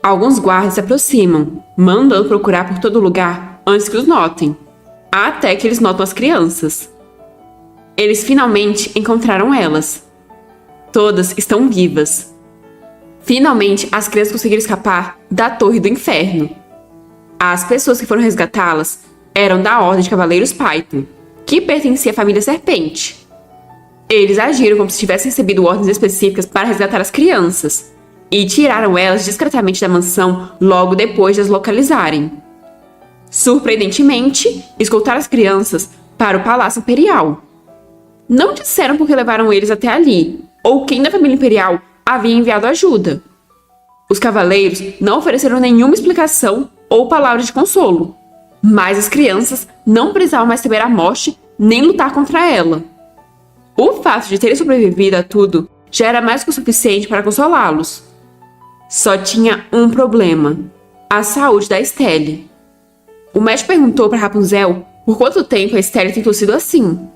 Alguns guardas se aproximam, mandando procurar por todo lugar antes que os notem, até que eles notam as crianças. Eles finalmente encontraram elas. Todas estão vivas. Finalmente, as crianças conseguiram escapar da Torre do Inferno. As pessoas que foram resgatá-las eram da Ordem de Cavaleiros Python, que pertencia à família Serpente. Eles agiram como se tivessem recebido ordens específicas para resgatar as crianças, e tiraram elas discretamente da mansão logo depois de as localizarem. Surpreendentemente, escoltaram as crianças para o Palácio Imperial. Não disseram por que levaram eles até ali, ou quem da família imperial havia enviado ajuda. Os cavaleiros não ofereceram nenhuma explicação ou palavra de consolo, mas as crianças não precisavam mais temer a morte nem lutar contra ela. O fato de terem sobrevivido a tudo já era mais que o suficiente para consolá-los. Só tinha um problema: a saúde da Estelle. O médico perguntou para Rapunzel por quanto tempo a Estelle tem tossido assim.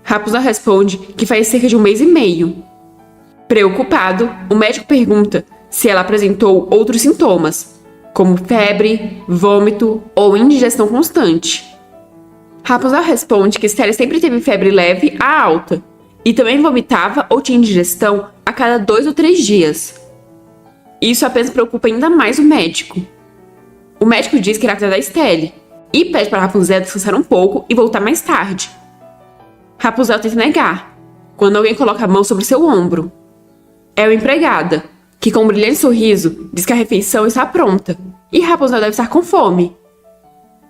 Rapunzel responde que faz cerca de 1 mês e meio. Preocupado, o médico pergunta se ela apresentou outros sintomas, como febre, vômito ou indigestão constante. Rapunzel responde que Estelle sempre teve febre leve a alta e também vomitava ou tinha indigestão a cada 2 ou 3 dias. Isso apenas preocupa ainda mais o médico. O médico diz que irá cuidar da Estelle e pede para Rapunzel descansar um pouco e voltar mais tarde. Rapunzel tenta negar, quando alguém coloca a mão sobre seu ombro. É uma empregada, que com um brilhante sorriso diz que a refeição está pronta e Rapunzel deve estar com fome.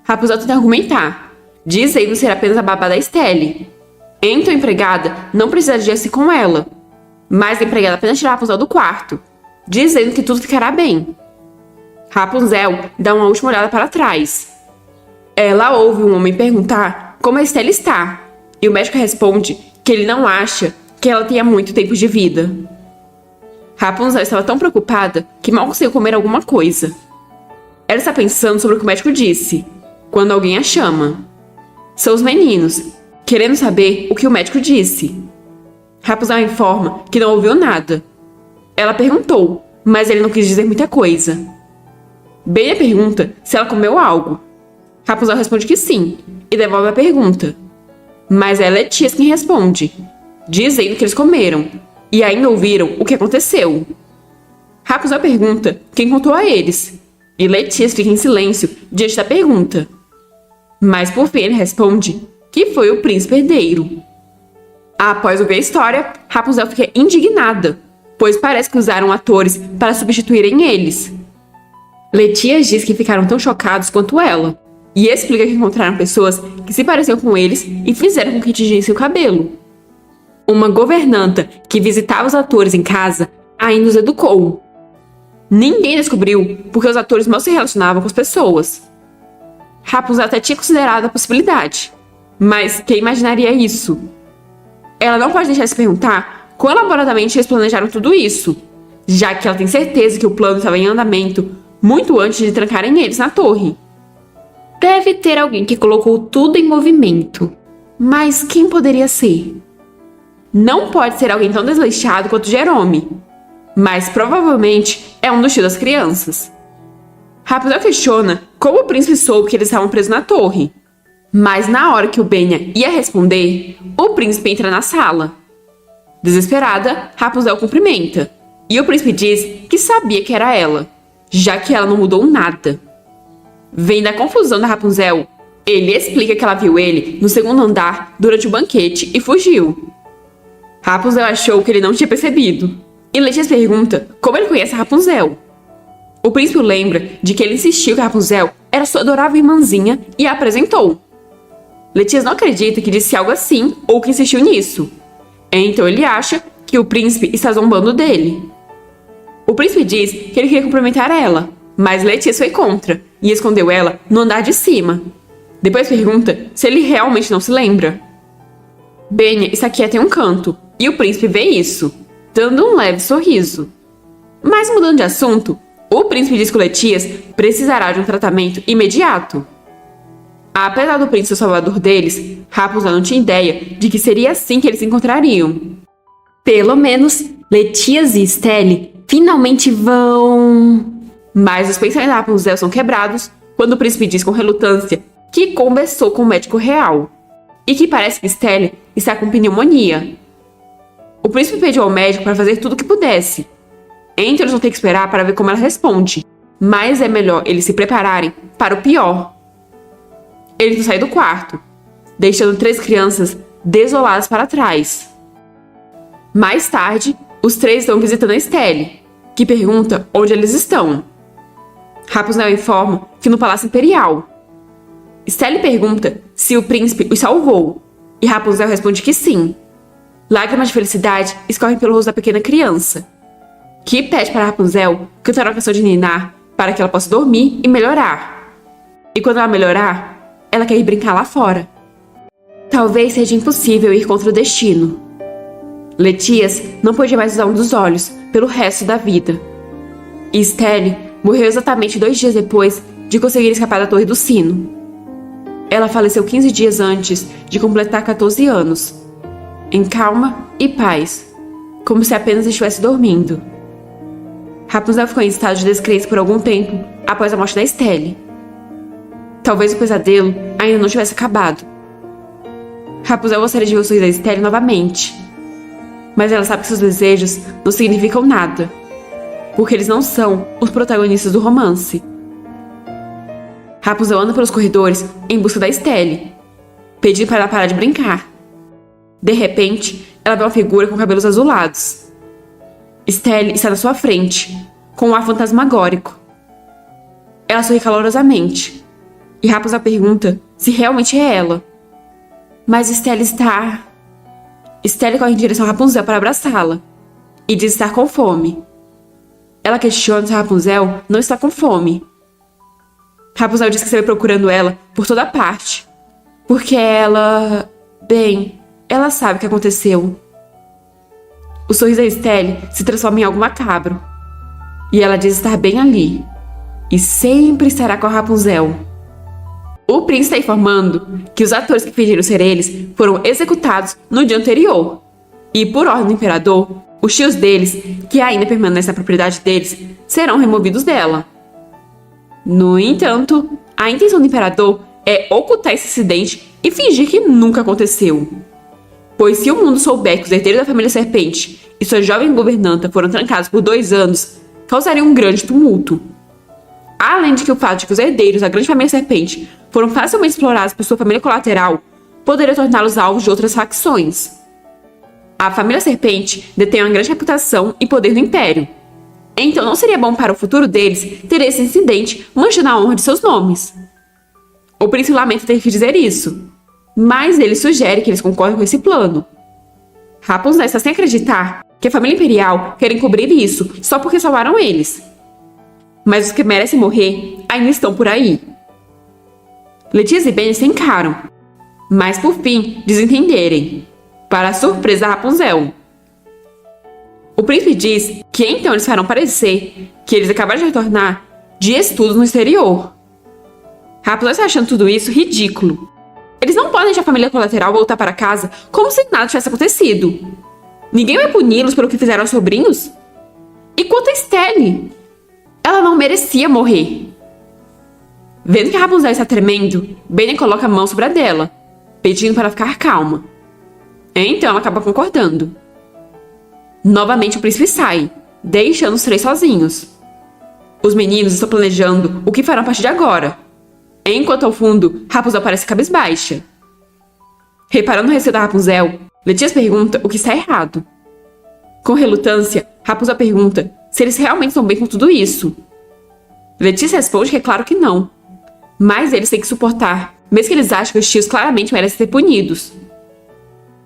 Rapunzel tenta argumentar, dizendo ser apenas a babá da Estelle. Então a empregada não precisa agir assim com ela, mas a empregada apenas tira Rapunzel do quarto, dizendo que tudo ficará bem. Rapunzel dá uma última olhada para trás. Ela ouve um homem perguntar como a Estelle está, e o médico responde que ele não acha que ela tenha muito tempo de vida. Rapunzel estava tão preocupada que mal conseguiu comer alguma coisa. Ela está pensando sobre o que o médico disse, quando alguém a chama. São os meninos, querendo saber o que o médico disse. Rapunzel informa que não ouviu nada. Ela perguntou, mas ele não quis dizer muita coisa. Benya pergunta se ela comeu algo. Rapunzel responde que sim, e devolve a pergunta. Mas é Letias quem responde, dizendo que eles comeram, e ainda ouviram o que aconteceu. Rapunzel pergunta quem contou a eles, e Letias fica em silêncio diante da pergunta. Mas por fim ele responde que foi o príncipe herdeiro. Após ouvir a história, Rapunzel fica indignada, pois parece que usaram atores para substituírem eles. Letias diz que ficaram tão chocados quanto ela, e explica que encontraram pessoas que se pareciam com eles e fizeram com que tingissem o cabelo. Uma governanta que visitava os atores em casa ainda os educou. Ninguém descobriu porque os atores mal se relacionavam com as pessoas. Rapunzel até tinha considerado a possibilidade, mas quem imaginaria isso? Ela não pode deixar de se perguntar quão elaboradamente eles planejaram tudo isso, já que ela tem certeza que o plano estava em andamento muito antes de trancarem eles na torre. Deve ter alguém que colocou tudo em movimento. Mas quem poderia ser? Não pode ser alguém tão desleixado quanto Jerome. Mas provavelmente é um dos tios das crianças. Rapunzel questiona como o príncipe soube que eles estavam presos na torre. Mas na hora que o Benya ia responder, o príncipe entra na sala. Desesperada, Rapunzel cumprimenta. E o príncipe diz que sabia que era ela, já que ela não mudou nada. Vendo a confusão da Rapunzel, ele explica que ela viu ele no 2º andar durante o banquete e fugiu. Rapunzel achou que ele não tinha percebido E Letias pergunta como ele conhece a Rapunzel. O príncipe lembra de que ele insistiu que a Rapunzel era sua adorável irmãzinha e a apresentou. Letias não acredita que disse algo assim ou que insistiu nisso. Então ele acha que o príncipe está zombando dele. O príncipe diz que ele queria cumprimentar ela, mas Letias foi contra e escondeu ela no andar de cima. Depois pergunta se ele realmente não se lembra. Benya está quieta em um canto e o príncipe vê isso, dando um leve sorriso. Mas mudando de assunto, o príncipe diz que Letias precisará de um tratamento imediato. Apesar do príncipe ser o salvador deles, Rapunzel não tinha ideia de que seria assim que eles se encontrariam. Pelo menos, Letias e Estelle finalmente vão... Mas os pensamentos da Rapunzel são quebrados quando o príncipe diz com relutância que conversou com o médico real e que parece que Estelle está com pneumonia. O príncipe pediu ao médico para fazer tudo o que pudesse. Então eles vão ter que esperar para ver como ela responde, mas é melhor eles se prepararem para o pior. Eles vão sair do quarto, deixando 3 crianças desoladas para trás. Mais tarde, os 3 estão visitando a Estelle, que pergunta onde eles estão. Rapunzel informa que no Palácio Imperial. Estelle pergunta se o príncipe os salvou, e Rapunzel responde que sim. Lágrimas de felicidade escorrem pelo rosto da pequena criança, que pede para Rapunzel cantar uma canção de ninar para que ela possa dormir e melhorar. E quando ela melhorar, ela quer ir brincar lá fora. Talvez seja impossível ir contra o destino. Letias não podia mais usar um dos olhos pelo resto da vida. E Estelle morreu exatamente 2 dias depois de conseguir escapar da Torre do Sino. Ela faleceu 15 dias antes de completar 14 anos, em calma e paz, como se apenas estivesse dormindo. Rapunzel ficou em estado de descrença por algum tempo após a morte da Estelle. Talvez o pesadelo ainda não tivesse acabado. Rapunzel gostaria de ver o sorriso da Estelle novamente, mas ela sabe que seus desejos não significam nada, porque eles não são os protagonistas do romance. Rapunzel anda pelos corredores em busca da Estelle, pedindo para ela parar de brincar. De repente, ela vê uma figura com cabelos azulados. Estelle está na sua frente, com um ar fantasmagórico. Ela sorri calorosamente, e Rapunzel pergunta se realmente é ela. Mas Estelle corre em direção a Rapunzel para abraçá-la, e diz estar com fome. Ela questiona se Rapunzel não está com fome. Rapunzel diz que esteve procurando ela por toda parte, porque ela sabe o que aconteceu. O sorriso da Estelle se transforma em algo macabro, e ela diz estar bem ali, e sempre estará com a Rapunzel. O príncipe está informando que os atores que fingiram ser eles foram executados no dia anterior, e por ordem do imperador, os tios deles, que ainda permanecem na propriedade deles, serão removidos dela. No entanto, a intenção do imperador é ocultar esse acidente e fingir que nunca aconteceu. Pois se o mundo souber que os herdeiros da família Serpente e sua jovem governanta foram trancados por 2 anos, causaria um grande tumulto. Além de que o fato de que os herdeiros da grande família Serpente foram facilmente explorados por sua família colateral, poderia torná-los alvos de outras facções. A família Serpente detém uma grande reputação e poder no Império. Então não seria bom para o futuro deles ter esse incidente manchando a honra de seus nomes. O príncipe lamenta ter que dizer isso, mas ele sugere que eles concordem com esse plano. Rapunzel está sem acreditar que a família imperial quer encobrir isso só porque salvaram eles. Mas os que merecem morrer ainda estão por aí. Letias e Benya se encaram, mas por fim desentenderem, para a surpresa da Rapunzel. O príncipe diz que então eles farão parecer que eles acabaram de retornar de estudos no exterior. Rapunzel está achando tudo isso ridículo. Eles não podem deixar a família colateral voltar para casa como se nada tivesse acontecido. Ninguém vai puni-los pelo que fizeram aos sobrinhos? E quanto a Estelle? Ela não merecia morrer. Vendo que a Rapunzel está tremendo, Benya coloca a mão sobre a dela, pedindo para ficar calma. Então ela acaba concordando. Novamente o príncipe sai, deixando os 3 sozinhos. Os meninos estão planejando o que farão a partir de agora, enquanto ao fundo Rapunzel parece cabisbaixa. Reparando no receio da Rapunzel, Letias pergunta o que está errado. Com relutância, Rapunzel pergunta se eles realmente estão bem com tudo isso. Letícia responde que é claro que não. Mas eles têm que suportar, mesmo que eles achem que os tios claramente merecem ser punidos.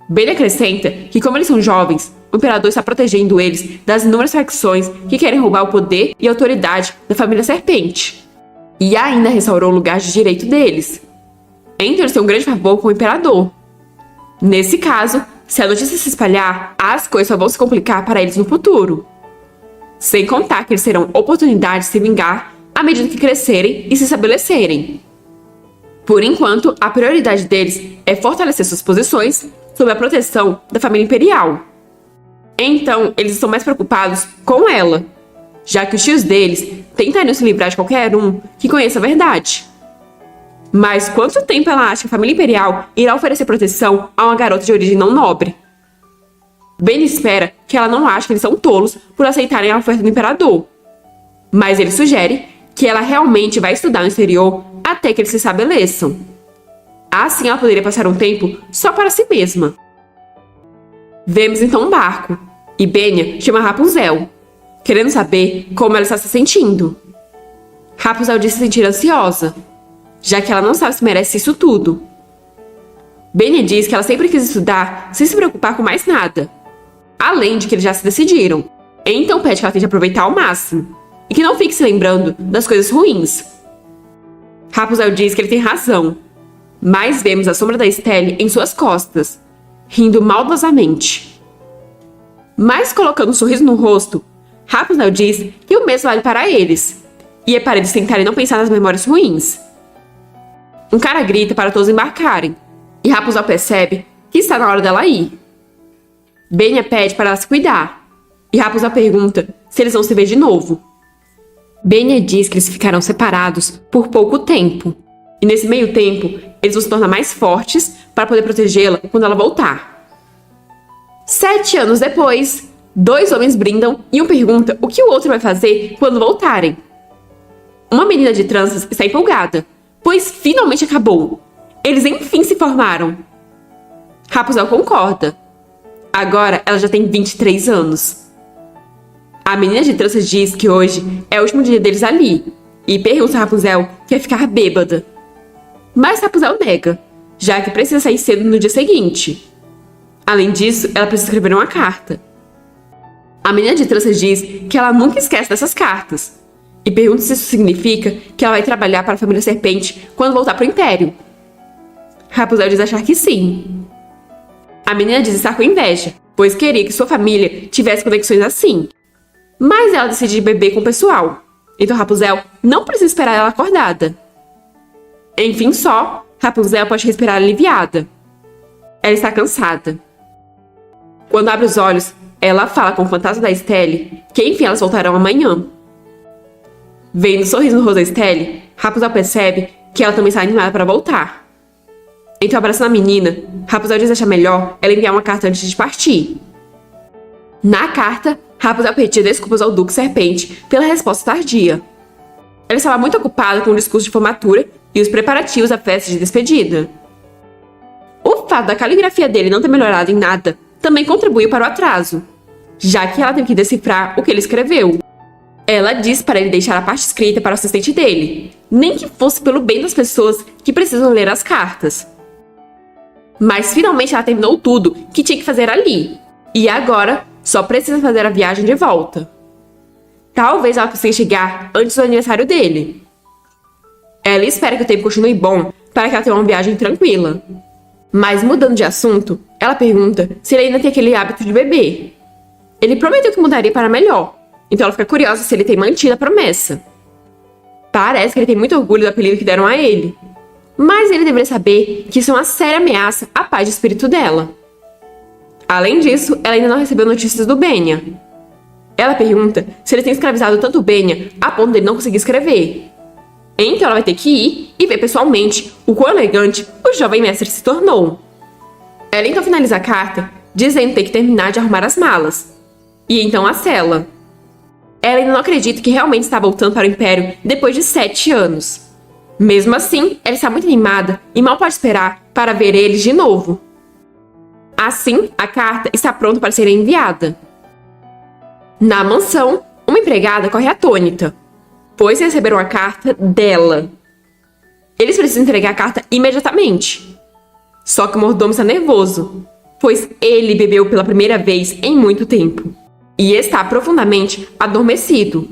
Benya acrescenta que, como eles são jovens, o imperador está protegendo eles das inúmeras facções que querem roubar o poder e autoridade da família Serpente. E ainda restaurou o lugar de direito deles. Então eles têm um grande favor com o imperador. Nesse caso, se a notícia se espalhar, as coisas só vão se complicar para eles no futuro. Sem contar que eles terão oportunidade de se vingar à medida que crescerem e se estabelecerem. Por enquanto, a prioridade deles é fortalecer suas posições sob a proteção da família imperial. Então, eles estão mais preocupados com ela, já que os tios deles tentariam se livrar de qualquer um que conheça a verdade. Mas quanto tempo ela acha que a família imperial irá oferecer proteção a uma garota de origem não nobre? Benya espera que ela não ache que eles são tolos por aceitarem a oferta do imperador. Mas ele sugere que ela realmente vai estudar no exterior até que eles se estabeleçam. Assim ela poderia passar um tempo só para si mesma. Vemos então um barco, e Benya chama Rapunzel, querendo saber como ela está se sentindo. Rapunzel diz se sentir ansiosa, já que ela não sabe se merece isso tudo. Benya diz que ela sempre quis estudar sem se preocupar com mais nada, além de que eles já se decidiram. Então pede que ela tente aproveitar ao máximo, e que não fique se lembrando das coisas ruins. Rapunzel diz que ele tem razão, mas vemos a sombra da Estelle em suas costas, rindo maldosamente. Mas colocando um sorriso no rosto, Rapunzel diz que o mesmo vale para eles, e é para eles tentarem não pensar nas memórias ruins. Um cara grita para todos embarcarem, e Rapunzel percebe que está na hora dela ir. Benya pede para ela se cuidar, e Rapunzel pergunta se eles vão se ver de novo. Benya diz que eles ficarão separados por pouco tempo, e nesse meio tempo, eles vão se tornar mais fortes para poder protegê-la quando ela voltar. 7 anos depois, 2 homens brindam e um pergunta o que o outro vai fazer quando voltarem. Uma menina de tranças está empolgada, pois finalmente acabou. Eles enfim se formaram. Rapunzel concorda. Agora ela já tem 23 anos. A menina de tranças diz que hoje é o último dia deles ali e pergunta a Rapunzel que quer ficar bêbada. Mas Rapunzel nega, já que precisa sair cedo no dia seguinte. Além disso, ela precisa escrever uma carta. A menina de tranças diz que ela nunca esquece dessas cartas e pergunta se isso significa que ela vai trabalhar para a família Serpente quando voltar para o Império. Rapunzel diz achar que sim. A menina diz estar com inveja, pois queria que sua família tivesse conexões assim. Mas ela decide beber com o pessoal, então Rapunzel não precisa esperar ela acordada. Enfim só, Rapunzel pode respirar aliviada. Ela está cansada. Quando abre os olhos, ela fala com o fantasma da Estelle que enfim elas voltarão amanhã. Vendo o sorriso no rosto da Estelle, Rapunzel percebe que ela também está animada para voltar. Então abraçando a menina, Rapunzel diz achar melhor ela enviar uma carta antes de partir. Na carta, Rapunzel pedia desculpas ao Duque Serpente pela resposta tardia. Ela estava muito ocupada com o discurso de formatura e os preparativos da festa de despedida. O fato da caligrafia dele não ter melhorado em nada também contribuiu para o atraso, já que ela teve que decifrar o que ele escreveu. Ela disse para ele deixar a parte escrita para o assistente dele, nem que fosse pelo bem das pessoas que precisam ler as cartas. Mas finalmente ela terminou tudo que tinha que fazer ali, e agora só precisa fazer a viagem de volta. Talvez ela consiga chegar antes do aniversário dele. Ela espera que o tempo continue bom para que ela tenha uma viagem tranquila. Mas mudando de assunto, ela pergunta se ele ainda tem aquele hábito de beber. Ele prometeu que mudaria para melhor, então ela fica curiosa se ele tem mantido a promessa. Parece que ele tem muito orgulho do apelido que deram a ele, mas ele deveria saber que isso é uma séria ameaça à paz de espírito dela. Além disso, ela ainda não recebeu notícias do Benya. Ela pergunta se ele tem escravizado tanto o Benya a ponto dele não conseguir escrever. Então ela vai ter que ir e ver pessoalmente o quão elegante o jovem mestre se tornou. Ela então finaliza a carta dizendo que tem que terminar de arrumar as malas. E então a sela. Ela ainda não acredita que realmente está voltando para o Império depois de 7 anos. Mesmo assim, ela está muito animada e mal pode esperar para ver eles de novo. Assim, a carta está pronta para ser enviada. Na mansão, uma empregada corre atônita, pois receberam a carta dela. Eles precisam entregar a carta imediatamente. Só que o mordomo está nervoso, pois ele bebeu pela primeira vez em muito tempo e está profundamente adormecido.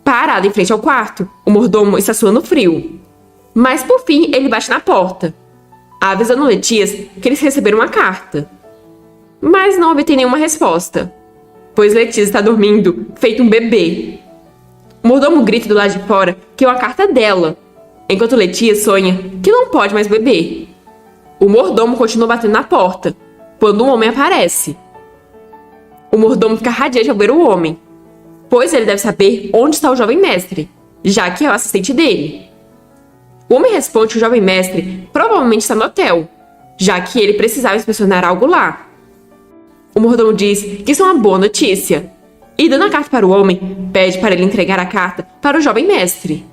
Parado em frente ao quarto, o mordomo está suando frio. Mas por fim ele bate na porta, avisando Letias que eles receberam uma carta. Mas não obtém nenhuma resposta, pois Letias está dormindo feito um bebê. O mordomo grita do lado de fora que é uma carta dela, enquanto Letias sonha que não pode mais beber. O mordomo continua batendo na porta, quando um homem aparece. O mordomo fica radiante ao ver o homem, pois ele deve saber onde está o jovem mestre, já que é o assistente dele. O homem responde que o jovem mestre provavelmente está no hotel, já que ele precisava inspecionar algo lá. O mordomo diz que isso é uma boa notícia, e dando a carta para o homem, pede para ele entregar a carta para o jovem mestre.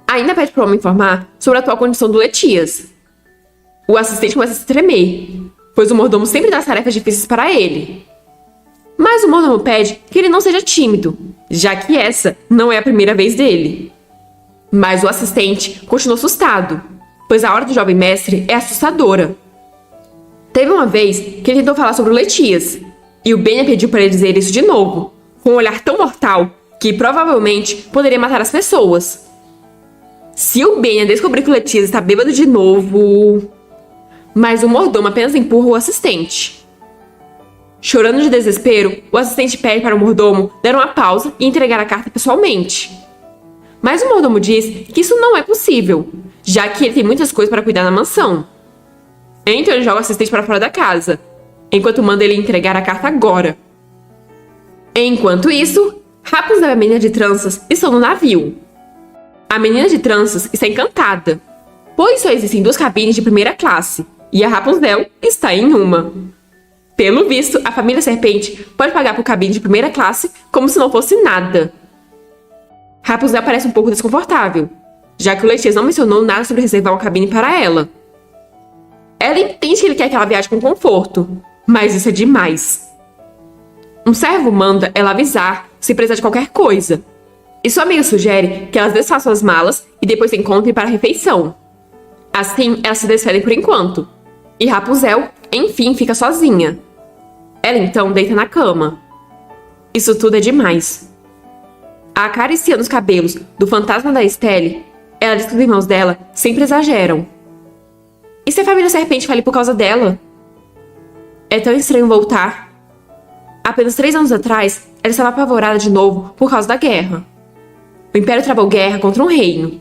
Ainda pede para o homem informar sobre a atual condição do Letias. O assistente começa a se tremer, pois o mordomo sempre dá tarefas difíceis para ele. Mas o mordomo pede que ele não seja tímido, já que essa não é a primeira vez dele. Mas o assistente continua assustado, pois a hora do jovem mestre é assustadora. Teve uma vez que ele tentou falar sobre o Letias, e o Benya pediu para ele dizer isso de novo, com um olhar tão mortal que provavelmente poderia matar as pessoas. Se o Benya descobrir que o Letias está bêbado de novo... Mas o mordomo apenas empurra o assistente. Chorando de desespero, o assistente pede para o mordomo dar uma pausa e entregar a carta pessoalmente. Mas o mordomo diz que isso não é possível, já que ele tem muitas coisas para cuidar na mansão. Então ele joga o assistente para fora da casa, enquanto manda ele entregar a carta agora. Enquanto isso, Rapunzel e a menina de tranças estão no navio. A menina de tranças está encantada, pois só existem 2 cabines de primeira classe, e a Rapunzel está em uma. Pelo visto, a família Serpente pode pagar por cabine de primeira classe como se não fosse nada. Rapunzel parece um pouco desconfortável, já que o Letias não mencionou nada sobre reservar uma cabine para ela. Ela entende que ele quer que ela viaje com conforto, mas isso é demais. Um servo manda ela avisar se precisar de qualquer coisa, e sua amiga sugere que elas desfaçam as malas e depois se encontrem para a refeição. Assim, elas se despedem por enquanto, e Rapunzel, enfim, fica sozinha. Ela então deita na cama. Isso tudo é demais. Acariciando os cabelos do fantasma da Estelle, ela diz que os irmãos dela sempre exageram. E se a família Serpente fale por causa dela? É tão estranho voltar. Apenas 3 anos atrás, ela estava apavorada de novo por causa da guerra. O Império travou guerra contra um reino.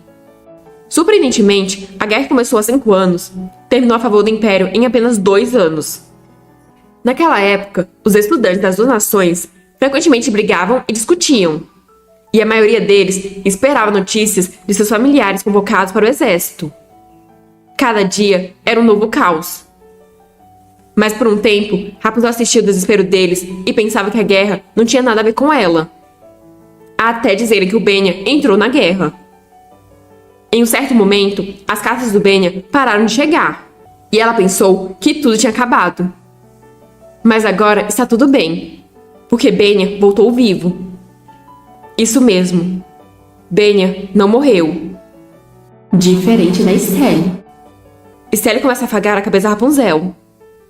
Surpreendentemente, a guerra que começou há 5 anos terminou a favor do Império em apenas 2 anos. Naquela época, os estudantes das 2 nações frequentemente brigavam e discutiam, e a maioria deles esperava notícias de seus familiares convocados para o exército. Cada dia era um novo caos. Mas por um tempo, Rapunzel assistia ao desespero deles e pensava que a guerra não tinha nada a ver com ela. Até dizerem que o Benya entrou na guerra. Em um certo momento, as cartas do Benya pararam de chegar, e ela pensou que tudo tinha acabado. Mas agora está tudo bem, porque Benya voltou vivo. Isso mesmo, Benya não morreu. Diferente da Estelle. Estelle começa a afagar a cabeça da Rapunzel,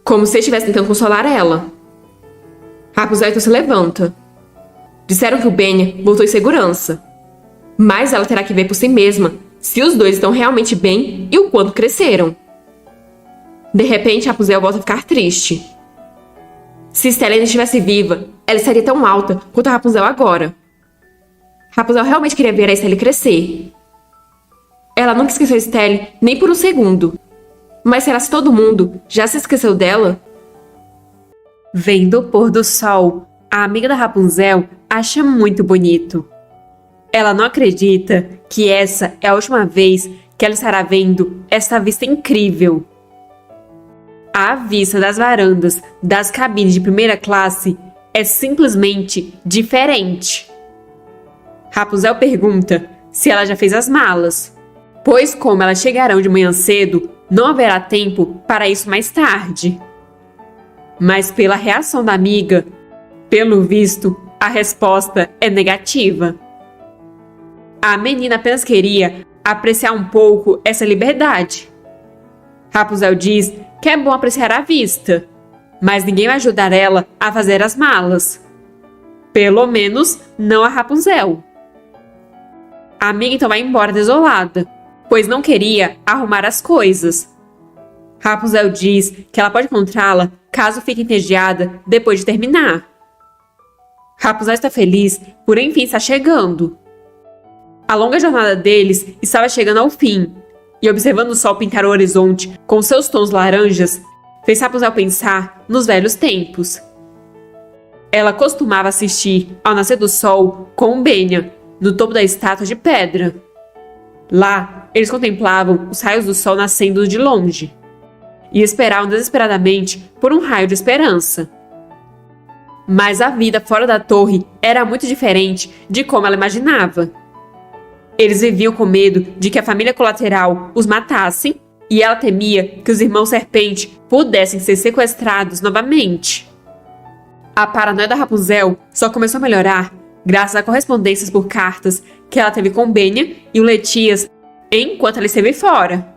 como se estivesse tentando consolar ela. Rapunzel então se levanta. Disseram que o Benya voltou em segurança, mas ela terá que ver por si mesma se os dois estão realmente bem e o quanto cresceram. De repente, Rapunzel volta a ficar triste. Se Estelle ainda estivesse viva, ela estaria tão alta quanto a Rapunzel agora. Rapunzel realmente queria ver a Estelle crescer. Ela nunca esqueceu a Estelle nem por um segundo. Mas será que todo mundo já se esqueceu dela? Vendo o pôr do sol, a amiga da Rapunzel acha muito bonito. Ela não acredita que essa é a última vez que ela estará vendo esta vista incrível. A vista das varandas das cabines de primeira classe é simplesmente diferente. Rapunzel pergunta se ela já fez as malas, pois como elas chegarão de manhã cedo, não haverá tempo para isso mais tarde. Mas pela reação da amiga, Pelo visto, a resposta é negativa. A menina apenas queria apreciar um pouco essa liberdade. Rapunzel diz que é bom apreciar a vista, mas ninguém vai ajudar ela a fazer as malas. Pelo menos, não a Rapunzel. A amiga então vai embora desolada, pois não queria arrumar as coisas. Rapunzel diz que ela pode encontrá-la caso fique entediada depois de terminar. Rapunzel está feliz por enfim estar chegando. A longa jornada deles estava chegando ao fim, e observando o sol pintar o horizonte com seus tons laranjas, fez Rapunzel pensar nos velhos tempos. Ela costumava assistir ao nascer do sol com Benya, no topo da estátua de pedra. Lá, eles contemplavam os raios do sol nascendo de longe e esperavam desesperadamente por um raio de esperança. Mas a vida fora da torre era muito diferente de como ela imaginava. Eles viviam com medo de que a família colateral os matasse e ela temia que os irmãos Serpente pudessem ser sequestrados novamente. A paranoia da Rapunzel só começou a melhorar graças a correspondências por cartas que ela teve com Benya e o Letias enquanto ela esteve fora.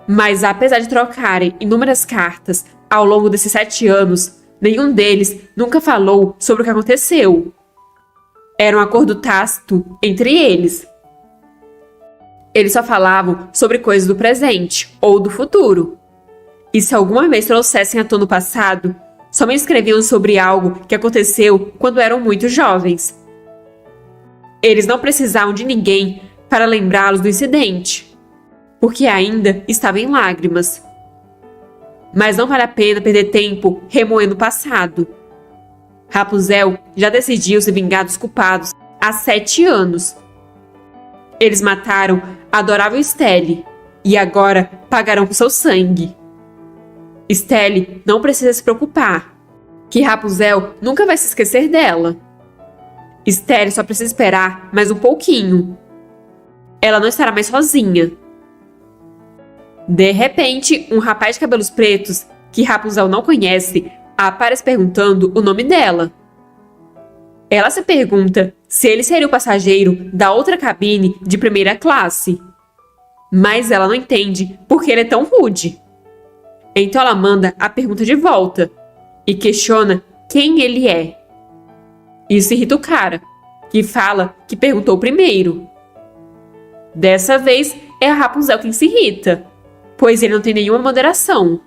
Mas apesar de trocarem inúmeras cartas ao longo desses 7 anos, nenhum deles nunca falou sobre o que aconteceu. Era um acordo tácito entre eles. Eles só falavam sobre coisas do presente ou do futuro. E se alguma vez trouxessem à tona o passado, somente escreviam sobre algo que aconteceu quando eram muito jovens. Eles não precisavam de ninguém para lembrá-los do incidente, porque ainda estavam em lágrimas. Mas não vale a pena perder tempo remoendo o passado. Rapunzel já decidiu se vingar dos culpados há 7 anos. Eles mataram a adorável Stelle e agora pagarão com seu sangue. Stelle não precisa se preocupar, que Rapunzel nunca vai se esquecer dela. Stelle só precisa esperar mais um pouquinho. Ela não estará mais sozinha. De repente, um rapaz de cabelos pretos, que Rapunzel não conhece, aparece perguntando o nome dela. Ela se pergunta se ele seria o passageiro da outra cabine de primeira classe. Mas ela não entende porque ele é tão rude. Então ela manda a pergunta de volta e questiona quem ele é. Isso irrita o cara, que fala que perguntou primeiro. Dessa vez é a Rapunzel quem se irrita, pois ele não tem nenhuma moderação.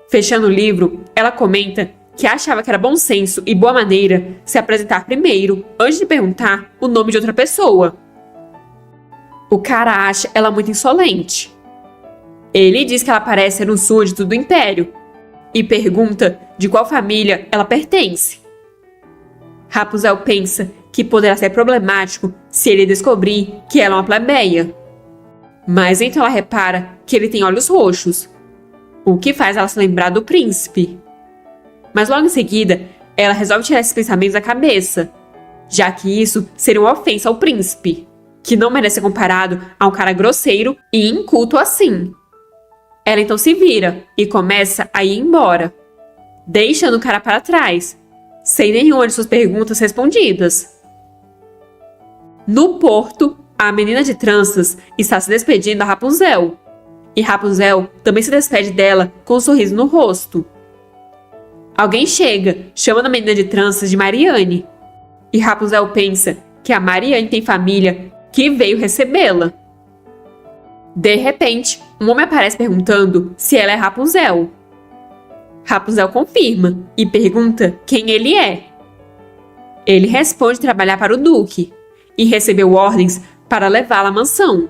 Fechando o livro, ela comenta que achava que era bom senso e boa maneira se apresentar primeiro, antes de perguntar o nome de outra pessoa. O cara acha ela muito insolente. Ele diz que ela parece ser um súdito do Império e pergunta de qual família ela pertence. Rapunzel pensa que poderá ser problemático se ele descobrir que ela é uma plebeia. Mas então ela repara que ele tem olhos roxos, o que faz ela se lembrar do príncipe. Mas logo em seguida, ela resolve tirar esses pensamentos da cabeça, já que isso seria uma ofensa ao príncipe, que não merece ser comparado a um cara grosseiro e inculto assim. Ela então se vira e começa a ir embora, deixando o cara para trás, sem nenhuma de suas perguntas respondidas. No porto, a menina de tranças está se despedindo da Rapunzel, e Rapunzel também se despede dela com um sorriso no rosto. Alguém chega, chamando a menina de tranças de Mariane, e Rapunzel pensa que a Mariane tem família que veio recebê-la. De repente, um homem aparece perguntando se ela é Rapunzel. Rapunzel confirma e pergunta quem ele é. Ele responde trabalhar para o Duque e recebeu ordens para levá-la à mansão.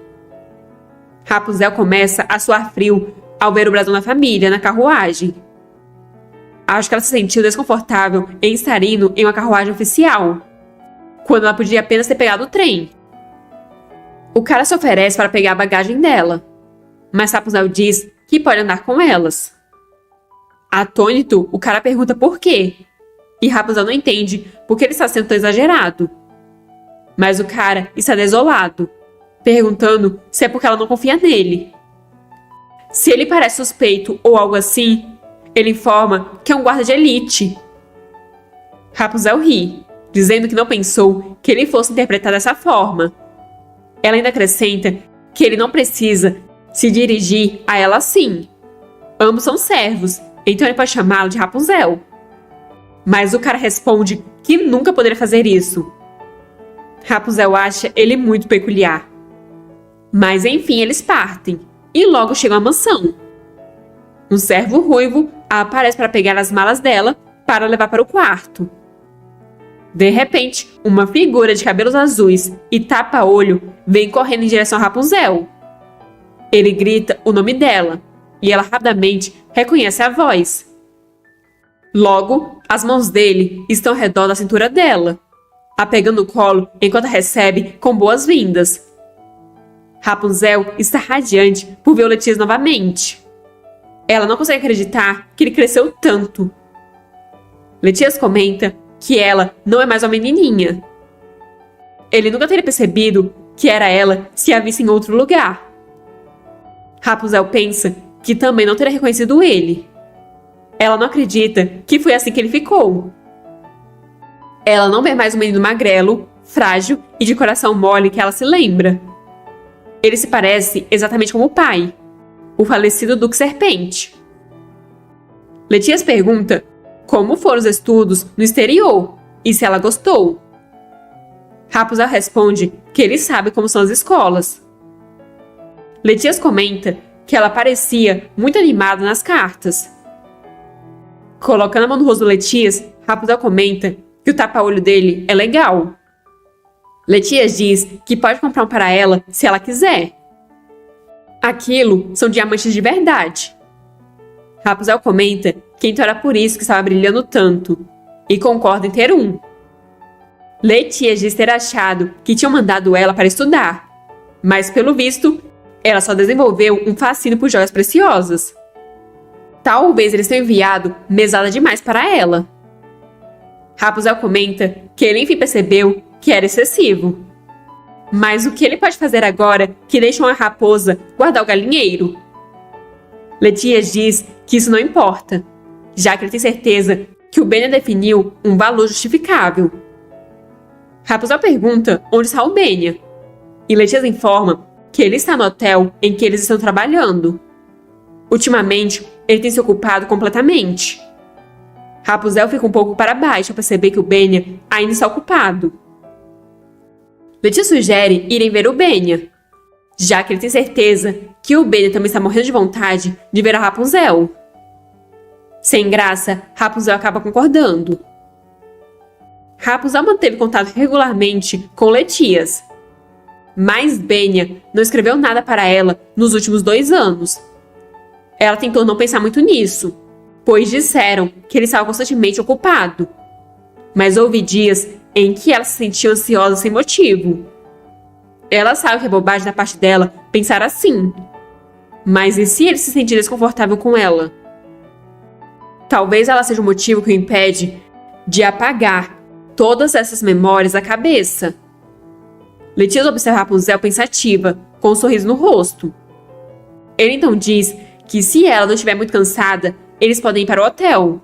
Rapunzel começa a suar frio ao ver o brasão da família na carruagem. Acho que ela se sentiu desconfortável em estar indo em uma carruagem oficial, quando ela podia apenas ter pegado o trem. O cara se oferece para pegar a bagagem dela, mas Rapunzel diz que pode andar com elas. Atônito, o cara pergunta por quê, e Rapunzel não entende por que ele está sendo tão exagerado. Mas o cara está desolado, perguntando se é porque ela não confia nele. Se ele parece suspeito ou algo assim, ele informa que é um guarda de elite. Rapunzel ri, dizendo que não pensou que ele fosse interpretado dessa forma. Ela ainda acrescenta que ele não precisa se dirigir a ela assim. Ambos são servos, então ele pode chamá-lo de Rapunzel. Mas o cara responde que nunca poderia fazer isso. Rapunzel acha ele muito peculiar. Mas enfim, eles partem e logo chegam à mansão. Um servo ruivo aparece para pegar as malas dela para levar para o quarto. De repente, uma figura de cabelos azuis e tapa-olho vem correndo em direção a Rapunzel. Ele grita o nome dela e ela rapidamente reconhece a voz. Logo, as mãos dele estão ao redor da cintura dela, a pegando no colo enquanto a recebe com boas-vindas. Rapunzel está radiante por ver o Letias novamente. Ela não consegue acreditar que ele cresceu tanto. Letias comenta que ela não é mais uma menininha. Ele nunca teria percebido que era ela se a visse em outro lugar. Rapunzel pensa que também não teria reconhecido ele. Ela não acredita que foi assim que ele ficou. Ela não vê mais um menino magrelo, frágil e de coração mole que ela se lembra. Ele se parece exatamente como o pai, o falecido Duque Serpente. Letias pergunta como foram os estudos no exterior e se ela gostou. Rapunzel responde que ele sabe como são as escolas. Letias comenta que ela parecia muito animada nas cartas. Colocando a mão no rosto do Letias, Rapunzel comenta que o tapa-olho dele é legal. Letias diz que pode comprar um para ela se ela quiser. Aquilo são diamantes de verdade. Rapunzel comenta que então era por isso que estava brilhando tanto, e concorda em ter um. Letias diz ter achado que tinham mandado ela para estudar, mas pelo visto, ela só desenvolveu um fascínio por joias preciosas. Talvez eles tenham enviado mesada demais para ela. Rapunzel comenta que ele enfim percebeu que era excessivo. Mas o que ele pode fazer agora que deixa uma raposa guardar o galinheiro? Letias diz que isso não importa, já que ele tem certeza que o Benya definiu um valor justificável. Rapunzel pergunta onde está o Benya, e Letias informa que ele está no hotel em que eles estão trabalhando. Ultimamente, ele tem se ocupado completamente. Rapunzel fica um pouco para baixo ao perceber que o Benya ainda está ocupado. Letias sugere irem ver o Benya, já que ele tem certeza que o Benya também está morrendo de vontade de ver a Rapunzel. Sem graça, Rapunzel acaba concordando. Rapunzel manteve contato regularmente com Letias, mas Benya não escreveu nada para ela nos últimos 2 anos. Ela tentou não pensar muito nisso, pois disseram que ele estava constantemente ocupado. Mas houve dias em que ela se sentia ansiosa sem motivo. Ela sabe que é bobagem da parte dela pensar assim. Mas e se ele se sentir desconfortável com ela? Talvez ela seja o motivo que o impede de apagar todas essas memórias da cabeça. Letias observa Rapunzel pensativa, com um sorriso no rosto. Ele então diz que se ela não estiver muito cansada, eles podem ir para o hotel.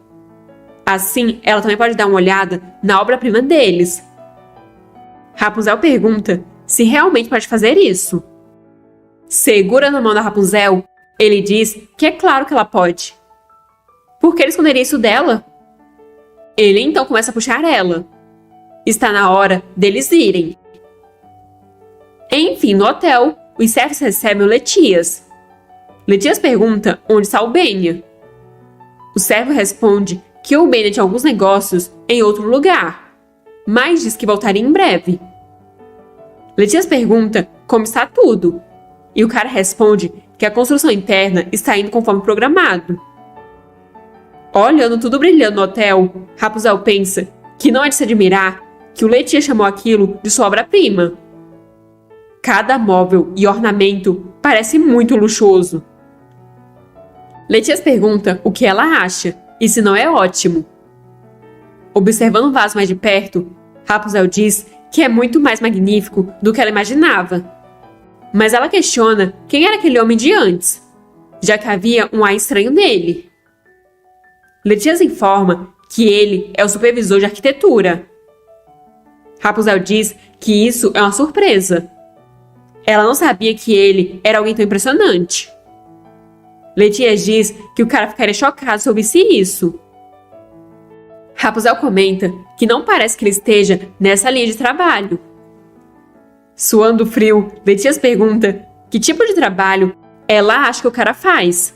Assim, ela também pode dar uma olhada na obra-prima deles. Rapunzel pergunta se realmente pode fazer isso. Segura na mão da Rapunzel, ele diz que é claro que ela pode. Por que ele esconderia isso dela? Ele então começa a puxar ela. Está na hora deles irem. Enfim, no hotel, os servos recebem o Letias. Letias pergunta onde está o Benya. O servo responde que o Benya tinha alguns negócios em outro lugar, mas diz que voltaria em breve. Letias pergunta como está tudo, e o cara responde que a construção interna está indo conforme programado. Olhando tudo brilhando no hotel, Rapunzel pensa que não é de se admirar que o Letias chamou aquilo de sua obra-prima. Cada móvel e ornamento parece muito luxuoso. Letias pergunta o que ela acha e se não é ótimo. Observando o vaso mais de perto, Rapunzel diz que é muito mais magnífico do que ela imaginava. Mas ela questiona quem era aquele homem de antes, já que havia um ar estranho nele. Letias informa que ele é o supervisor de arquitetura. Rapunzel diz que isso é uma surpresa. Ela não sabia que ele era alguém tão impressionante. Letias diz que o cara ficaria chocado se ouvisse isso. Rapunzel comenta que não parece que ele esteja nessa linha de trabalho. Suando frio, Letias pergunta que tipo de trabalho ela acha que o cara faz.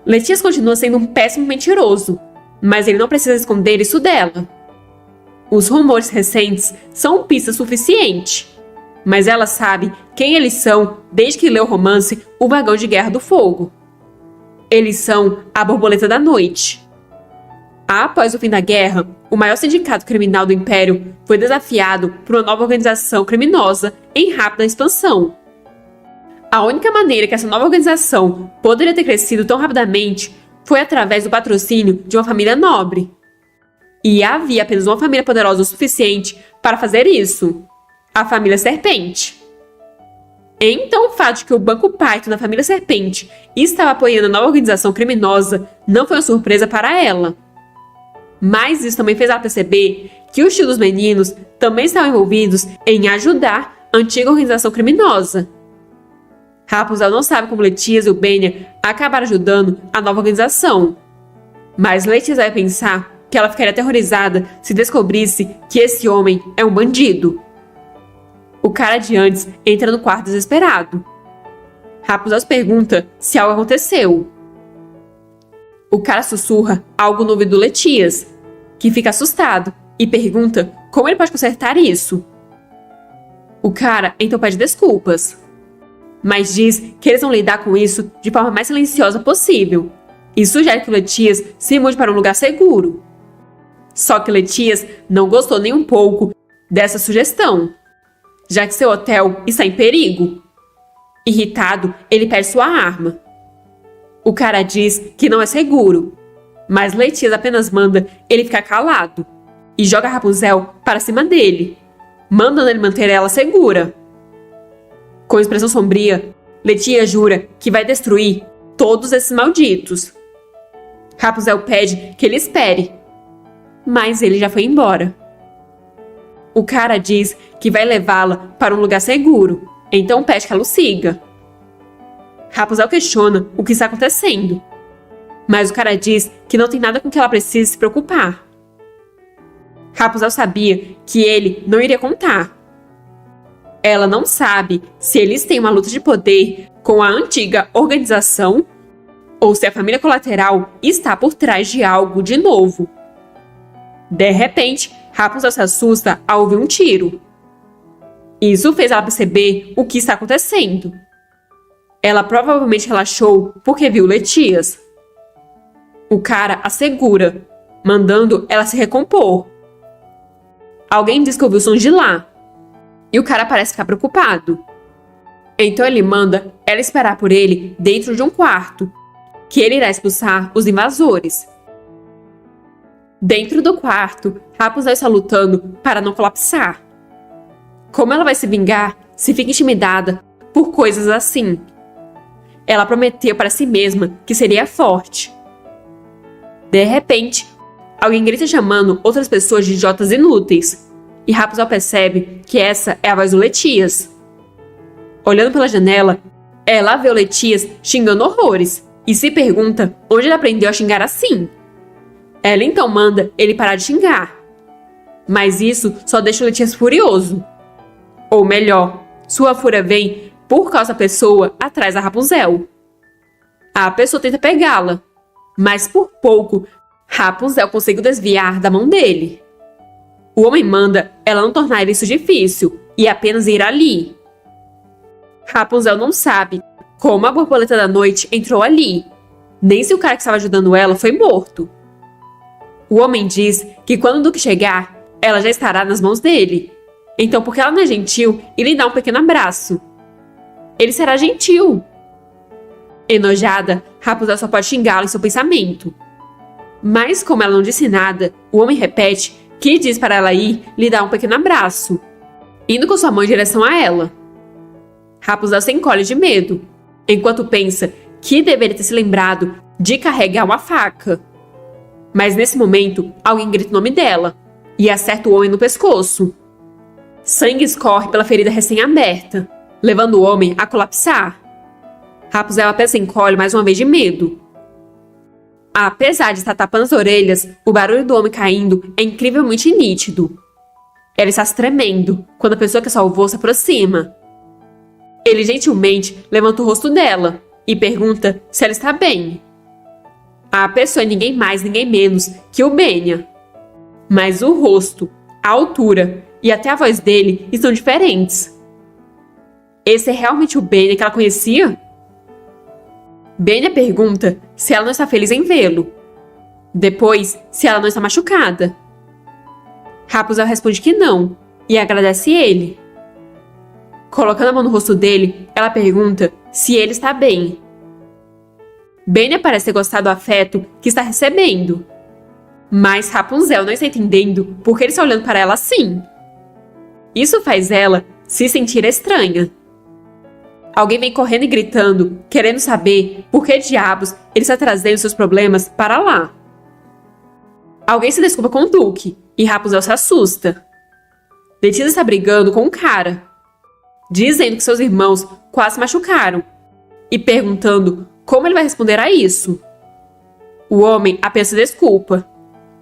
Letias continua sendo um péssimo mentiroso, mas ele não precisa esconder isso dela. Os rumores recentes são pista suficiente, mas ela sabe quem eles são desde que leu o romance O Vagão de Guerra do Fogo. Eles são a Borboleta da Noite. Após o fim da guerra, o maior sindicato criminal do Império foi desafiado por uma nova organização criminosa em rápida expansão. A única maneira que essa nova organização poderia ter crescido tão rapidamente foi através do patrocínio de uma família nobre. E havia apenas uma família poderosa o suficiente para fazer isso: a família Serpente. Então, o fato de que o Banco Python da família Serpente estava apoiando a nova organização criminosa não foi uma surpresa para ela. Mas isso também fez ela perceber que os tios dos meninos também estavam envolvidos em ajudar a antiga organização criminosa. Rapunzel não sabe como Letias e o Benya acabaram ajudando a nova organização. Mas Letias vai pensar que ela ficaria aterrorizada se descobrisse que esse homem é um bandido. O cara de antes entra no quarto desesperado. Rapunzel se pergunta se algo aconteceu. O cara sussurra algo no ouvido do Letias, que fica assustado e pergunta como ele pode consertar isso. O cara então pede desculpas, mas diz que eles vão lidar com isso de forma mais silenciosa possível e sugere que o Letias se mude para um lugar seguro. Só que Letias não gostou nem um pouco dessa sugestão, já que seu hotel está em perigo. Irritado, ele pede sua arma. O cara diz que não é seguro, mas Letias apenas manda ele ficar calado e joga Rapunzel para cima dele, mandando ele manter ela segura. Com expressão sombria, Letias jura que vai destruir todos esses malditos. Rapunzel pede que ele espere, mas ele já foi embora. O cara diz que vai levá-la para um lugar seguro, então pede que ela o siga. Rapunzel questiona o que está acontecendo, mas o cara diz que não tem nada com que ela precise se preocupar. Rapunzel sabia que ele não iria contar. Ela não sabe se eles têm uma luta de poder com a antiga organização ou se a família colateral está por trás de algo de novo. De repente, Rapunzel se assusta ao ouvir um tiro. Isso fez ela perceber o que está acontecendo. Ela provavelmente relaxou porque viu Letias. O cara a segura, mandando ela se recompor. Alguém diz que ouviu sons de lá, e o cara parece ficar preocupado. Então ele manda ela esperar por ele dentro de um quarto, que ele irá expulsar os invasores. Dentro do quarto, Rapunzel está lutando para não colapsar. Como ela vai se vingar se fica intimidada por coisas assim? Ela prometeu para si mesma que seria forte. De repente, alguém grita chamando outras pessoas de idiotas inúteis, e Rapunzel percebe que essa é a voz do Letias. Olhando pela janela, ela vê o Letias xingando horrores e se pergunta onde ele aprendeu a xingar assim. Ela então manda ele parar de xingar. Mas isso só deixa o Letias furioso. Ou melhor, sua fúria vem por causa da pessoa atrás da Rapunzel. A pessoa tenta pegá-la, mas por pouco, Rapunzel conseguiu desviar da mão dele. O homem manda ela não tornar isso difícil e apenas ir ali. Rapunzel não sabe como a borboleta da noite entrou ali, nem se o cara que estava ajudando ela foi morto. O homem diz que quando o Duque chegar, ela já estará nas mãos dele. Então por que ela não é gentil e lhe dá um pequeno abraço? Ele será gentil. Enojada, Rapunzel só pode xingá-lo em seu pensamento. Mas como ela não disse nada, o homem repete que diz para ela ir lhe dar um pequeno abraço, indo com sua mão em direção a ela. Rapunzel se encolhe de medo, enquanto pensa que deveria ter se lembrado de carregar uma faca. Mas nesse momento, alguém grita o nome dela e acerta o homem no pescoço. Sangue escorre pela ferida recém-aberta, levando o homem a colapsar. Rapunzel apenas se encolhe mais uma vez de medo. Apesar de estar tapando as orelhas, o barulho do homem caindo é incrivelmente nítido. Ela está se tremendo quando a pessoa que a salvou se aproxima. Ele gentilmente levanta o rosto dela e pergunta se ela está bem. A pessoa é ninguém mais, ninguém menos que o Benya. Mas o rosto, a altura e até a voz dele estão diferentes. Esse é realmente o Benya que ela conhecia? Benya pergunta se ela não está feliz em vê-lo. Depois, se ela não está machucada. Rapunzel responde que não e agradece ele. Colocando a mão no rosto dele, ela pergunta se ele está bem. Benya parece ter gostado do afeto que está recebendo. Mas Rapunzel não está entendendo por que ele está olhando para ela assim. Isso faz ela se sentir estranha. Alguém vem correndo e gritando, querendo saber por que diabos ele está trazendo seus problemas para lá. Alguém se desculpa com o Duque e Rapunzel se assusta. Letícia está brigando com um cara, dizendo que seus irmãos quase se machucaram e perguntando como ele vai responder a isso. O homem apenas se desculpa.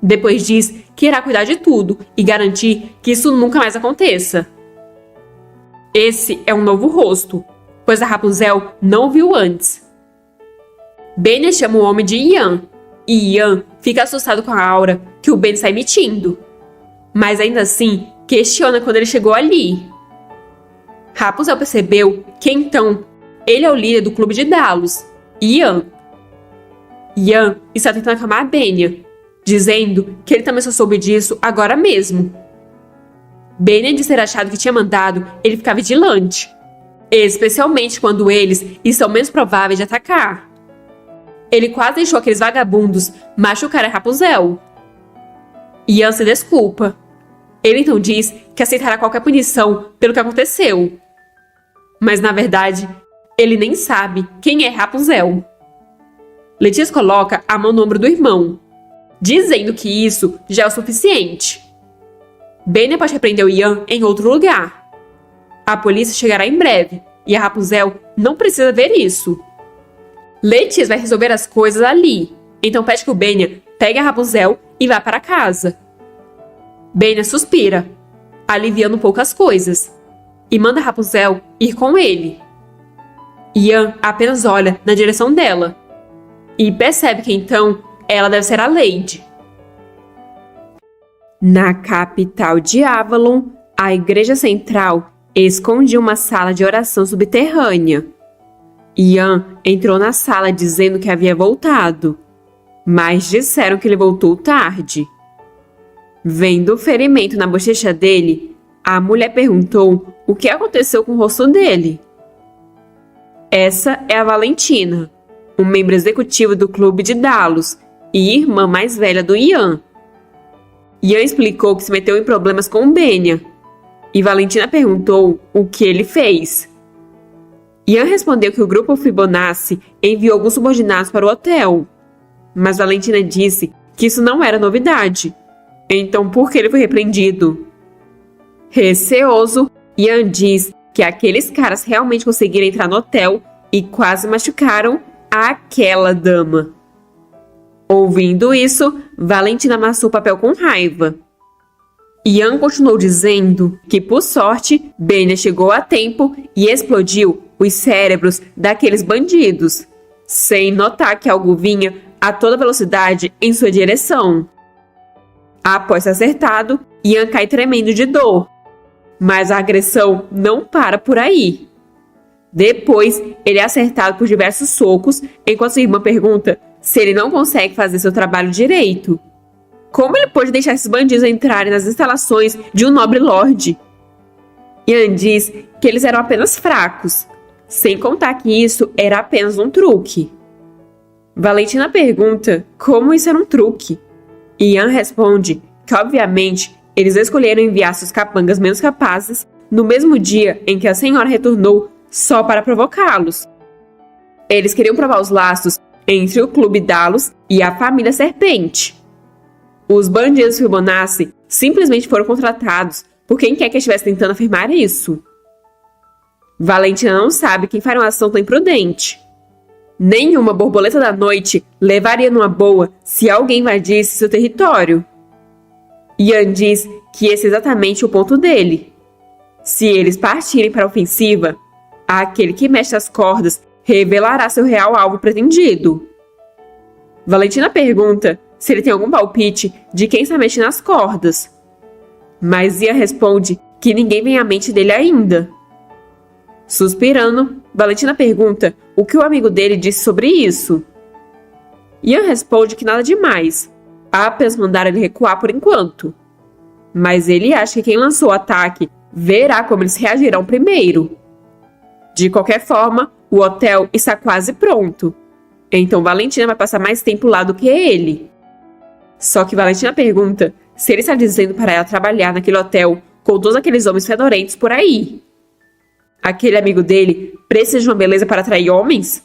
Depois diz que irá cuidar de tudo e garantir que isso nunca mais aconteça. Esse é um novo rosto, pois a Rapunzel não o viu antes. Benya chama o homem de Ian, e Ian fica assustado com a aura que o Ben está emitindo. Mas ainda assim, questiona quando ele chegou ali. Rapunzel percebeu que então ele é o líder do clube de Dalos, Ian. Ian está tentando acalmar Benya, dizendo que ele também só soube disso agora mesmo. Benya disse ter achado que tinha mandado ele ficar vigilante, especialmente quando eles estão menos prováveis de atacar. Ele quase deixou aqueles vagabundos machucar a Rapunzel. Ian se desculpa. Ele então diz que aceitará qualquer punição pelo que aconteceu. Mas na verdade, ele nem sabe quem é Rapunzel. Letícia coloca a mão no ombro do irmão, dizendo que isso já é o suficiente. Benya pode repreender o Ian em outro lugar. A polícia chegará em breve e a Rapunzel não precisa ver isso. Letícia vai resolver as coisas ali, então pede que o Benya pegue a Rapunzel e vá para casa. Benya suspira, aliviando um pouco as coisas, e manda a Rapunzel ir com ele. Ian apenas olha na direção dela e percebe que então ela deve ser a Lady. Na capital de Avalon, a igreja central escondia uma sala de oração subterrânea. Ian entrou na sala dizendo que havia voltado, mas disseram que ele voltou tarde. Vendo o ferimento na bochecha dele, a mulher perguntou o que aconteceu com o rosto dele. Essa é a Valentina, um membro executivo do clube de Dalos e irmã mais velha do Ian. Ian explicou que se meteu em problemas com o Benya, e Valentina perguntou o que ele fez. Ian respondeu que o grupo Fibonacci enviou alguns subordinados para o hotel, mas Valentina disse que isso não era novidade. Então por que ele foi repreendido? Receoso, Ian diz que aqueles caras realmente conseguiram entrar no hotel e quase machucaram aquela dama. Ouvindo isso, Valentina amassou o papel com raiva. Ian continuou dizendo que, por sorte, Benya chegou a tempo e explodiu os cérebros daqueles bandidos, sem notar que algo vinha a toda velocidade em sua direção. Após ser acertado, Ian cai tremendo de dor, mas a agressão não para por aí. Depois, ele é acertado por diversos socos, enquanto sua irmã pergunta se ele não consegue fazer seu trabalho direito. Como ele pôde deixar esses bandidos entrarem nas instalações de um nobre lorde? Ian diz que eles eram apenas fracos, sem contar que isso era apenas um truque. Valentina pergunta como isso era um truque. Ian responde que, obviamente, eles escolheram enviar seus capangas menos capazes no mesmo dia em que a senhora retornou só para provocá-los. Eles queriam provar os laços entre o Clube Dalos e a família Serpente. Os bandidos Fibonacci simplesmente foram contratados por quem quer que estivesse tentando afirmar isso. Valentina não sabe quem faria uma ação tão imprudente. Nenhuma borboleta da noite levaria numa boa se alguém invadisse seu território. Ian diz que esse é exatamente o ponto dele. Se eles partirem para a ofensiva, aquele que mexe as cordas revelará seu real alvo pretendido. Valentina pergunta se ele tem algum palpite de quem está mexendo as cordas. Mas Ian responde que ninguém vem à mente dele ainda. Suspirando, Valentina pergunta o que o amigo dele disse sobre isso. Ian responde que nada demais, apenas mandaram ele recuar por enquanto. Mas ele acha que quem lançou o ataque verá como eles reagirão primeiro. De qualquer forma, o hotel está quase pronto. Então Valentina vai passar mais tempo lá do que ele. Só que Valentina pergunta se ele está dizendo para ela trabalhar naquele hotel com todos aqueles homens fedorentos por aí. Aquele amigo dele precisa de uma beleza para atrair homens?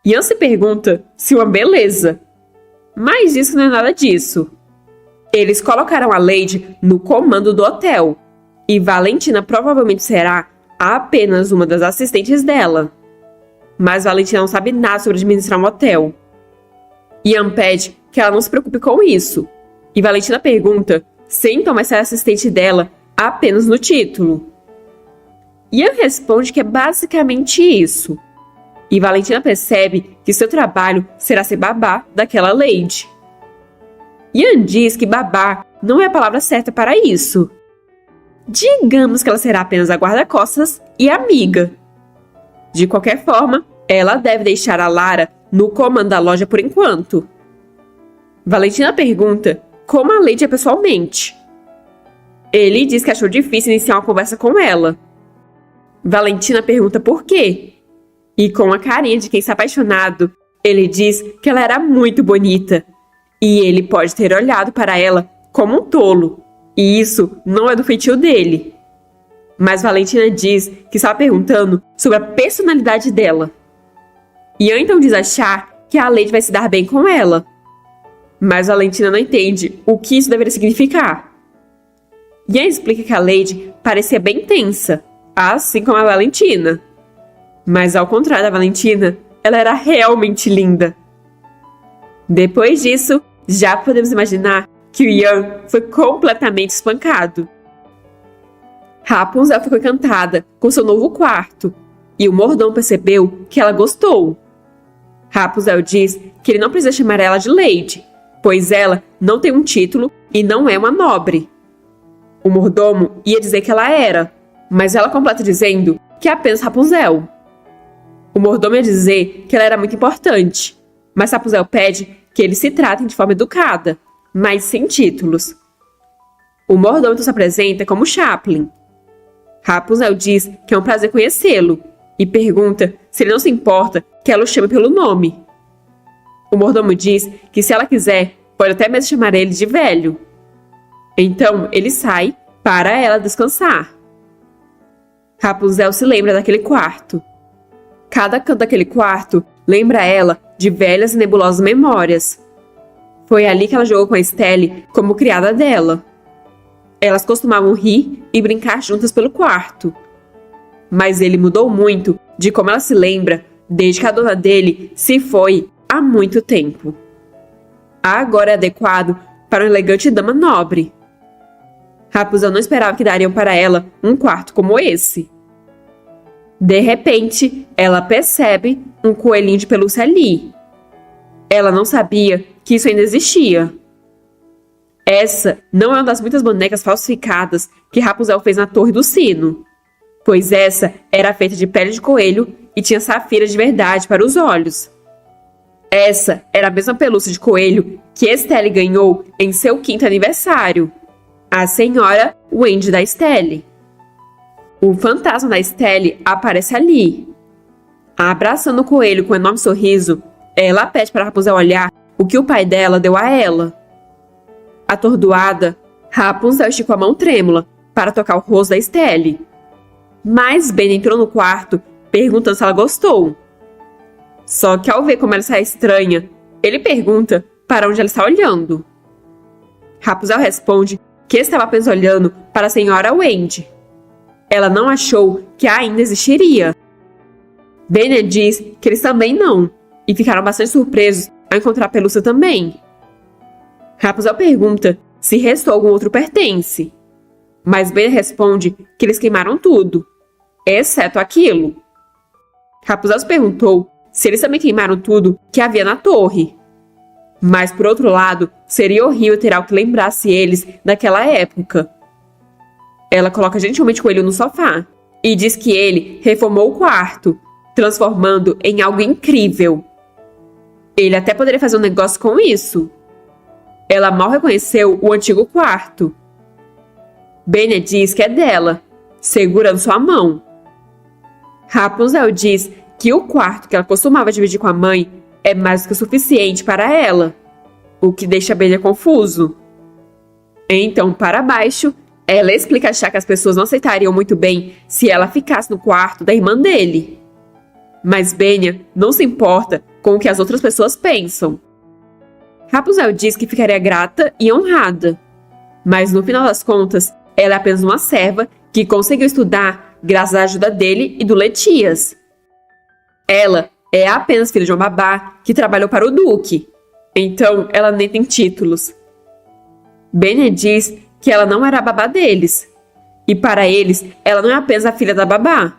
Ian se pergunta se uma beleza. Mas isso não é nada disso. Eles colocaram a Lady no comando do hotel. E Valentina provavelmente será apenas uma das assistentes dela. Mas Valentina não sabe nada sobre administrar um hotel. Ian pede que ela não se preocupe com isso. E Valentina pergunta se então vai ser assistente dela apenas no título. Ian responde que é basicamente isso. E Valentina percebe que seu trabalho será ser babá daquela Lady. Ian diz que babá não é a palavra certa para isso. Digamos que ela será apenas a guarda-costas e amiga. De qualquer forma, ela deve deixar a Lara no comando da loja por enquanto. Valentina pergunta como a Lady é pessoalmente. Ele diz que achou difícil iniciar uma conversa com ela. Valentina pergunta por quê. E com a carinha de quem está apaixonado, ele diz que ela era muito bonita. E ele pode ter olhado para ela como um tolo. E isso não é do feitio dele. Mas Valentina diz que está perguntando sobre a personalidade dela. Ian então diz achar que a Lady vai se dar bem com ela. Mas Valentina não entende o que isso deveria significar. Ian explica que a Lady parecia bem tensa, assim como a Valentina. Mas ao contrário da Valentina, ela era realmente linda. Depois disso, já podemos imaginar que o Ian foi completamente espancado. Rapunzel ficou encantada com seu novo quarto, e o mordomo percebeu que ela gostou. Rapunzel diz que ele não precisa chamar ela de Lady, pois ela não tem um título e não é uma nobre. O mordomo ia dizer que ela era, mas ela completa dizendo que é apenas Rapunzel. O mordomo ia dizer que ela era muito importante, mas Rapunzel pede que eles se tratem de forma educada, mas sem títulos. O mordomo então se apresenta como Chaplin. Rapunzel diz que é um prazer conhecê-lo e pergunta se ele não se importa que ela o chame pelo nome. O mordomo diz que se ela quiser, pode até mesmo chamar ele de velho. Então ele sai para ela descansar. Rapunzel se lembra daquele quarto. Cada canto daquele quarto lembra ela de velhas e nebulosas memórias. Foi ali que ela jogou com a Estelle como criada dela. Elas costumavam rir e brincar juntas pelo quarto. Mas ele mudou muito de como ela se lembra desde que a dona dele se foi há muito tempo. Agora é adequado para uma elegante dama nobre. Rapunzel não esperava que dariam para ela um quarto como esse. De repente, ela percebe um coelhinho de pelúcia ali. Ela não sabia que isso ainda existia. Essa não é uma das muitas bonecas falsificadas que Rapunzel fez na Torre do Sino, pois essa era feita de pele de coelho e tinha safiras de verdade para os olhos. Essa era a mesma pelúcia de coelho que Estelle ganhou em seu 5º aniversário, a senhora Wendy da Estelle. O fantasma da Estelle aparece ali. Abraçando o coelho com um enorme sorriso, ela pede para Rapunzel olhar o que o pai dela deu a ela. Atordoada, Rapunzel esticou a mão trêmula para tocar o rosto da Estelle. Mas Ben entrou no quarto, perguntando se ela gostou. Só que ao ver como ela está estranha, ele pergunta para onde ela está olhando. Rapunzel responde que estava apenas olhando para a senhora Wendy. Ela não achou que ainda existiria. Benya diz que eles também não, e ficaram bastante surpresos ao encontrar a pelúcia também. Rapunzel pergunta se restou algum outro pertence, mas Benya responde que eles queimaram tudo, exceto aquilo. Rapunzel se perguntou se eles também queimaram tudo que havia na torre. Mas, por outro lado, seria horrível ter algo que lembrasse eles daquela época. Ela coloca gentilmente o coelho no sofá e diz que ele reformou o quarto, transformando em algo incrível. Ele até poderia fazer um negócio com isso. Ela mal reconheceu o antigo quarto. Benya diz que é dela, segurando sua mão. Rapunzel diz que o quarto que ela costumava dividir com a mãe é mais do que o suficiente para ela, o que deixa Benya confuso. Então, para baixo, ela explica achar que as pessoas não aceitariam muito bem se ela ficasse no quarto da irmã dele. Mas Benya não se importa com o que as outras pessoas pensam. Rapunzel diz que ficaria grata e honrada, mas no final das contas, ela é apenas uma serva que conseguiu estudar graças à ajuda dele e do Letias. Ela é apenas filha de uma babá que trabalhou para o Duque, então ela nem tem títulos. Benya diz que ela não era a babá deles, e para eles, ela não é apenas a filha da babá.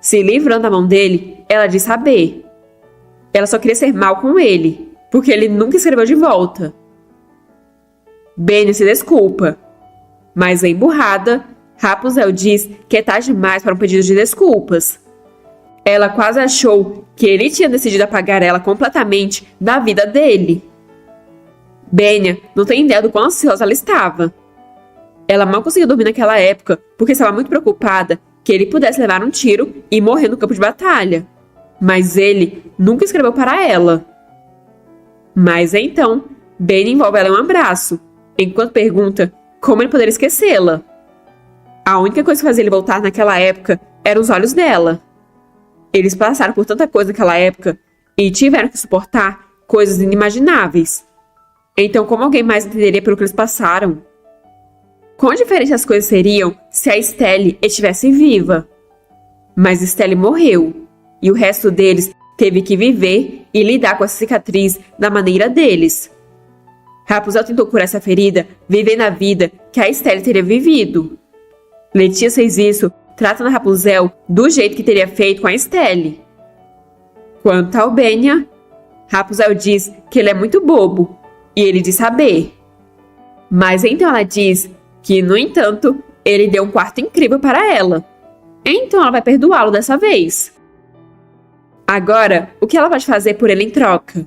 Se livrando da mão dele, ela diz saber. Ela só queria ser mal com ele, porque ele nunca escreveu de volta. Benya se desculpa, mas emburrada, Rapunzel diz que é tarde demais para um pedido de desculpas. Ela quase achou que ele tinha decidido apagar ela completamente da vida dele. Benya não tem ideia do quão ansiosa ela estava. Ela mal conseguiu dormir naquela época porque estava muito preocupada que ele pudesse levar um tiro e morrer no campo de batalha. Mas ele nunca escreveu para ela. Mas então, Benya envolve ela em um abraço, enquanto pergunta como ele poderia esquecê-la. A única coisa que fazia ele voltar naquela época eram os olhos dela. Eles passaram por tanta coisa naquela época e tiveram que suportar coisas inimagináveis. Então, como alguém mais entenderia pelo que eles passaram? Quão diferentes as coisas seriam se a Estelle estivesse viva? Mas Estelle morreu, e o resto deles teve que viver e lidar com essa cicatriz da maneira deles. Rapunzel tentou curar essa ferida, vivendo a vida que a Estelle teria vivido. Letias fez isso, tratando a Rapunzel do jeito que teria feito com a Estelle. Quanto ao Benya, Rapunzel diz que ele é muito bobo, e ele diz saber. Mas então ela diz que, no entanto, ele deu um quarto incrível para ela. Então ela vai perdoá-lo dessa vez. Agora, o que ela pode fazer por ele em troca?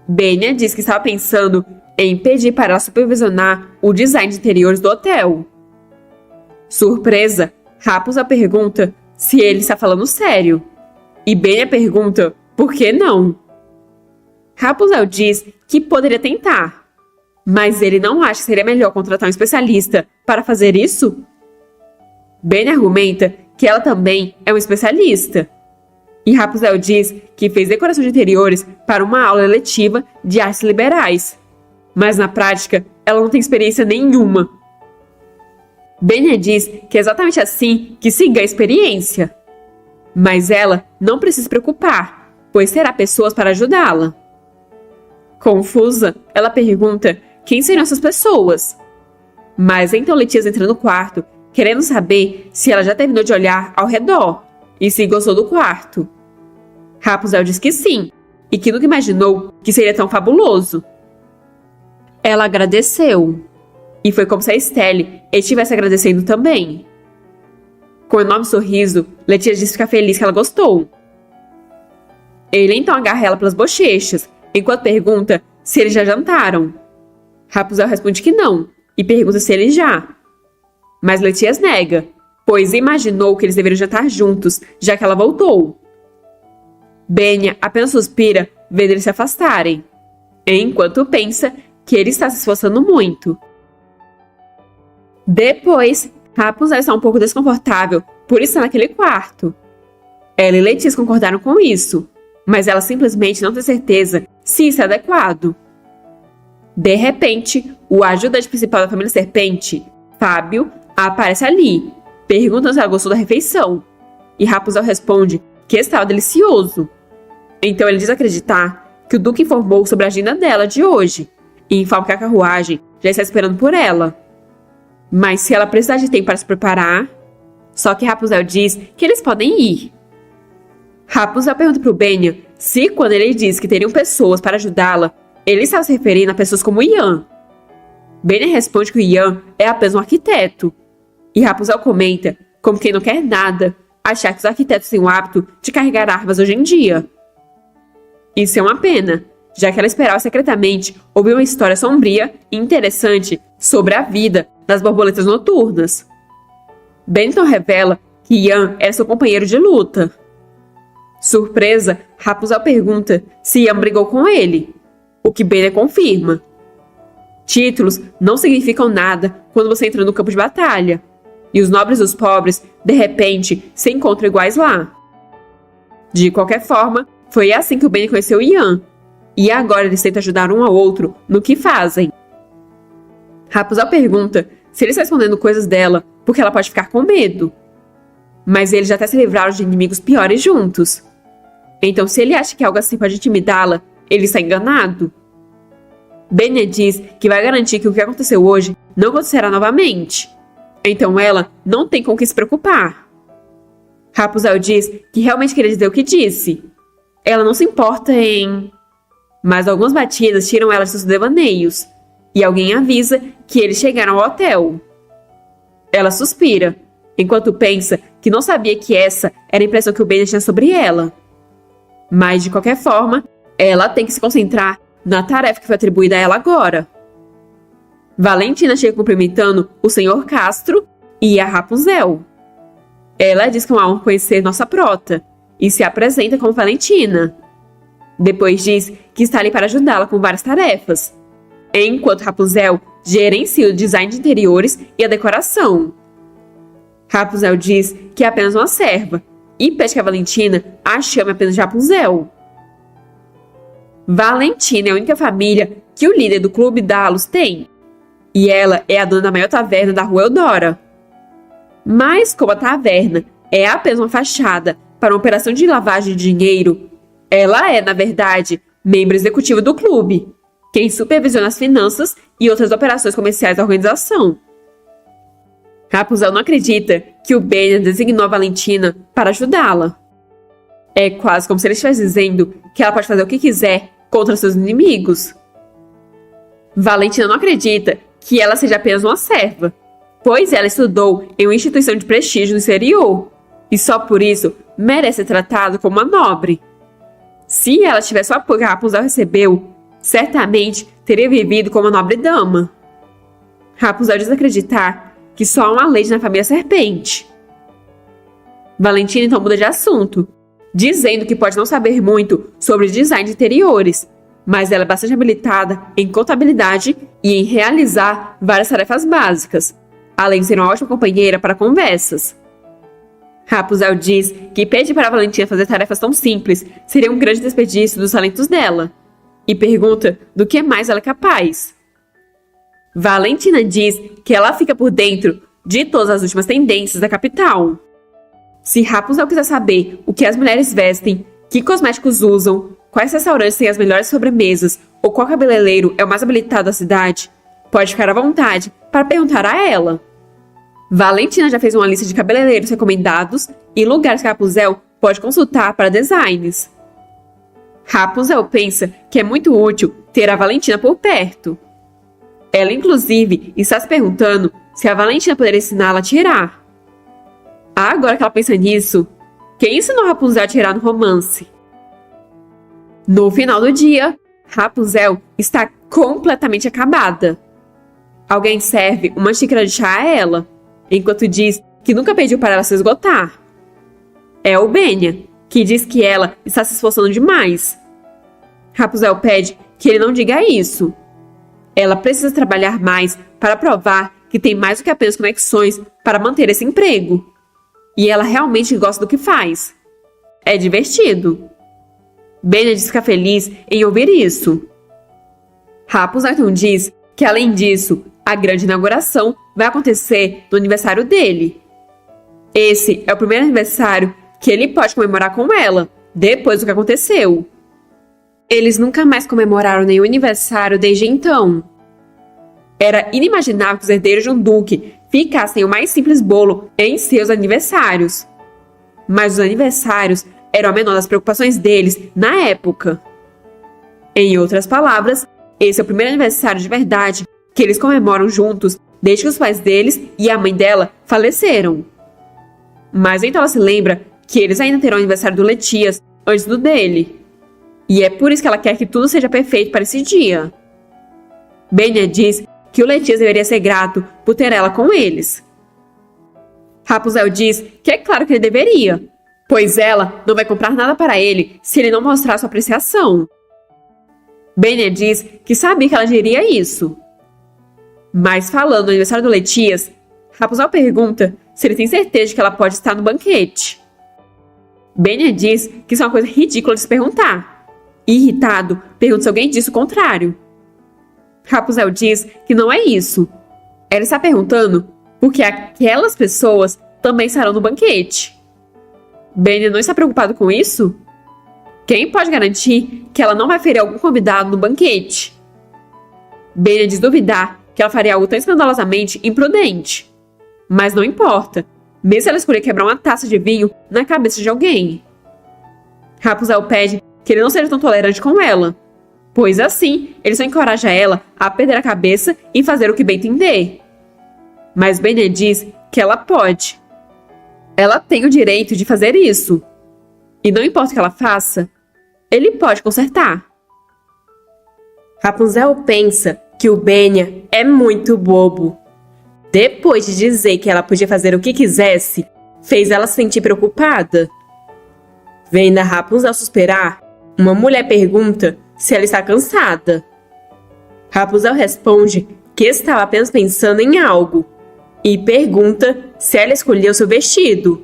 Benya diz que estava pensando em pedir para ela supervisionar o design de interiores do hotel. Surpresa, Rapunzel pergunta se ele está falando sério. E Benya pergunta por que não. Rapunzel diz que poderia tentar, mas ele não acha que seria melhor contratar um especialista para fazer isso? Benya argumenta que ela também é uma especialista. E Rapunzel diz que fez decoração de interiores para uma aula eletiva de artes liberais, mas na prática ela não tem experiência nenhuma. Benya diz que é exatamente assim que se ganha experiência. Mas ela não precisa se preocupar, pois terá pessoas para ajudá-la. Confusa, ela pergunta quem seriam essas pessoas. Mas então Letias entra no quarto, querendo saber se ela já terminou de olhar ao redor e se gostou do quarto. Rapunzel diz que sim, e que nunca imaginou que seria tão fabuloso. Ela agradeceu. E foi como se a Estelle estivesse agradecendo também. Com um enorme sorriso, Letias diz ficar feliz que ela gostou. Ele então agarra ela pelas bochechas, enquanto pergunta se eles já jantaram. Rapunzel responde que não, e pergunta se eles já. Mas Letias nega, pois imaginou que eles deveriam jantar juntos, já que ela voltou. Benya apenas suspira, vendo eles se afastarem, enquanto pensa que ele está se esforçando muito. Depois, Rapunzel está um pouco desconfortável por estar naquele quarto. Ela e Letias concordaram com isso, mas ela simplesmente não tem certeza se isso é adequado. De repente, o ajudante principal da família Serpente, Fábio, aparece ali, perguntando se ela gostou da refeição. E Rapunzel responde que estava delicioso. Então ele diz acreditar que o Duque informou sobre a agenda dela de hoje e informa que a carruagem já está esperando por ela. Mas se ela precisar de tempo para se preparar... Só que Rapunzel diz que eles podem ir. Rapunzel pergunta para o Benha se, quando ele diz que teriam pessoas para ajudá-la, ele estava se referindo a pessoas como Ian. Benha responde que o Ian é apenas um arquiteto. E Rapunzel comenta, como quem não quer nada, achar que os arquitetos têm o hábito de carregar armas hoje em dia. Isso é uma pena, já que ela esperava secretamente ouvir uma história sombria e interessante sobre a vida das borboletas noturnas. Benton revela que Ian era seu companheiro de luta. Surpresa, Rapunzel pergunta se Ian brigou com ele, o que Benton confirma. Títulos não significam nada quando você entra no campo de batalha, e os nobres e os pobres, de repente, se encontram iguais lá. De qualquer forma, foi assim que o Benton conheceu Ian, e agora eles tentam ajudar um ao outro no que fazem. Rapunzel pergunta se ele está escondendo coisas dela porque ela pode ficar com medo. Mas eles já até se livraram de inimigos piores juntos. Então, se ele acha que algo assim pode intimidá-la, ele está enganado. Benha diz que vai garantir que o que aconteceu hoje não acontecerá novamente. Então ela não tem com o que se preocupar. Rapunzel diz que realmente queria dizer o que disse. Ela não se importa em... Mas algumas batidas tiram ela de seus devaneios. E alguém avisa que eles chegaram ao hotel. Ela suspira, enquanto pensa que não sabia que essa era a impressão que o Benja tinha sobre ela. Mas, de qualquer forma, ela tem que se concentrar na tarefa que foi atribuída a ela agora. Valentina chega cumprimentando o Sr. Castro e a Rapunzel. Ela diz que é uma honra conhecer nossa prota e se apresenta como Valentina. Depois diz que está ali para ajudá-la com várias tarefas, enquanto Rapunzel gerencia o design de interiores e a decoração. Rapunzel diz que é apenas uma serva e pede que a Valentina a chame apenas de Rapunzel. Valentina é a única família que o líder do Clube Dalos tem, e ela é a dona da maior taverna da Rua Eudora. Mas como a taverna é apenas uma fachada para uma operação de lavagem de dinheiro, ela é, na verdade, membro executivo do clube, quem supervisiona as finanças e outras operações comerciais da organização. Rapunzel não acredita que o Benja designou a Valentina para ajudá-la. É quase como se ele estivesse dizendo que ela pode fazer o que quiser contra seus inimigos. Valentina não acredita que ela seja apenas uma serva, pois ela estudou em uma instituição de prestígio no exterior, e só por isso merece ser tratada como uma nobre. Se ela tivesse o apoio que a Rapunzel recebeu, certamente teria vivido como uma nobre dama. Rapunzel diz acreditar que só há uma lady na família Serpente. Valentina então muda de assunto, dizendo que pode não saber muito sobre design de interiores, mas ela é bastante habilitada em contabilidade e em realizar várias tarefas básicas, além de ser uma ótima companheira para conversas. Rapunzel diz que pedir para a Valentina fazer tarefas tão simples seria um grande desperdício dos talentos dela, e pergunta do que mais ela é capaz. Valentina diz que ela fica por dentro de todas as últimas tendências da capital. Se Rapunzel quiser saber o que as mulheres vestem, que cosméticos usam, quais restaurantes têm as melhores sobremesas ou qual cabeleireiro é o mais habilitado da cidade, pode ficar à vontade para perguntar a ela. Valentina já fez uma lista de cabeleireiros recomendados e lugares que Rapunzel pode consultar para designs. Rapunzel pensa que é muito útil ter a Valentina por perto. Ela, inclusive, está se perguntando se a Valentina poderia ensiná-la a tirar. Agora que ela pensa nisso, quem ensinou Rapunzel a tirar no romance? No final do dia, Rapunzel está completamente acabada. Alguém serve uma xícara de chá a ela, enquanto diz que nunca pediu para ela se esgotar. É o Benha, que diz que ela está se esforçando demais. Rapunzel pede que ele não diga isso. Ela precisa trabalhar mais para provar que tem mais do que apenas conexões para manter esse emprego. E ela realmente gosta do que faz. É divertido. Benha diz ficar feliz em ouvir isso. Rapunzel então diz que, além disso, a grande inauguração vai acontecer no aniversário dele. Esse é o primeiro aniversário que ele pode comemorar com ela, depois do que aconteceu. Eles nunca mais comemoraram nenhum aniversário desde então. Era inimaginável que os herdeiros de um duque ficassem o mais simples bolo em seus aniversários. Mas os aniversários eram a menor das preocupações deles na época. Em outras palavras, esse é o primeiro aniversário de verdade que eles comemoram juntos desde que os pais deles e a mãe dela faleceram. Mas então ela se lembra que eles ainda terão o aniversário do Letias antes do dele. E é por isso que ela quer que tudo seja perfeito para esse dia. Benya diz que o Letias deveria ser grato por ter ela com eles. Rapunzel diz que é claro que ele deveria, pois ela não vai comprar nada para ele se ele não mostrar sua apreciação. Benya diz que sabia que ela diria isso. Mas falando do aniversário do Letias, Rapunzel pergunta se ele tem certeza de que ela pode estar no banquete. Benya diz que isso é uma coisa ridícula de se perguntar. E, irritado, pergunta se alguém disse o contrário. Rapunzel diz que não é isso. Ela está perguntando porque aquelas pessoas também estarão no banquete. Benya não está preocupado com isso? Quem pode garantir que ela não vai ferir algum convidado no banquete? Benya diz duvidar que ela faria algo tão escandalosamente imprudente. Mas não importa, mesmo se ela escolher quebrar uma taça de vinho na cabeça de alguém. Rapunzel pede que ele não seja tão tolerante com ela, pois assim ele só encoraja ela a perder a cabeça e fazer o que bem entender. Mas Benya diz que ela pode. Ela tem o direito de fazer isso. E não importa o que ela faça, ele pode consertar. Rapunzel pensa que o Benya é muito bobo. Depois de dizer que ela podia fazer o que quisesse, fez ela se sentir preocupada. Vendo a Rapunzel suspirar, uma mulher pergunta se ela está cansada. Rapunzel responde que estava apenas pensando em algo e pergunta se ela escolheu seu vestido.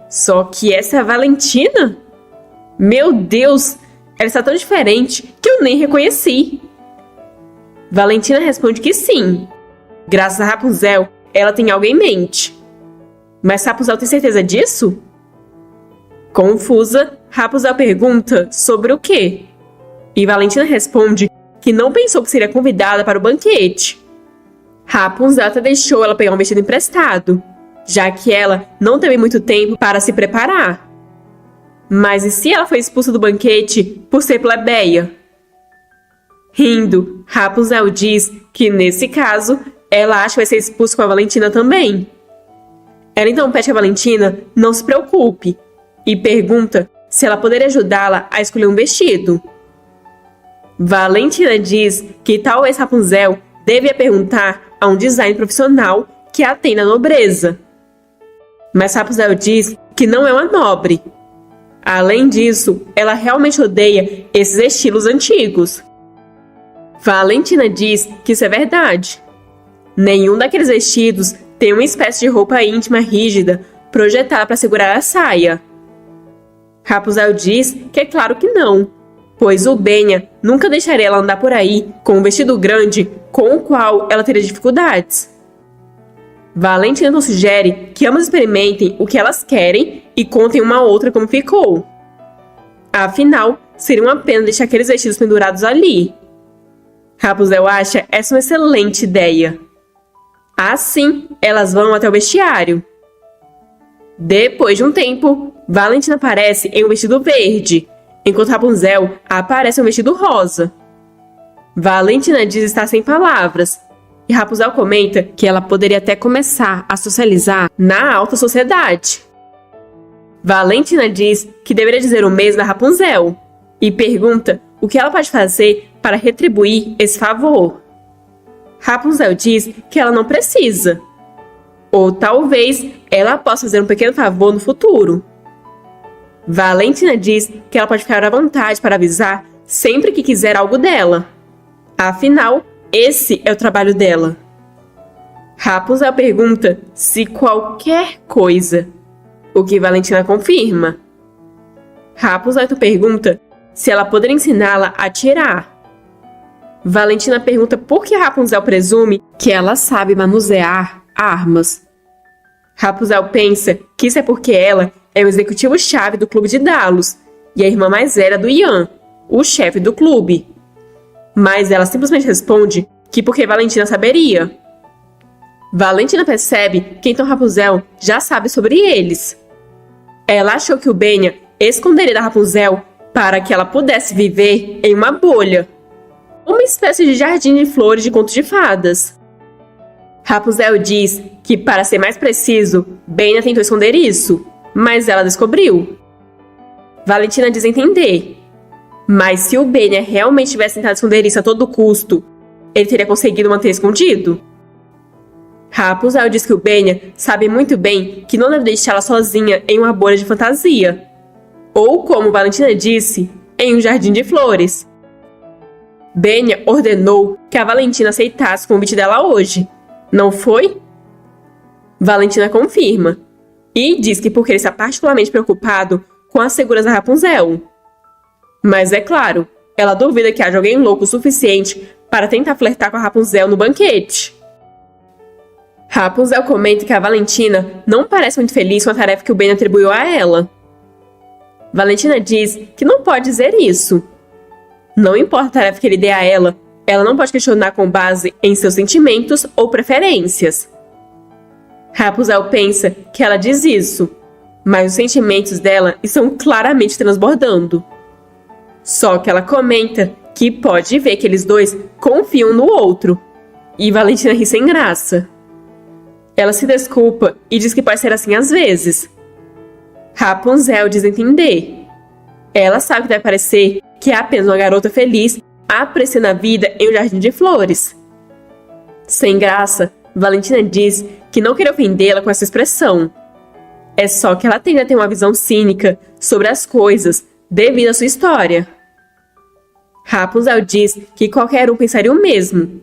Só que essa é a Valentina? Meu Deus, ela está tão diferente que eu nem reconheci. Valentina responde que sim. Graças a Rapunzel, ela tem algo em mente. Mas Rapunzel tem certeza disso? Confusa, Rapunzel pergunta sobre o quê? E Valentina responde que não pensou que seria convidada para o banquete. Rapunzel até deixou ela pegar um vestido emprestado, já que ela não teve muito tempo para se preparar. Mas e se ela foi expulsa do banquete por ser plebeia? Rindo, Rapunzel diz que, nesse caso, ela acha que vai ser expulsa com a Valentina também. Ela então pede que a Valentina não se preocupe e pergunta se ela poderia ajudá-la a escolher um vestido. Valentina diz que talvez Rapunzel devia perguntar a um design profissional que a tem na nobreza. Mas Rapunzel diz que não é uma nobre. Além disso, ela realmente odeia esses estilos antigos. Valentina diz que isso é verdade. Nenhum daqueles vestidos tem uma espécie de roupa íntima rígida projetada para segurar a saia. Rapunzel diz que é claro que não, pois o Benya nunca deixaria ela andar por aí com um vestido grande com o qual ela teria dificuldades. Valentina então sugere que ambas experimentem o que elas querem e contem uma a outra como ficou. Afinal, seria uma pena deixar aqueles vestidos pendurados ali. Rapunzel acha essa uma excelente ideia. Assim, elas vão até o vestiário. Depois de um tempo, Valentina aparece em um vestido verde, enquanto Rapunzel aparece em um vestido rosa. Valentina diz estar sem palavras, e Rapunzel comenta que ela poderia até começar a socializar na alta sociedade. Valentina diz que deveria dizer o mesmo da Rapunzel, e pergunta o que ela pode fazer para retribuir esse favor. Rapunzel diz que ela não precisa. Ou talvez ela possa fazer um pequeno favor no futuro. Valentina diz que ela pode ficar à vontade para avisar sempre que quiser algo dela. Afinal, esse é o trabalho dela. Rapunzel pergunta se qualquer coisa, o que Valentina confirma. Rapunzel pergunta se ela poderia ensiná-la a tirar. Valentina pergunta por que Rapunzel presume que ela sabe manusear armas. Rapunzel pensa que isso é porque ela é o executivo-chave do clube de Dalos e a irmã mais velha do Ian, o chefe do clube. Mas ela simplesmente responde que porque Valentina saberia. Valentina percebe que então Rapunzel já sabe sobre eles. Ela achou que o Benya esconderia da Rapunzel para que ela pudesse viver em uma bolha, uma espécie de jardim de flores de conto de fadas. Rapunzel diz que, para ser mais preciso, Benya tentou esconder isso, mas ela descobriu. Valentina diz entender. Mas se o Benya realmente tivesse tentado esconder isso a todo custo, ele teria conseguido manter escondido? Rapunzel diz que o Benya sabe muito bem que não deve deixá-la sozinha em uma bolha de fantasia. Ou, como Valentina disse, em um jardim de flores. Benya ordenou que a Valentina aceitasse o convite dela hoje, não foi? Valentina confirma e diz que porque ele está particularmente preocupado com a segurança da Rapunzel. Mas é claro, ela duvida que haja alguém louco o suficiente para tentar flertar com a Rapunzel no banquete. Rapunzel comenta que a Valentina não parece muito feliz com a tarefa que o Benya atribuiu a ela. Valentina diz que não pode dizer isso. Não importa a tarefa que ele dê a ela não pode questionar com base em seus sentimentos ou preferências. Rapunzel pensa que ela diz isso, mas os sentimentos dela estão claramente transbordando. Só que ela comenta que pode ver que eles dois confiam no outro, e Valentina ri sem graça. Ela se desculpa e diz que pode ser assim às vezes. Rapunzel diz entender. Ela sabe que deve parecer que é apenas uma garota feliz apreciando a vida em um jardim de flores. Sem graça, Valentina diz que não quer ofendê-la com essa expressão. É só que ela tende a ter uma visão cínica sobre as coisas devido à sua história. Rapunzel diz que qualquer um pensaria o mesmo,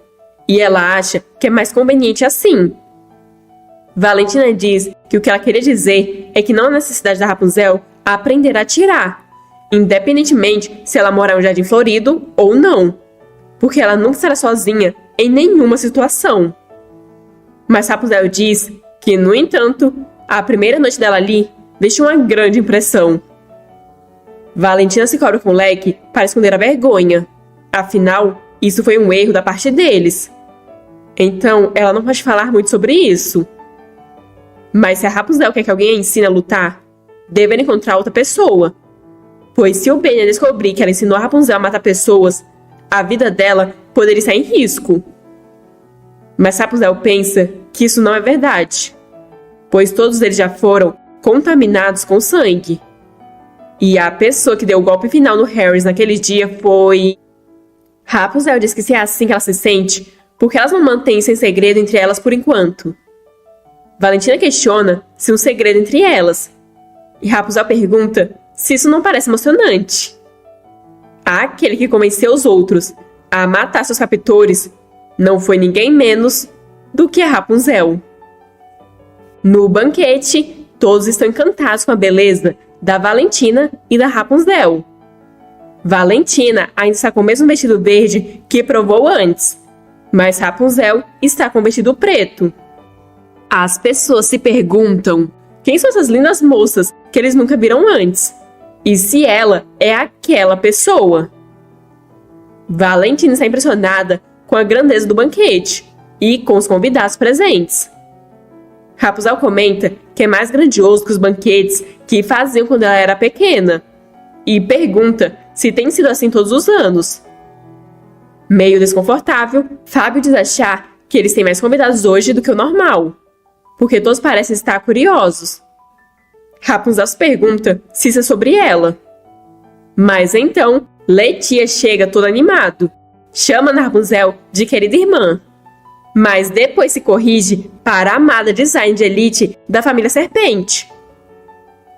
e ela acha que é mais conveniente assim. Valentina diz que o que ela queria dizer é que não há necessidade da Rapunzel aprender a atirar, independentemente se ela morar em um jardim florido ou não, porque ela nunca estará sozinha em nenhuma situação. Mas Rapunzel diz que, no entanto, a primeira noite dela ali deixou uma grande impressão. Valentina se cobre com o leque para esconder a vergonha. Afinal, isso foi um erro da parte deles. Então, ela não pode falar muito sobre isso. Mas se a Rapunzel quer que alguém a ensine a lutar, deveria encontrar outra pessoa. Pois se o Benya descobrir que ela ensinou a Rapunzel a matar pessoas, a vida dela poderia estar em risco. Mas Rapunzel pensa que isso não é verdade, pois todos eles já foram contaminados com sangue. E a pessoa que deu o golpe final no Harris naquele dia foi... Rapunzel diz que se é assim que ela se sente, porque elas não mantêm isso em segredo entre elas por enquanto. Valentina questiona se um segredo entre elas, e Rapunzel pergunta se isso não parece emocionante. Aquele que convenceu os outros a matar seus captores não foi ninguém menos do que a Rapunzel. No banquete, todos estão encantados com a beleza da Valentina e da Rapunzel. Valentina ainda está com o mesmo vestido verde que provou antes, mas Rapunzel está com o vestido preto. As pessoas se perguntam quem são essas lindas moças que eles nunca viram antes, e se ela é aquela pessoa. Valentina está impressionada com a grandeza do banquete e com os convidados presentes. Rapunzel comenta que é mais grandioso que os banquetes que faziam quando ela era pequena e pergunta se tem sido assim todos os anos. Meio desconfortável, Fábio diz achar que eles têm mais convidados hoje do que o normal, porque todos parecem estar curiosos. Rapunzel se pergunta se isso é sobre ela. Mas então, Letia chega todo animado, chama Rapunzel de querida irmã, mas depois se corrige para a amada design de elite da família Serpente.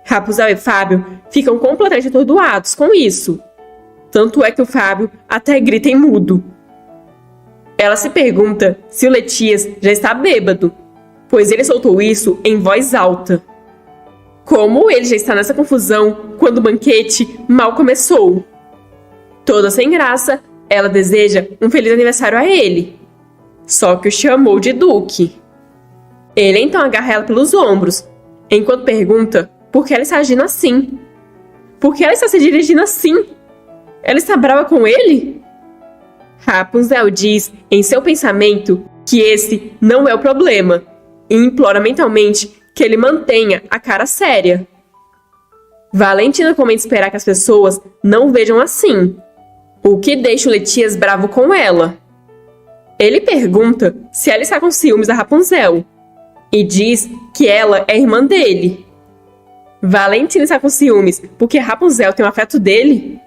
Rapunzel e Fábio ficam completamente atordoados com isso. Tanto é que o Fábio até grita em mudo. Ela se pergunta se o Letias já está bêbado, pois ele soltou isso em voz alta. Como ele já está nessa confusão quando o banquete mal começou. Toda sem graça, ela deseja um feliz aniversário a ele, só que o chamou de Duque. Ele então agarra ela pelos ombros, enquanto pergunta por que ela está agindo assim. Por que ela está se dirigindo assim? Ela está brava com ele? Rapunzel diz em seu pensamento que esse não é o problema e implora mentalmente que ele mantenha a cara séria. Valentina comenta esperar que as pessoas não vejam assim, o que deixa o Letias bravo com ela. Ele pergunta se ela está com ciúmes da Rapunzel e diz que ela é irmã dele. Valentina está com ciúmes porque Rapunzel tem o afeto dele?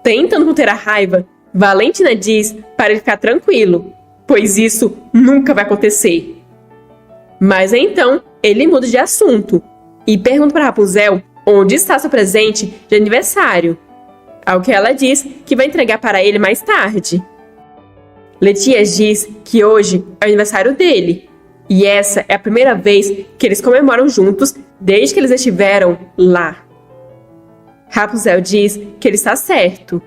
Tentando conter a raiva, Valentina diz para ele ficar tranquilo, pois isso nunca vai acontecer. Mas então ele muda de assunto e pergunta para Rapunzel onde está seu presente de aniversário, ao que ela diz que vai entregar para ele mais tarde. Letias diz que hoje é o aniversário dele, e essa é a primeira vez que eles comemoram juntos desde que eles estiveram lá. Rapunzel diz que ele está certo.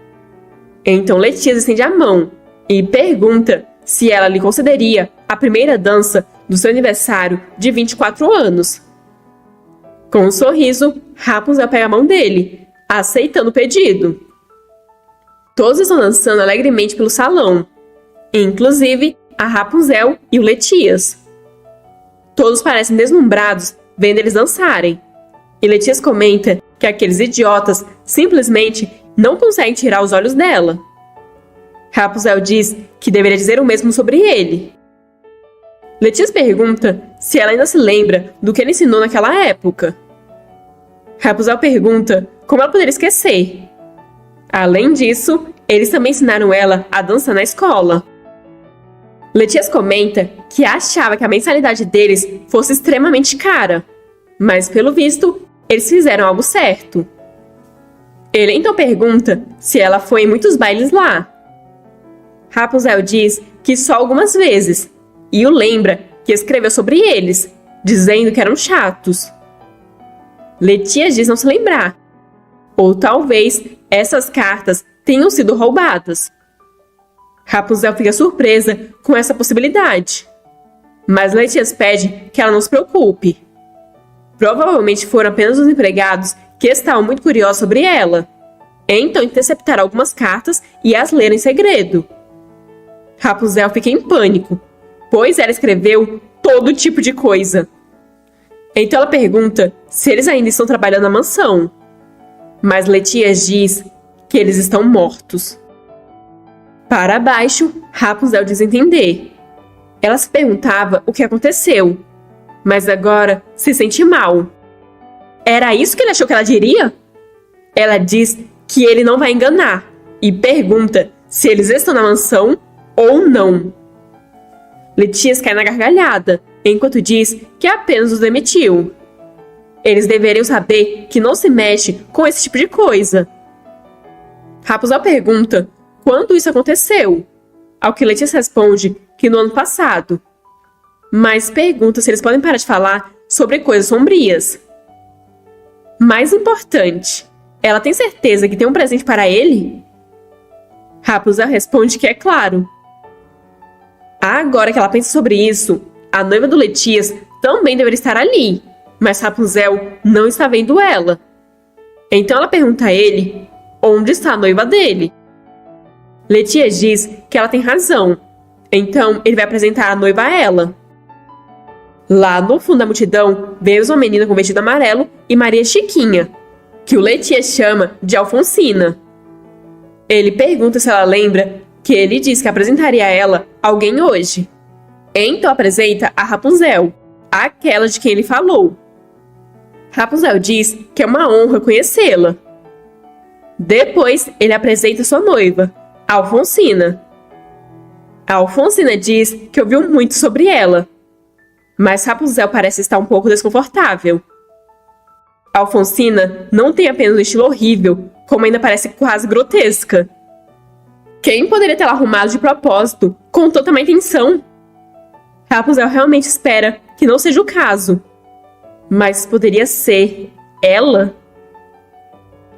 Então Letias estende a mão e pergunta se ela lhe concederia a primeira dança do seu aniversário de 24 anos. Com um sorriso, Rapunzel pega a mão dele, aceitando o pedido. Todos estão dançando alegremente pelo salão, inclusive a Rapunzel e o Letias. Todos parecem deslumbrados vendo eles dançarem, e Letias comenta que aqueles idiotas simplesmente não conseguem tirar os olhos dela. Rapunzel diz que deveria dizer o mesmo sobre ele. Letias pergunta se ela ainda se lembra do que ele ensinou naquela época. Rapunzel pergunta como ela poderia esquecer. Além disso, eles também ensinaram ela a dançar na escola. Letias comenta que achava que a mensalidade deles fosse extremamente cara, mas pelo visto, eles fizeram algo certo. Ele então pergunta se ela foi em muitos bailes lá. Rapunzel diz que só algumas vezes, e o lembra que escreveu sobre eles, dizendo que eram chatos. Letias diz não se lembrar, ou talvez essas cartas tenham sido roubadas. Rapunzel fica surpresa com essa possibilidade, mas Letias pede que ela não se preocupe. Provavelmente foram apenas os empregados que estavam muito curiosos sobre ela, então interceptaram algumas cartas e as leram em segredo. Rapunzel fica em pânico, pois ela escreveu todo tipo de coisa. Então ela pergunta se eles ainda estão trabalhando na mansão, mas Letias diz que eles estão mortos. Para baixo, Rapunzel diz entender. Ela se perguntava o que aconteceu, mas agora se sente mal. Era isso que ele achou que ela diria? Ela diz que ele não vai enganar e pergunta se eles estão na mansão ou não. Letias cai na gargalhada, enquanto diz que apenas os demitiu. Eles deveriam saber que não se mexe com esse tipo de coisa. Rapunzel pergunta quando isso aconteceu, ao que Letias responde que no ano passado, mas pergunta se eles podem parar de falar sobre coisas sombrias. Mais importante, ela tem certeza que tem um presente para ele? Rapunzel responde que é claro. Agora que ela pensa sobre isso, a noiva do Letias também deveria estar ali, mas Rapunzel não está vendo ela. Então ela pergunta a ele onde está a noiva dele. Letias diz que ela tem razão, então ele vai apresentar a noiva a ela. Lá no fundo da multidão, vemos uma menina com vestido amarelo e Maria Chiquinha, que o Letias chama de Alfonsina. Ele pergunta se ela lembra que ele disse que apresentaria a ela alguém hoje. Então apresenta a Rapunzel, aquela de quem ele falou. Rapunzel diz que é uma honra conhecê-la. Depois ele apresenta sua noiva, Alfonsina. A Alfonsina diz que ouviu muito sobre ela, mas Rapunzel parece estar um pouco desconfortável. Alfonsina não tem apenas um estilo horrível, como ainda parece quase grotesca. Quem poderia tê-la arrumado de propósito, com tanta má intenção? Rapunzel realmente espera que não seja o caso, mas poderia ser ela.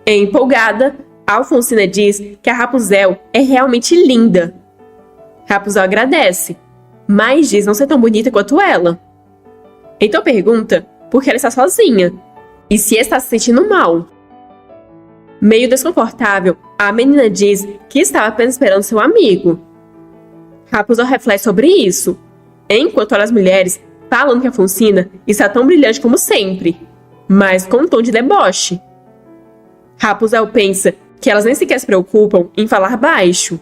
Empolgada, A Alfonsina diz que a Rapunzel é realmente linda. Rapunzel agradece, mas diz não ser tão bonita quanto ela. Então pergunta por que ela está sozinha e se está se sentindo mal. Meio desconfortável, a menina diz que estava apenas esperando seu amigo. Rapunzel reflete sobre isso, enquanto olha as mulheres falando que a Alfonsina está tão brilhante como sempre, mas com um tom de deboche. Rapunzel pensa que elas nem sequer se preocupam em falar baixo.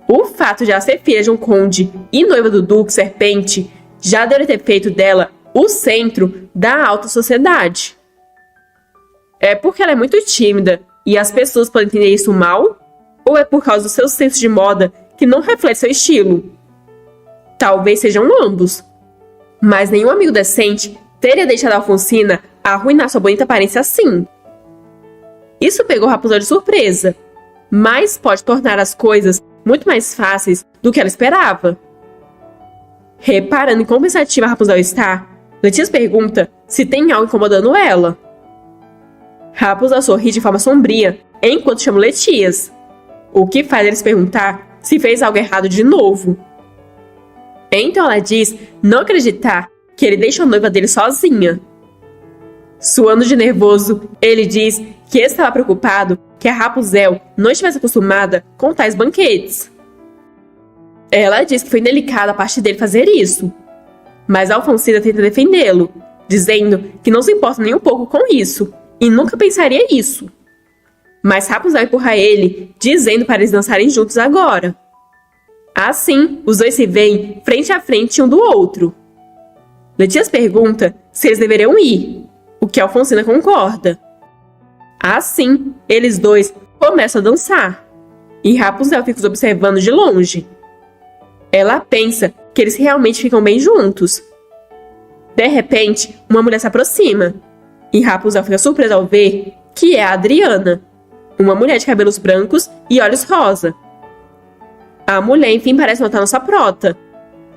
O fato de ela ser filha de um conde e noiva do Duque Serpente já deveria ter feito dela o centro da alta sociedade. É porque ela é muito tímida e as pessoas podem entender isso mal? Ou é por causa do seu senso de moda que não reflete seu estilo? Talvez sejam ambos. Mas nenhum amigo decente teria deixado a Alfonsina arruinar sua bonita aparência assim. Isso pegou Rapunzel de surpresa, mas pode tornar as coisas muito mais fáceis do que ela esperava. Reparando em quão pensativa Rapunzel está, Letias pergunta se tem algo incomodando ela. Rapunzel sorri de forma sombria enquanto chama Letias, o que faz eles perguntar se fez algo errado de novo. Então ela diz não acreditar que ele deixa a noiva dele sozinha. Suando de nervoso, ele diz que estava preocupado que a Rapunzel não estivesse acostumada com tais banquetes. Ela diz que foi indelicado a parte dele fazer isso, mas a Alfonsina tenta defendê-lo, dizendo que não se importa nem um pouco com isso e nunca pensaria isso. Mas Rapunzel empurra ele, dizendo para eles dançarem juntos agora. Assim, os dois se veem frente a frente um do outro. Letias pergunta se eles deveriam ir, o que Alfonsina concorda. Assim, eles dois começam a dançar, e Rapunzel fica os observando de longe. Ela pensa que eles realmente ficam bem juntos. De repente, uma mulher se aproxima, e Rapunzel fica surpresa ao ver que é a Adriana, uma mulher de cabelos brancos e olhos rosa. A mulher, enfim, parece notar nossa prota,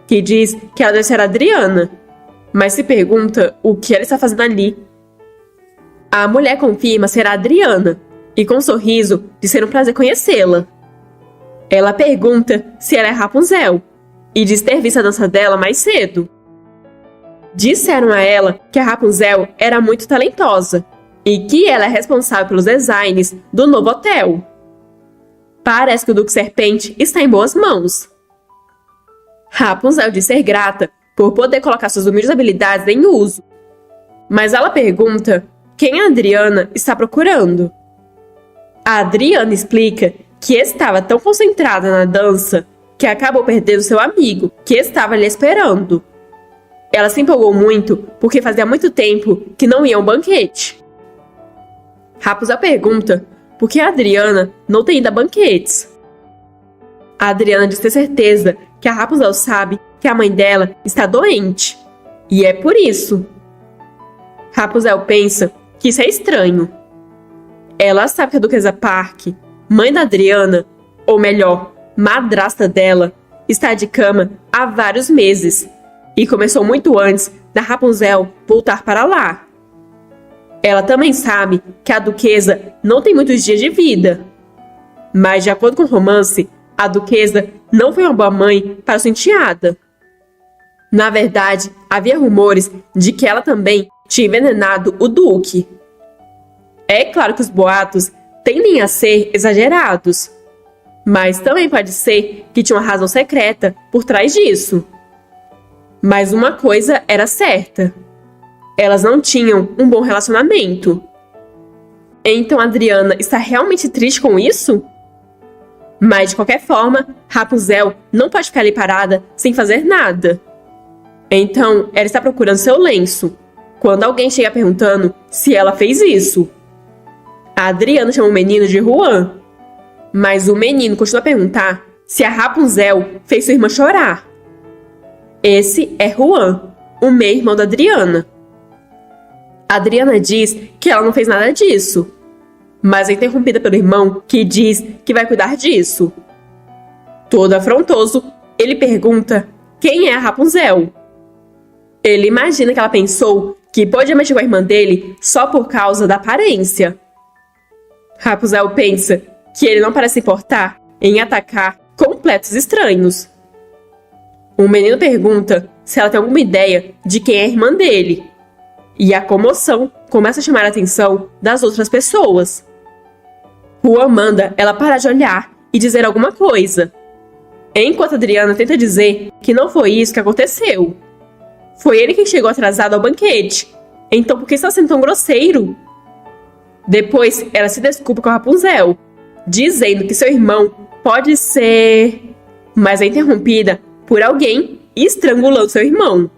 que diz que ela deve ser a Adriana, mas se pergunta o que ela está fazendo ali. A mulher confirma ser a Adriana, e com um sorriso diz ser um prazer conhecê-la. Ela pergunta se ela é Rapunzel, e diz ter visto a dança dela mais cedo. Disseram a ela que a Rapunzel era muito talentosa, e que ela é responsável pelos designs do novo hotel. Parece que o Duque Serpente está em boas mãos. Rapunzel diz ser grata por poder colocar suas humildes habilidades em uso, mas ela pergunta quem a Adriana está procurando. A Adriana explica que estava tão concentrada na dança que acabou perdendo seu amigo, que estava lhe esperando. Ela se empolgou muito porque fazia muito tempo que não ia a um banquete. Rapunzel pergunta por que a Adriana não tem ido a banquetes. A Adriana diz ter certeza que a Rapunzel sabe que a mãe dela está doente, e é por isso. Rapunzel pensa que isso é estranho. Ela sabe que a Duquesa Park, mãe da Adriana, ou melhor, madrasta dela, está de cama há vários meses e começou muito antes da Rapunzel voltar para lá. Ela também sabe que a Duquesa não tem muitos dias de vida, mas de acordo com o romance, a Duquesa não foi uma boa mãe para sua enteada. Na verdade, havia rumores de que ela também tinha envenenado o Duque. É claro que os boatos tendem a ser exagerados, mas também pode ser que tinha uma razão secreta por trás disso. Mas uma coisa era certa: elas não tinham um bom relacionamento. Então Adriana está realmente triste com isso? Mas de qualquer forma, Rapunzel não pode ficar ali parada sem fazer nada. Então ela está procurando seu lenço, quando alguém chega perguntando se ela fez isso. A Adriana chama o menino de Juan, mas o menino continua a perguntar se a Rapunzel fez sua irmã chorar. Esse é Juan, o meio-irmão da Adriana. A Adriana diz que ela não fez nada disso, mas é interrompida pelo irmão, que diz que vai cuidar disso. Todo afrontoso, ele pergunta quem é a Rapunzel. Ele imagina que ela pensou que podia mexer com a irmã dele só por causa da aparência. Rapunzel pensa que ele não parece importar em atacar completos estranhos. O menino pergunta se ela tem alguma ideia de quem é a irmã dele. E a comoção começa a chamar a atenção das outras pessoas. Juan manda ela parar de olhar e dizer alguma coisa, enquanto Adriana tenta dizer que não foi isso que aconteceu. Foi ele quem chegou atrasado ao banquete. Então por que está sendo tão grosseiro? Depois ela se desculpa com a Rapunzel, dizendo que seu irmão pode ser... Mas é interrompida por alguém estrangulando seu irmão.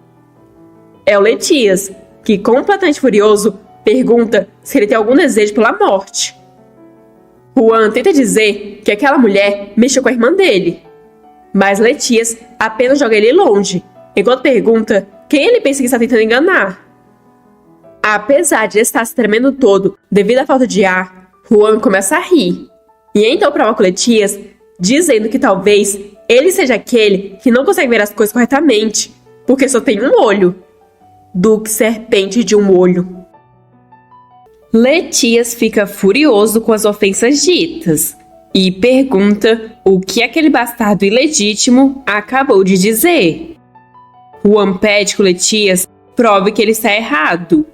É o Letias, que, completamente furioso, pergunta se ele tem algum desejo pela morte. Juan tenta dizer que aquela mulher mexeu com a irmã dele, mas Letias apenas joga ele longe, enquanto pergunta quem ele pensa que está tentando enganar. Apesar de estar se tremendo todo devido à falta de ar, Juan começa a rir, e então provoca Letias, dizendo que talvez ele seja aquele que não consegue ver as coisas corretamente, porque só tem um olho. Duque Serpente de um olho. Letias fica furioso com as ofensas ditas e pergunta o que aquele bastardo ilegítimo acabou de dizer. Juan pede que o Letias prove que ele está errado.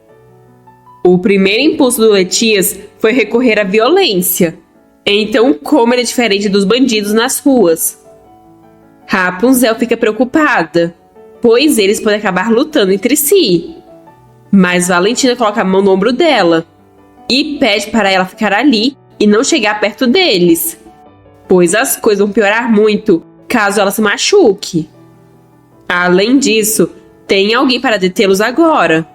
O primeiro impulso do Letias foi recorrer à violência. Então, como ele é diferente dos bandidos nas ruas? Rapunzel fica preocupada, pois eles podem acabar lutando entre si. Mas Valentina coloca a mão no ombro dela e pede para ela ficar ali e não chegar perto deles, pois as coisas vão piorar muito caso ela se machuque. Além disso, tem alguém para detê-los agora.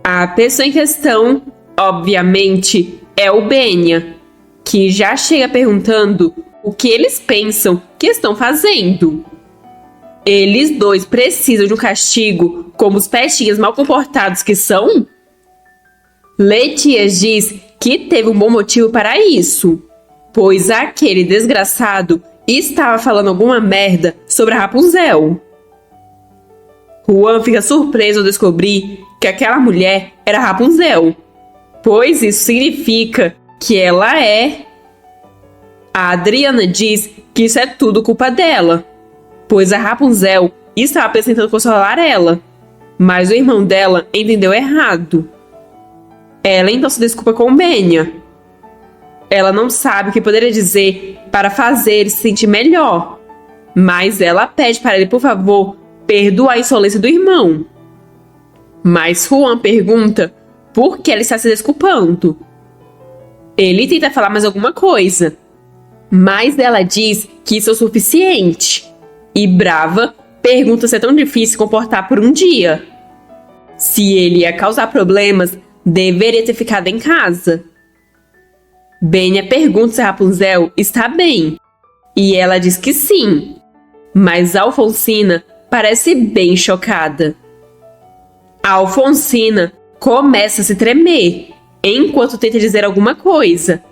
A pessoa em questão, obviamente, é o Benya, que já chega perguntando o que eles pensam que estão fazendo. Eles dois precisam de um castigo como os petinhas mal comportados que são? Letias diz que teve um bom motivo para isso, pois aquele desgraçado estava falando alguma merda sobre a Rapunzel. Juan fica surpreso ao descobrir que aquela mulher era Rapunzel, pois isso significa que ela é... A Adriana diz que isso é tudo culpa dela, pois a Rapunzel estava tentando consolar ela, mas o irmão dela entendeu errado. Ela então se desculpa com o Benya. Ela não sabe o que poderia dizer para fazer ele se sentir melhor, mas ela pede para ele, por favor, perdoar a insolência do irmão. Mas Juan pergunta por que ela está se desculpando. Ele tenta falar mais alguma coisa, mas ela diz que isso é o suficiente. E brava, pergunta se é tão difícil se comportar por um dia. Se ele ia causar problemas, deveria ter ficado em casa. Benya pergunta se Rapunzel está bem, e ela diz que sim, mas Alfonsina parece bem chocada. A Alfonsina começa a se tremer, enquanto tenta dizer alguma coisa,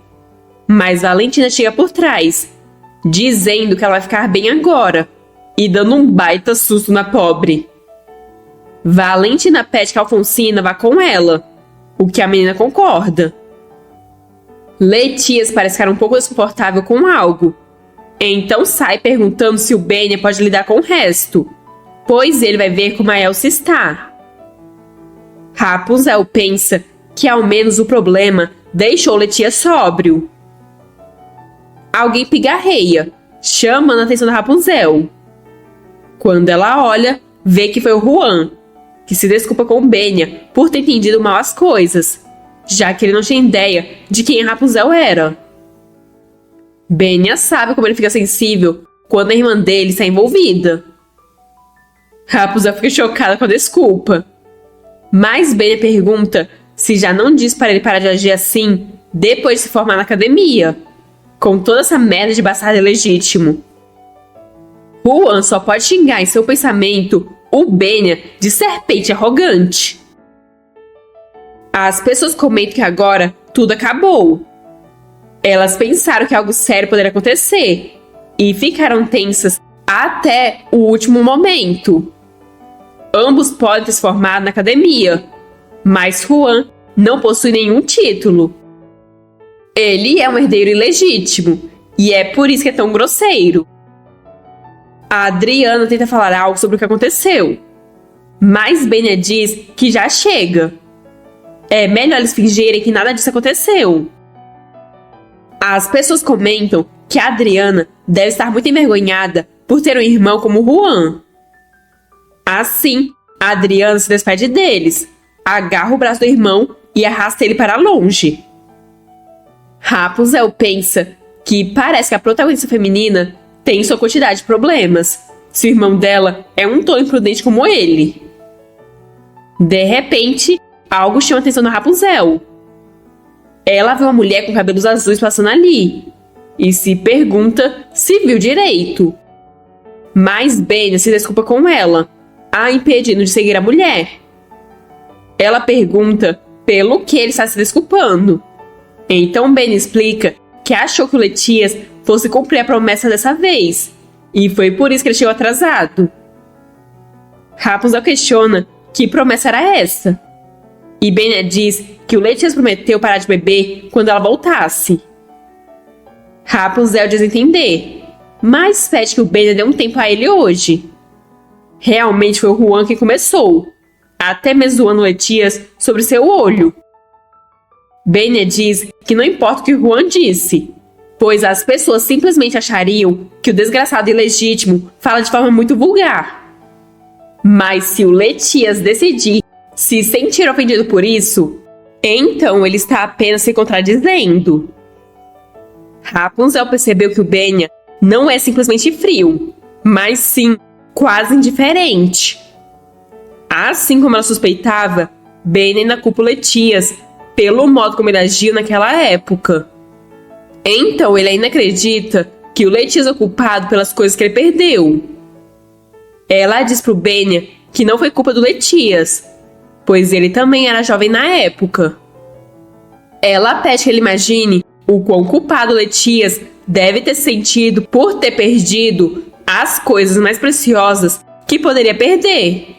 mas Valentina chega por trás, dizendo que ela vai ficar bem agora, e dando um baita susto na pobre. Valentina pede que Alfonsina vá com ela, o que a menina concorda. Letias parece ficar um pouco desconfortável com algo, então sai perguntando se o Benya pode lidar com o resto, pois ele vai ver como a Elsa está. Rapunzel pensa que ao menos o problema deixou Letias sóbrio. Alguém pigarreia, chamando a atenção da Rapunzel. Quando ela olha, vê que foi o Juan, que se desculpa com o Benya por ter entendido mal as coisas, já que ele não tinha ideia de quem a Rapunzel era. Benya sabe como ele fica sensível quando a irmã dele está envolvida. Rapunzel fica chocada com a desculpa, mas Benya pergunta se já não disse para ele parar de agir assim depois de se formar na academia, com toda essa merda de bastardo ilegítimo. Juan só pode xingar em seu pensamento o Benya de serpente arrogante. As pessoas comentam que agora tudo acabou. Elas pensaram que algo sério poderia acontecer e ficaram tensas até o último momento. Ambos podem ter se formado na academia, mas Juan não possui nenhum título. Ele é um herdeiro ilegítimo, e é por isso que é tão grosseiro. A Adriana tenta falar algo sobre o que aconteceu, mas Benya diz que já chega. É melhor eles fingirem que nada disso aconteceu. As pessoas comentam que a Adriana deve estar muito envergonhada por ter um irmão como Juan. Assim, a Adriana se despede deles, agarra o braço do irmão e arrasta ele para longe. Rapunzel pensa que parece que a protagonista feminina tem sua quantidade de problemas, se o irmão dela é um tolo imprudente como ele. De repente, algo chama a atenção da Rapunzel. Ela vê uma mulher com cabelos azuis passando ali e se pergunta se viu direito. Mas Benya se desculpa com ela, a impedindo de seguir a mulher. Ela pergunta pelo que ele está se desculpando. Então Benya explica que achou que o Letias fosse cumprir a promessa dessa vez, e foi por isso que ele chegou atrasado. Rapunzel questiona que promessa era essa, e Benya diz que o Letias prometeu parar de beber quando ela voltasse. Rapunzel diz entender, mas pede que o Benya dê um tempo a ele hoje. Realmente foi o Juan que começou, até mesmo zoando Letias sobre seu olho. Benya diz que não importa o que o Juan disse, pois as pessoas simplesmente achariam que o desgraçado ilegítimo fala de forma muito vulgar. Mas se o Letias decidir se sentir ofendido por isso, então ele está apenas se contradizendo. Rapunzel percebeu que o Benya não é simplesmente frio, mas sim quase indiferente. Assim como ela suspeitava, Benya ainda culpa o Letias pelo modo como ele agiu naquela época. Então ele ainda acredita que o Letias é o culpado pelas coisas que ele perdeu. Ela diz pro Benya que não foi culpa do Letias, pois ele também era jovem na época. Ela pede que ele imagine o quão culpado Letias deve ter sentido por ter perdido as coisas mais preciosas que poderia perder.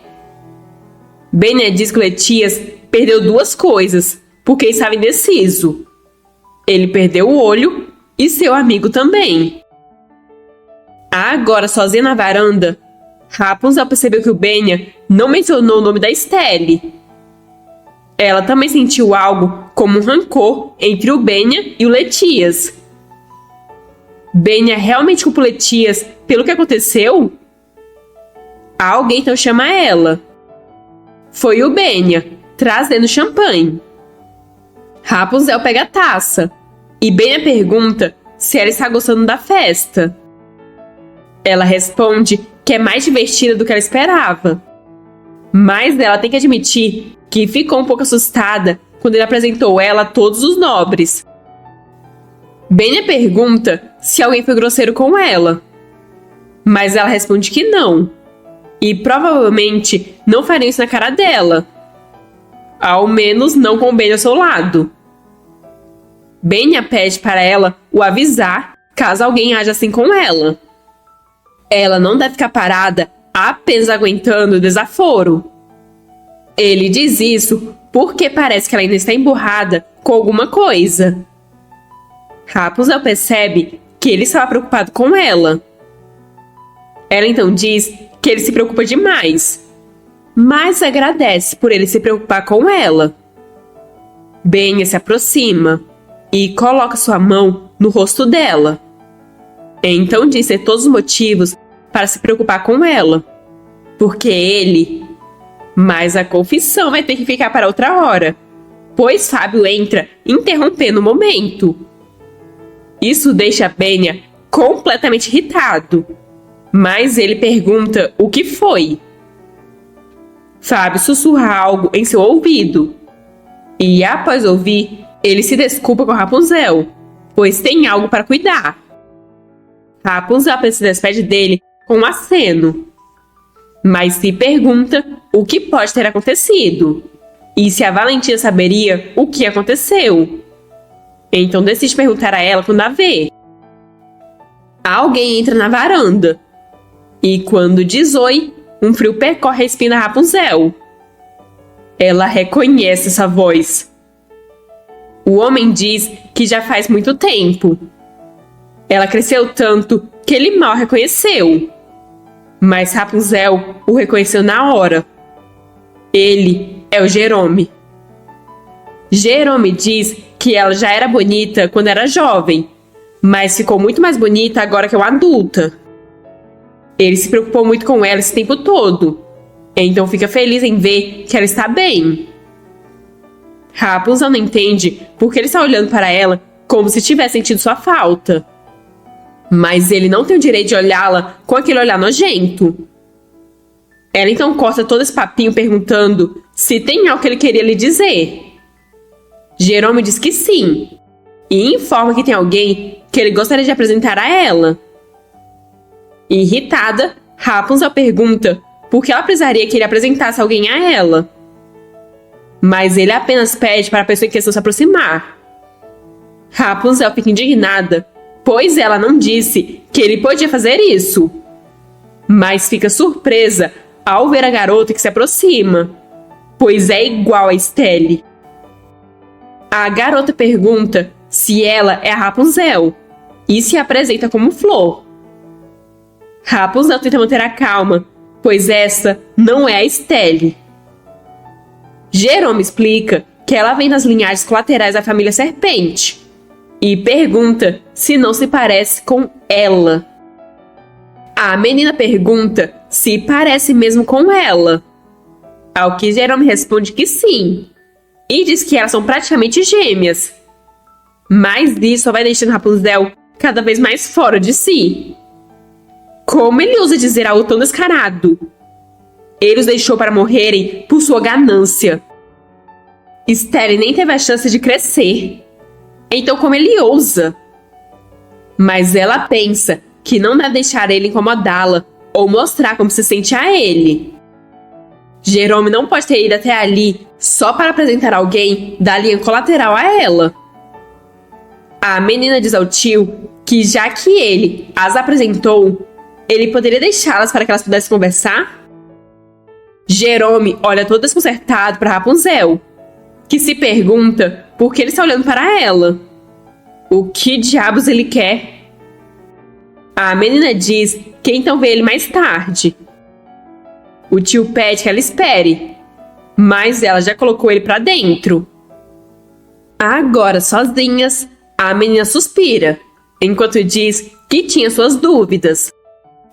Benya diz que o Letias perdeu duas coisas porque estava indeciso. Ele perdeu o olho e seu amigo também. Agora, sozinha na varanda, Rapunzel percebeu que o Benya não mencionou o nome da Estelle. Ela também sentiu algo como um rancor entre o Benya e o Letias. Benya realmente culpa o Letias pelo que aconteceu? Alguém então chama ela. Foi o Benya, trazendo champanhe. Rapunzel pega a taça e Benya pergunta se ela está gostando da festa. Ela responde que é mais divertida do que ela esperava. Mas ela tem que admitir que ficou um pouco assustada quando ele apresentou ela a todos os nobres. Benya pergunta se alguém foi grosseiro com ela. Mas ela responde que não. E provavelmente não faria isso na cara dela. Ao menos não com o Benya ao seu lado. Benya pede para ela o avisar caso alguém age assim com ela. Ela não deve ficar parada apenas aguentando o desaforo. Ele diz isso porque parece que ela ainda está emburrada com alguma coisa. Rapunzel percebe que ele estava preocupado com ela. Ela então diz que ele se preocupa demais, mas agradece por ele se preocupar com ela. Benya se aproxima e coloca sua mão no rosto dela. Então diz ter todos os motivos para se preocupar com ela, porque ele... Mas a confissão vai ter que ficar para outra hora, pois Fábio entra interrompendo o momento. Isso deixa Benya completamente irritado, mas ele pergunta o que foi. Fábio sussurra algo em seu ouvido, e após ouvir, ele se desculpa com Rapunzel, pois tem algo para cuidar. Rapunzel se despede dele com um aceno, mas se pergunta o que pode ter acontecido, e se a Valentina saberia o que aconteceu. Então decide perguntar a ela quando a vê. Alguém entra na varanda, e quando diz oi, um frio percorre a espina da Rapunzel. Ela reconhece essa voz. O homem diz que já faz muito tempo. Ela cresceu tanto que ele mal reconheceu. Mas Rapunzel o reconheceu na hora. Ele é o Jerome. Jerome diz que ela já era bonita quando era jovem, mas ficou muito mais bonita agora que é uma adulta. Ele se preocupou muito com ela esse tempo todo, então fica feliz em ver que ela está bem. Rapunzel não entende porque ele está olhando para ela como se tivesse sentido sua falta. Mas ele não tem o direito de olhá-la com aquele olhar nojento. Ela então corta todo esse papinho perguntando se tem algo que ele queria lhe dizer. Jerome diz que sim, e informa que tem alguém que ele gostaria de apresentar a ela. Irritada, Rapunzel pergunta por que ela precisaria que ele apresentasse alguém a ela. Mas ele apenas pede para a pessoa em questão se aproximar. Rapunzel fica indignada, pois ela não disse que ele podia fazer isso. Mas fica surpresa ao ver a garota que se aproxima, pois é igual a Estelle. A garota pergunta se ela é a Rapunzel e se apresenta como Flor. Rapunzel tenta manter a calma, pois essa não é a Estelle. Jerome explica que ela vem das linhagens colaterais da família Serpente e pergunta se não se parece com ela. A menina pergunta se parece mesmo com ela, ao que Jerome responde que sim, e diz que elas são praticamente gêmeas. Mas isso só vai deixando Rapunzel cada vez mais fora de si. Como ele ousa dizer algo tão descarado? Ele os deixou para morrerem por sua ganância. Estelle nem teve a chance de crescer. Então como ele ousa? Mas ela pensa que não deve deixar ele incomodá-la ou mostrar como se sente a ele. Jerome não pode ter ido até ali só para apresentar alguém da linha colateral a ela. A menina diz ao tio que já que ele as apresentou, ele poderia deixá-las para que elas pudessem conversar? Jerome olha todo desconcertado para Rapunzel, que se pergunta por que ele está olhando para ela. O que diabos ele quer? A menina diz que então vê ele mais tarde. O tio pede que ela espere, mas ela já colocou ele para dentro. Agora, sozinhas, a menina suspira, enquanto diz que tinha suas dúvidas.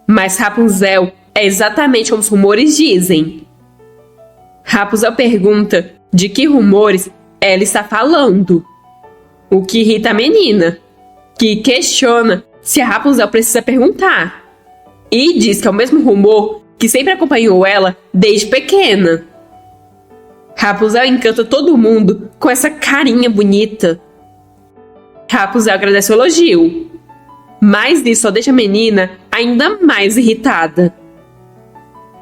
Mas Rapunzel é exatamente como os rumores dizem. Rapunzel pergunta de que rumores ela está falando, o que irrita a menina, que questiona se a Rapunzel precisa perguntar, e diz que é o mesmo rumor que sempre acompanhou ela desde pequena. Rapunzel encanta todo mundo com essa carinha bonita. Rapunzel agradece o elogio, mas isso só deixa a menina ainda mais irritada.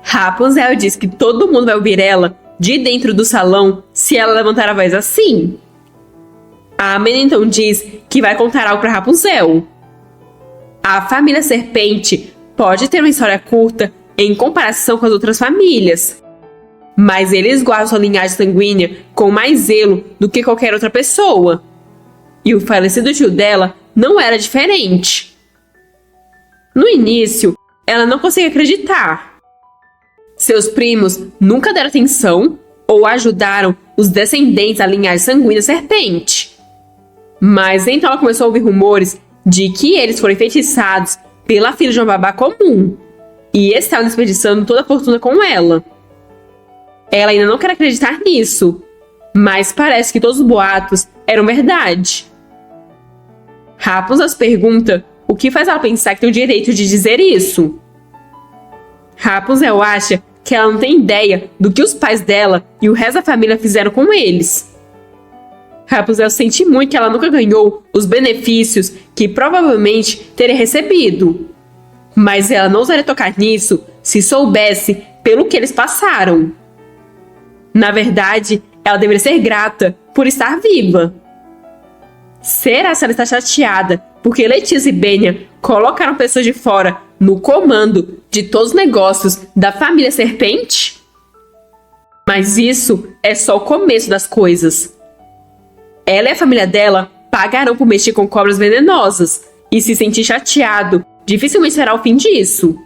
Rapunzel diz que todo mundo vai ouvir ela de dentro do salão se ela levantar a voz assim. A menina então diz que vai contar algo para Rapunzel. A família Serpente pode ter uma história curta em comparação com as outras famílias, mas eles guardam sua linhagem sanguínea com mais zelo do que qualquer outra pessoa. E o falecido tio dela não era diferente. No início, ela não conseguia acreditar. Seus primos nunca deram atenção ou ajudaram os descendentes da linhagem sanguínea Serpente. Mas então ela começou a ouvir rumores de que eles foram enfeitiçados pela filha de uma babá comum e estavam desperdiçando toda a fortuna com ela. Ela ainda não quer acreditar nisso, mas parece que todos os boatos eram verdade. Rapunzel se pergunta o que faz ela pensar que tem o direito de dizer isso. Rapunzel acha que ela não tem ideia do que os pais dela e o resto da família fizeram com eles. Rapunzel sente muito que ela nunca ganhou os benefícios que provavelmente teria recebido. Mas ela não ousaria tocar nisso se soubesse pelo que eles passaram. Na verdade, ela deveria ser grata por estar viva. Será se ela está chateada porque Letícia e Benya colocaram pessoas de fora no comando de todos os negócios da família Serpente? Mas isso é só o começo das coisas. ela e a família dela pagarão por mexer com cobras venenosas e se sentir chateado. Dificilmente será o fim disso.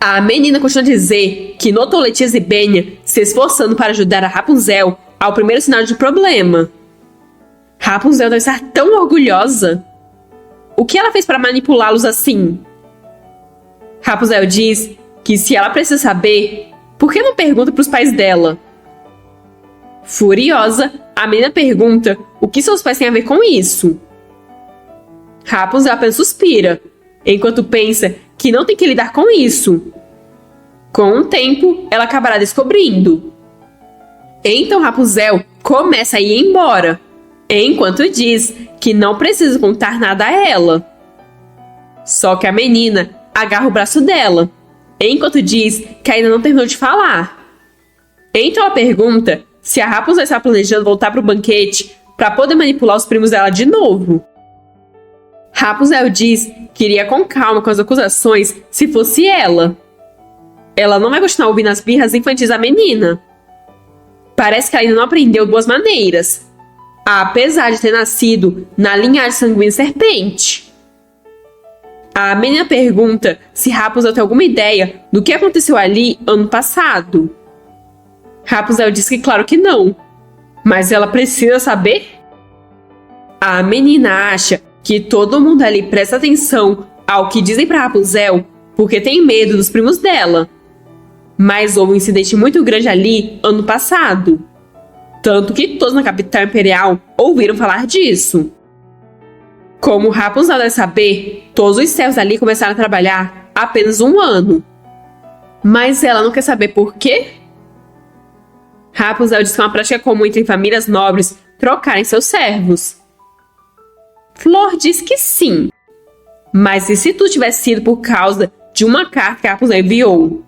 A menina continua a dizer que notou Letícia Zibênia se esforçando para ajudar a Rapunzel ao primeiro sinal de problema. Rapunzel deve estar tão orgulhosa. O que ela fez para manipulá-los assim? Rapunzel diz que se ela precisa saber, por que não pergunta para os pais dela? Furiosa, a menina pergunta o que seus pais têm a ver com isso. Rapunzel apenas suspira, enquanto pensa que não tem que lidar com isso. Com o tempo, ela acabará descobrindo. Então Rapunzel começa a ir embora, enquanto diz que não precisa contar nada a ela. Só que a menina agarra o braço dela, enquanto diz que ainda não terminou de falar. Então ela pergunta se a Rapunzel está planejando voltar para o banquete para poder manipular os primos dela de novo. Rapunzel diz que iria com calma com as acusações se fosse ela. Ela não vai continuar ouvindo as birras infantis da menina. Parece que ela ainda não aprendeu boas maneiras, apesar de ter nascido na linhagem sanguínea serpente. A menina pergunta se Rapunzel tem alguma ideia do que aconteceu ali ano passado. Rapunzel diz que claro que não, mas ela precisa saber. A menina acha que todo mundo ali presta atenção ao que dizem para Rapunzel porque tem medo dos primos dela. Mas houve um incidente muito grande ali ano passado, tanto que todos na capital imperial ouviram falar disso. Como Rapunzel deve saber, todos os servos ali começaram a trabalhar há apenas 1 ano. Mas ela não quer saber por quê? Rapunzel diz que é uma prática comum entre famílias nobres trocarem seus servos. Flor diz que sim. Mas e se tudo tivesse sido por causa de uma carta que Rapunzel enviou?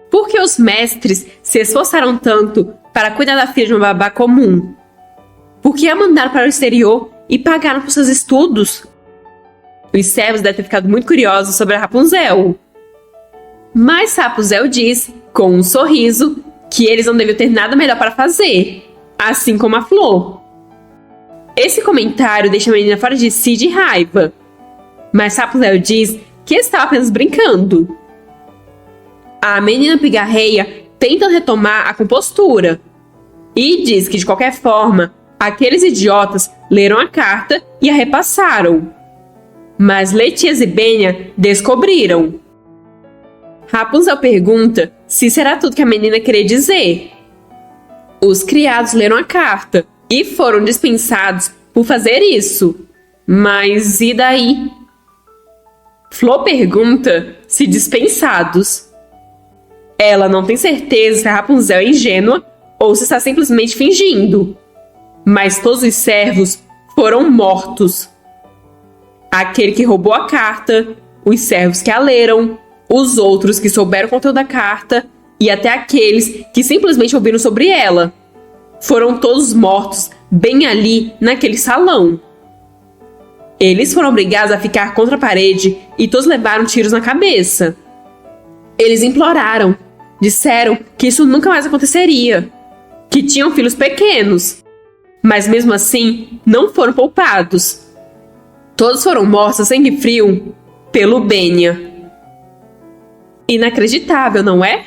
Por que os mestres se esforçaram tanto para cuidar da filha de uma babá comum? Por que a mandaram para o exterior e pagaram por seus estudos? Os servos devem ter ficado muito curiosos sobre a Rapunzel. Mas Rapunzel diz, com um sorriso, que eles não deviam ter nada melhor para fazer, assim como a Flor. Esse comentário deixa a menina fora de si de raiva. Mas Rapunzel diz que estava apenas brincando. A menina pigarreia tenta retomar a compostura e diz que, de qualquer forma, aqueles idiotas leram a carta e a repassaram. Mas Letícia e Zibênia descobriram. Rapunzel pergunta se será tudo que a menina queria dizer. Os criados leram a carta e foram dispensados por fazer isso. Mas e daí? Flor pergunta se dispensados. Ela não tem certeza se a Rapunzel é ingênua ou se está simplesmente fingindo. Mas todos os servos foram mortos. Aquele que roubou a carta, os servos que a leram, os outros que souberam o conteúdo da carta e até aqueles que simplesmente ouviram sobre ela. Foram todos mortos bem ali naquele salão. Eles foram obrigados a ficar contra a parede e todos levaram tiros na cabeça. Eles imploraram, disseram que isso nunca mais aconteceria, que tinham filhos pequenos, mas mesmo assim não foram poupados. Todos foram mortos a sangue frio pelo Benya. Inacreditável, não é?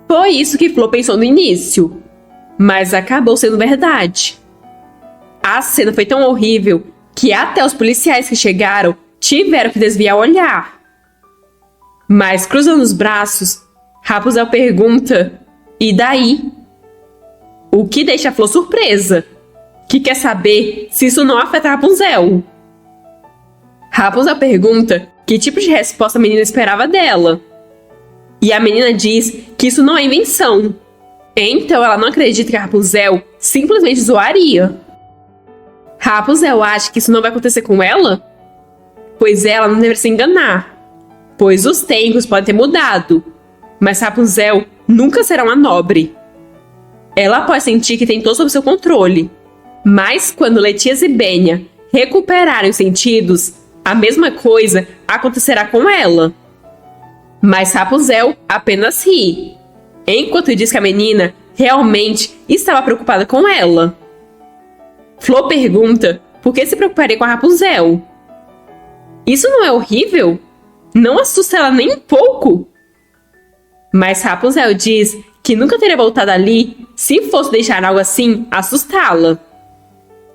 Foi isso que Flor pensou no início, mas acabou sendo verdade. A cena foi tão horrível que até os policiais que chegaram tiveram que desviar o olhar. Mas cruzando os braços, Rapunzel pergunta: e daí? O que deixa a Flor surpresa, que quer saber se isso não afeta a Rapunzel. Rapunzel pergunta que tipo de resposta a menina esperava dela. E a menina diz que isso não é invenção. Então ela não acredita que a Rapunzel simplesmente zoaria. Rapunzel acha que isso não vai acontecer com ela? Pois ela não deve se enganar, pois os tempos podem ter mudado, mas Rapunzel nunca será uma nobre. Ela pode sentir que tem todo sob seu controle, mas quando Letícia e Zibênia recuperarem os sentidos, a mesma coisa acontecerá com ela. Mas Rapunzel apenas ri, enquanto diz que a menina realmente estava preocupada com ela. Flor pergunta por que se preocuparia com a Rapunzel. Isso não é horrível? Não assusta ela nem um pouco? Mas Rapunzel diz que nunca teria voltado ali se fosse deixar algo assim assustá-la.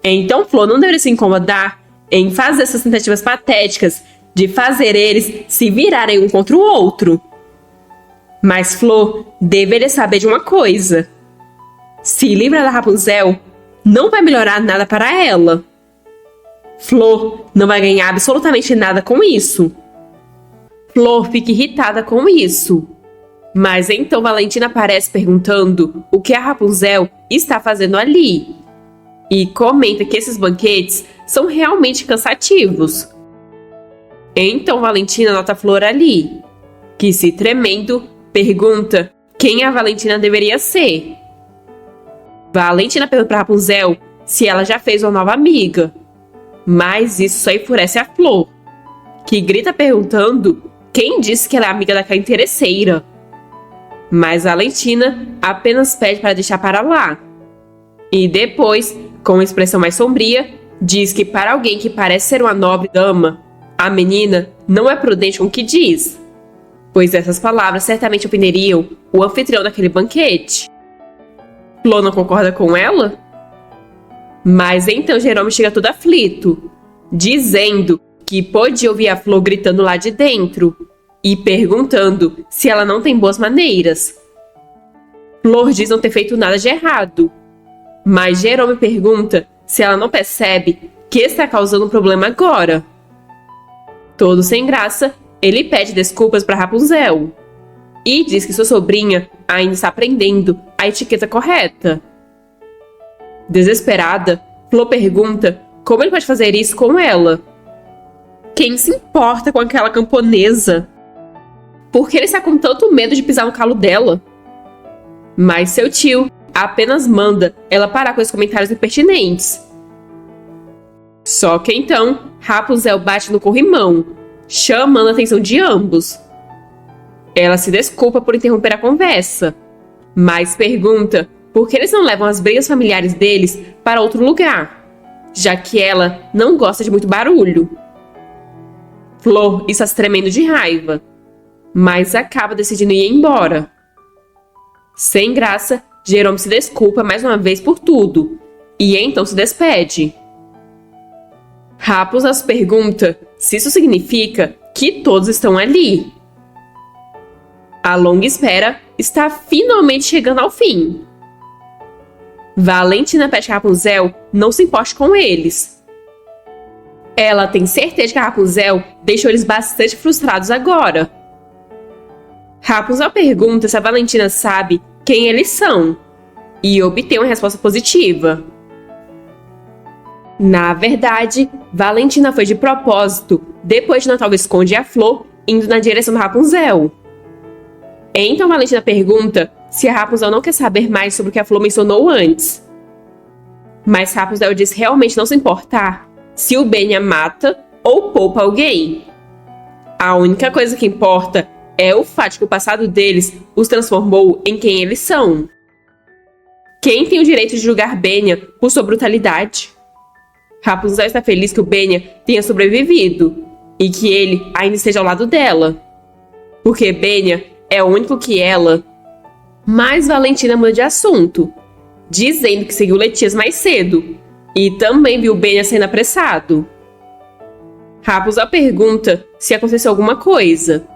Então Flor não deveria se incomodar em fazer essas tentativas patéticas de fazer eles se virarem um contra o outro. Mas Flor deveria saber de uma coisa. Se livrar da Rapunzel não vai melhorar nada para ela. Flor não vai ganhar absolutamente nada com isso. Flor fica irritada com isso. Mas então Valentina aparece perguntando o que a Rapunzel está fazendo ali. E comenta que esses banquetes são realmente cansativos. Então Valentina nota Flor ali, que se tremendo, pergunta quem a Valentina deveria ser. Valentina pergunta para Rapunzel se ela já fez uma nova amiga. Mas isso só enfurece a Flor, que grita perguntando quem disse que ela é amiga daquela interesseira. Mas Valentina apenas pede para deixar para lá. E depois, com uma expressão mais sombria, diz que para alguém que parece ser uma nobre dama, a menina não é prudente com o que diz, pois essas palavras certamente ofenderiam o anfitrião daquele banquete. Flor não concorda com ela? Mas então Jerome chega todo aflito, dizendo que pôde ouvir a Flor gritando lá de dentro e perguntando se ela não tem boas maneiras. Flor diz não ter feito nada de errado, mas Jerome pergunta se ela não percebe que está causando um problema agora. Todo sem graça, ele pede desculpas para Rapunzel e diz que sua sobrinha ainda está aprendendo a etiqueta correta. Desesperada, Flor pergunta como ele pode fazer isso com ela. Quem se importa com aquela camponesa? Por que ele está com tanto medo de pisar no calo dela? Mas seu tio apenas manda ela parar com os comentários impertinentes. Só que então, Rapunzel bate no corrimão, chamando a atenção de ambos. Ela se desculpa por interromper a conversa, mas pergunta por que eles não levam as brigas familiares deles para outro lugar, já que ela não gosta de muito barulho. Flor está se tremendo de raiva, mas acaba decidindo ir embora. Sem graça, Jerome se desculpa mais uma vez por tudo, e então se despede. Rapunzel se pergunta se isso significa que todos estão ali. A longa espera está finalmente chegando ao fim. Valentina pede que Rapunzel não se importe com eles. Ela tem certeza que a Rapunzel deixou eles bastante frustrados agora. Rapunzel pergunta se a Valentina sabe quem eles são e obtém uma resposta positiva. Na verdade, Valentina foi de propósito, depois de Natal Visconde e a Flor, indo na direção da Rapunzel. Então Valentina pergunta se a Rapunzel não quer saber mais sobre o que a Flor mencionou antes. Mas Rapunzel diz realmente não se importar se o Benya mata ou poupa alguém. A única coisa que importa é o fato de que o passado deles os transformou em quem eles são. Quem tem o direito de julgar Benya por sua brutalidade? Rapunzel está feliz que o Benya tenha sobrevivido e que ele ainda esteja ao lado dela, porque Benya é o único que ela... Mas Valentina muda de assunto, dizendo que seguiu Letias mais cedo e também viu Benya sendo apressado. Rapunzel pergunta se aconteceu alguma coisa.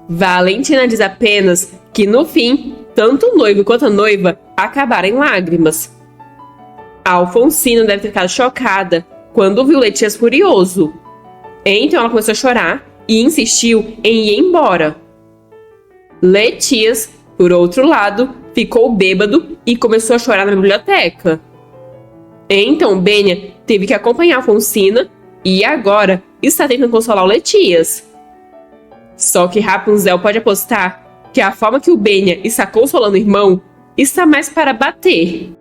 Valentina diz apenas que no fim, tanto o noivo quanto a noiva acabaram em lágrimas. Alfonsina deve ter ficado chocada quando viu Letias furioso. Então ela começou a chorar e insistiu em ir embora. Letias, por outro lado, ficou bêbado e começou a chorar na biblioteca. Então Benya teve que acompanhar Alfonsina e agora está tentando consolar o Letias. Só que Rapunzel pode apostar que a forma que o Benya está consolando o irmão está mais para bater.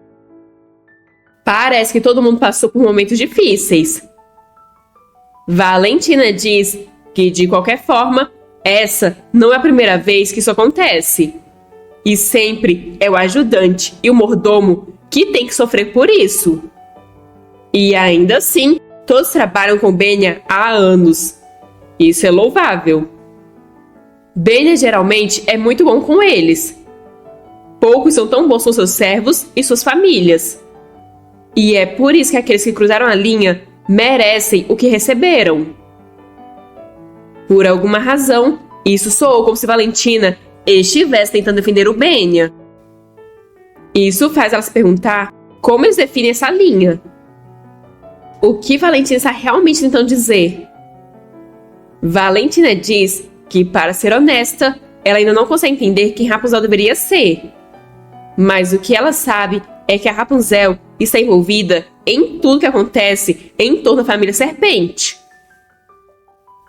Parece que todo mundo passou por momentos difíceis. Valentina diz que, de qualquer forma, essa não é a primeira vez que isso acontece. E sempre é o ajudante e o mordomo que tem que sofrer por isso. E ainda assim, todos trabalham com Benya há anos. Isso é louvável. Benya geralmente é muito bom com eles. Poucos são tão bons com seus servos e suas famílias. E é por isso que aqueles que cruzaram a linha merecem o que receberam. Por alguma razão, isso soou como se Valentina estivesse tentando defender o Benya. Isso faz ela se perguntar como eles definem essa linha. O que Valentina está realmente tentando dizer? Valentina diz que, para ser honesta, ela ainda não consegue entender quem Rapunzel deveria ser. Mas o que ela sabe é que a Rapunzel está envolvida em tudo que acontece em torno da família Serpente.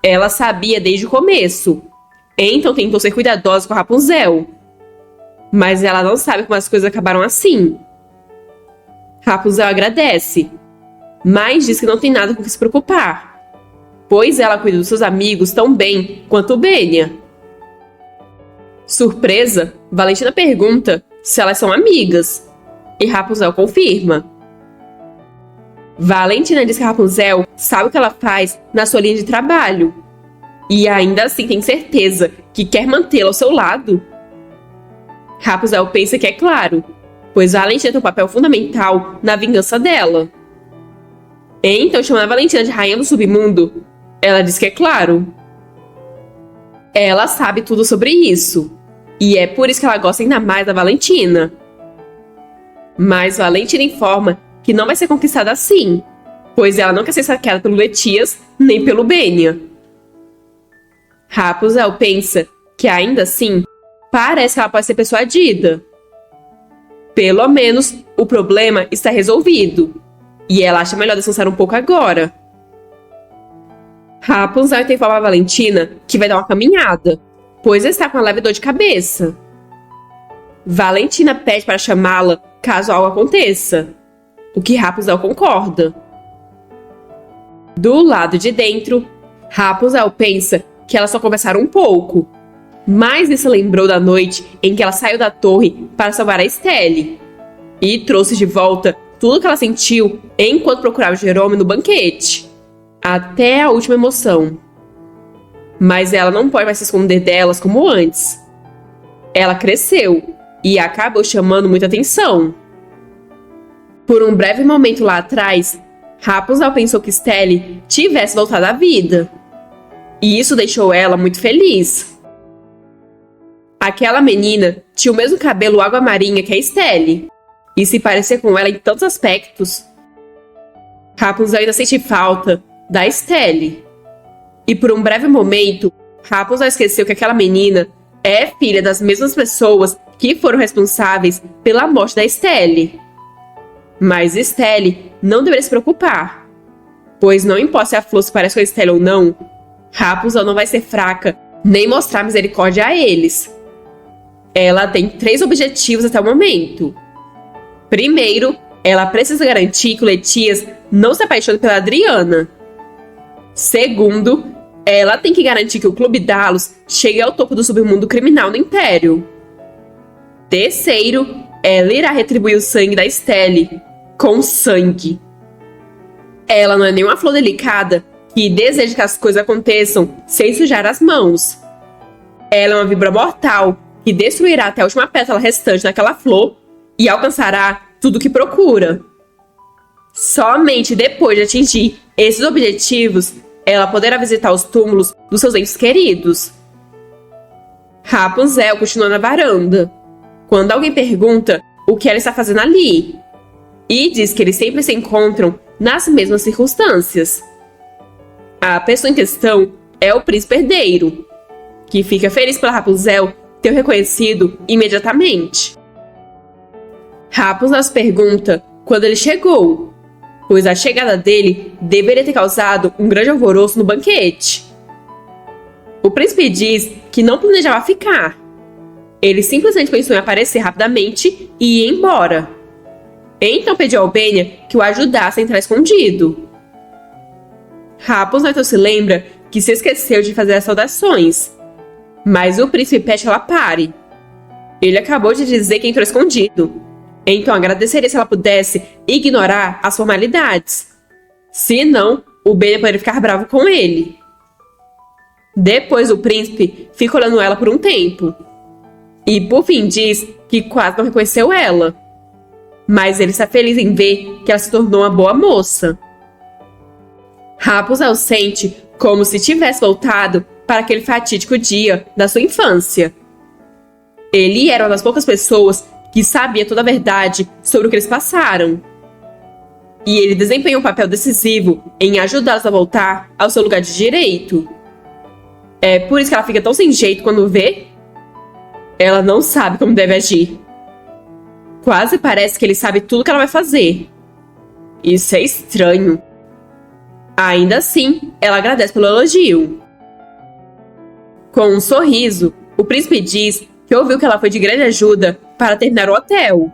Ela sabia desde o começo, então tentou ser cuidadosa com a Rapunzel. Mas ela não sabe como as coisas acabaram assim. Rapunzel agradece, mas diz que não tem nada com que se preocupar, pois ela cuida dos seus amigos tão bem quanto o Benya. Surpresa, Valentina pergunta se elas são amigas, e Rapunzel confirma. Valentina diz que Rapunzel sabe o que ela faz na sua linha de trabalho, e ainda assim tem certeza que quer mantê-la ao seu lado. Rapunzel pensa que é claro, pois Valentina tem um papel fundamental na vingança dela. Então, chamando a Valentina de Rainha do Submundo, ela diz que é claro. Ela sabe tudo sobre isso, e é por isso que ela gosta ainda mais da Valentina. Mas Valentina informa que não vai ser conquistada assim, pois ela não quer ser saqueada pelo Letias nem pelo Benya. Rapunzel pensa que ainda assim parece que ela pode ser persuadida. Pelo menos o problema está resolvido, e ela acha melhor descansar um pouco agora. Rapunzel tem informa a Valentina que vai dar uma caminhada, pois está com uma leve dor de cabeça. Valentina pede para chamá-la caso algo aconteça, o que Rapunzel concorda. Do lado de dentro, Rapunzel pensa que elas só conversaram um pouco, mas isso lembrou da noite em que ela saiu da torre para salvar a Estelle e trouxe de volta tudo que ela sentiu enquanto procurava Jerome no banquete, até a última emoção. Mas ela não pode mais se esconder delas como antes. Ela cresceu e acabou chamando muita atenção. Por um breve momento lá atrás, Rapunzel pensou que Estelle tivesse voltado à vida, e isso deixou ela muito feliz. Aquela menina tinha o mesmo cabelo água marinha que a Estelle, e se parecia com ela em tantos aspectos. Rapunzel ainda sente falta da Estelle. E por um breve momento, Rapunzel esqueceu que aquela menina é filha das mesmas pessoas que foram responsáveis pela morte da Estelle. Mas Estelle não deveria se preocupar, pois não importa se a flor se parece com a Estelle ou não, Rapunzel não vai ser fraca nem mostrar misericórdia a eles. Ela tem 3 objetivos até o momento. Primeiro, ela precisa garantir que o Letias não se apaixone pela Adriana. Segundo, ela tem que garantir que o Clube Dalos chegue ao topo do submundo criminal do Império. Terceiro, ela irá retribuir o sangue da Estelle com sangue. Ela não é nenhuma flor delicada que deseja que as coisas aconteçam sem sujar as mãos. Ela é uma víbora mortal que destruirá até a última pétala restante daquela flor e alcançará tudo o que procura. Somente depois de atingir esses objetivos, ela poderá visitar os túmulos dos seus entes queridos. Rapunzel continua na varanda, quando alguém pergunta o que ela está fazendo ali, e diz que eles sempre se encontram nas mesmas circunstâncias. A pessoa em questão é o príncipe herdeiro, que fica feliz pela Rapunzel ter o reconhecido imediatamente. Rapunzel se pergunta quando ele chegou, pois a chegada dele deveria ter causado um grande alvoroço no banquete. O príncipe diz que não planejava ficar. Ele simplesmente pensou em aparecer rapidamente e ir embora. Então pediu ao Benya que o ajudasse a entrar escondido. Rapunzel então se lembra que se esqueceu de fazer as saudações, mas o príncipe pede que ela pare. Ele acabou de dizer que entrou escondido. Então agradeceria se ela pudesse ignorar as formalidades. Se não, o Benny poderia ficar bravo com ele. Depois o príncipe fica olhando ela por um tempo. E por fim diz que quase não reconheceu ela. Mas ele está feliz em ver que ela se tornou uma boa moça. Rapunzel sente como se tivesse voltado para aquele fatídico dia da sua infância. Ele era uma das poucas pessoas que sabia toda a verdade sobre o que eles passaram. E ele desempenhou um papel decisivo em ajudá-las a voltar ao seu lugar de direito. É por isso que ela fica tão sem jeito quando vê. Ela não sabe como deve agir. Quase parece que ele sabe tudo que ela vai fazer. Isso é estranho. Ainda assim, ela agradece pelo elogio. Com um sorriso, o príncipe diz que ouviu que ela foi de grande ajuda para terminar o hotel.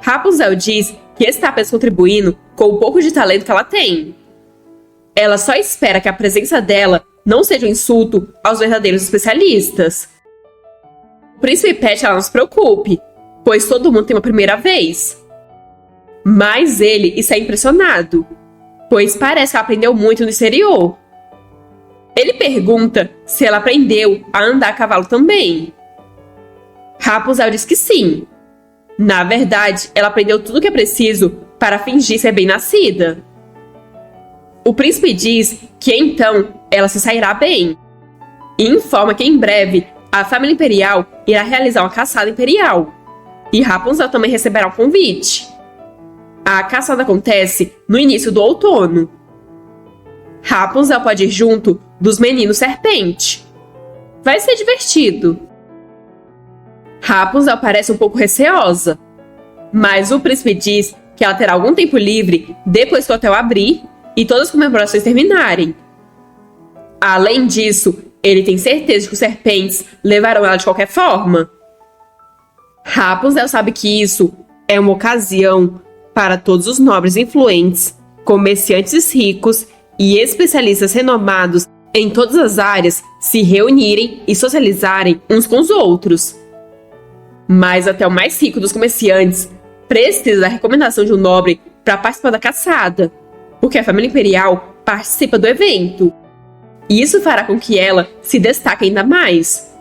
Rapunzel diz que está apenas contribuindo com o pouco de talento que ela tem. Ela só espera que a presença dela não seja um insulto aos verdadeiros especialistas. O príncipe pede que ela não se preocupe, pois todo mundo tem uma primeira vez. Mas ele está impressionado, pois parece que ela aprendeu muito no exterior. Ele pergunta se ela aprendeu a andar a cavalo também. Rapunzel diz que sim. Na verdade, ela aprendeu tudo o que é preciso para fingir ser bem-nascida. O príncipe diz que então ela se sairá bem. E informa que em breve a família imperial irá realizar uma caçada imperial. E Rapunzel também receberá um convite. A caçada acontece no início do outono. Rapunzel pode ir junto dos meninos serpente. Vai ser divertido. Rapunzel parece um pouco receosa, mas o príncipe diz que ela terá algum tempo livre depois que o hotel abrir e todas as comemorações terminarem. Além disso, ele tem certeza de que os serpentes levarão ela de qualquer forma. Rapunzel sabe que isso é uma ocasião para todos os nobres influentes, comerciantes ricos e especialistas renomados em todas as áreas se reunirem e socializarem uns com os outros. Mas até o mais rico dos comerciantes precisa da recomendação de um nobre para participar da caçada, porque a família imperial participa do evento. E isso fará com que ela se destaque ainda mais.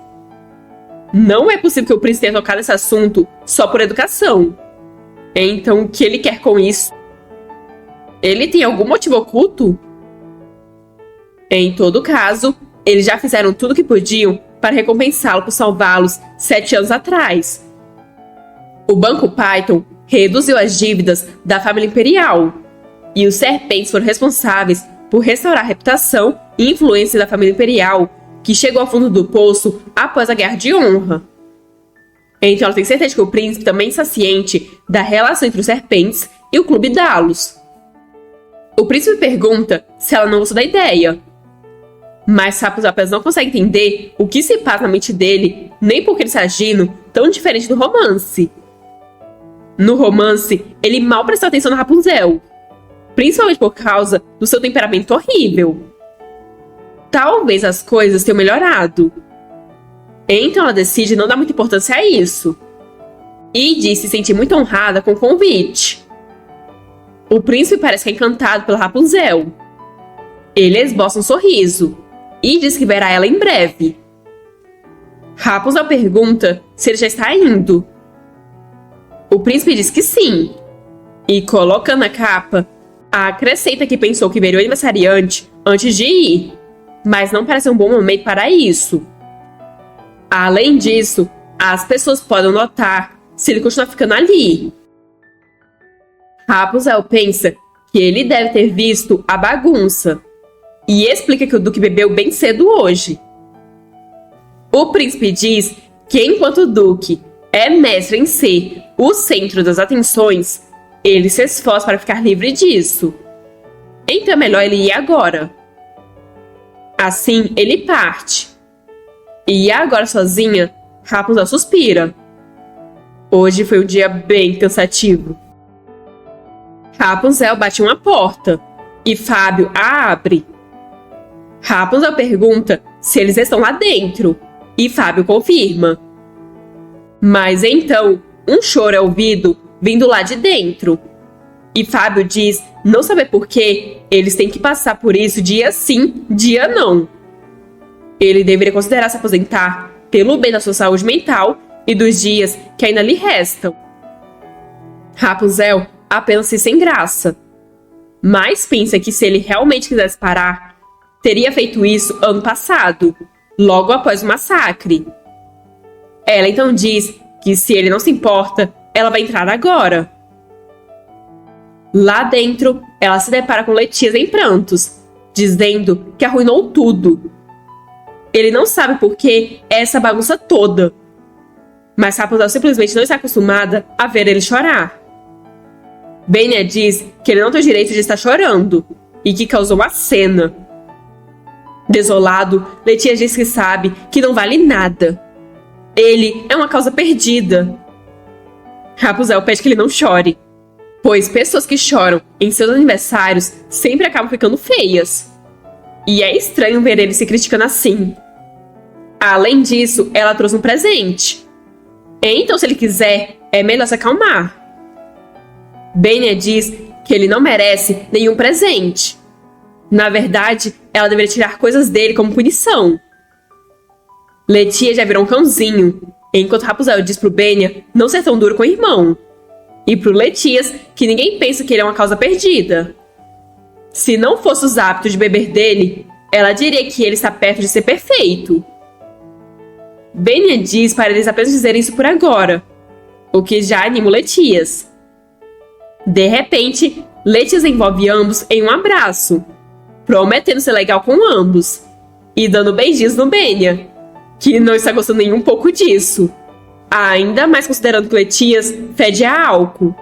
Não é possível que o príncipe tenha tocado nesse assunto só por educação. Então, o que ele quer com isso? Ele tem algum motivo oculto? Em todo caso, eles já fizeram tudo o que podiam para recompensá-lo por salvá-los 7 anos atrás. O Banco Python reduziu as dívidas da família imperial, e os serpentes foram responsáveis por restaurar a reputação e influência da família imperial, que chegou ao fundo do poço após a Guerra de Honra. Então ela tem certeza que o príncipe também está ciente da relação entre os serpentes e o Clube Dalos. O príncipe pergunta se ela não gostou da ideia, mas Rapunzel apenas não consegue entender o que se passa na mente dele, nem porque ele está agindo tão diferente do romance. No romance, ele mal prestou atenção na Rapunzel, principalmente por causa do seu temperamento horrível. Talvez as coisas tenham melhorado. Então ela decide não dar muita importância a isso, e diz se sentir muito honrada com o convite. O príncipe parece que é encantado pela Rapunzel. Ele esboça um sorriso e diz que verá ela em breve. Rapunzel pergunta se ele já está indo. O príncipe diz que sim, e colocando a capa, acrescenta que pensou que veria o aniversariante antes de ir, mas não parece um bom momento para isso. Além disso, as pessoas podem notar se ele continuar ficando ali. Rapunzel pensa que ele deve ter visto a bagunça e explica que o Duque bebeu bem cedo hoje. O príncipe diz que enquanto o Duque é mestre em ser o centro das atenções, ele se esforça para ficar livre disso. Então é melhor ele ir agora. Assim, ele parte. E agora sozinha, Rapunzel suspira. Hoje foi um dia bem cansativo. Rapunzel bate em uma porta e Fábio a abre. Rapunzel pergunta se eles estão lá dentro e Fábio confirma. Mas então, um choro é ouvido vindo lá de dentro. E Fábio diz não saber por que eles têm que passar por isso dia sim, dia não. Ele deveria considerar se aposentar pelo bem da sua saúde mental e dos dias que ainda lhe restam. Rapunzel apenas se sem graça. Mas pensa que se ele realmente quisesse parar, teria feito isso ano passado, logo após o massacre. Ela então diz que se ele não se importa, ela vai entrar agora. Lá dentro, ela se depara com Letias em prantos, dizendo que arruinou tudo. Ele não sabe por que é essa bagunça toda. Mas Rapunzel simplesmente não está acostumada a ver ele chorar. Benya diz que ele não tem o direito de estar chorando e que causou uma cena. Desolado, Letias diz que sabe que não vale nada. Ele é uma causa perdida. Rapunzel pede que ele não chore, pois pessoas que choram em seus aniversários sempre acabam ficando feias. E é estranho ver ele se criticando assim. Além disso, ela trouxe um presente. Então, se ele quiser, é melhor se acalmar. Benya diz que ele não merece nenhum presente. Na verdade, ela deveria tirar coisas dele como punição. Letia já virou um cãozinho, enquanto Rapunzel diz pro Benya não ser tão duro com o irmão. E pro Letias que ninguém pensa que ele é uma causa perdida. Se não fosse os hábitos de beber dele, ela diria que ele está perto de ser perfeito. Benya diz para eles apenas dizerem isso por agora, o que já anima o Letias. De repente, Letias envolve ambos em um abraço, prometendo ser legal com ambos, e dando beijinhos no Benya, que não está gostando nem um pouco disso, ainda mais considerando que Letias fede a álcool.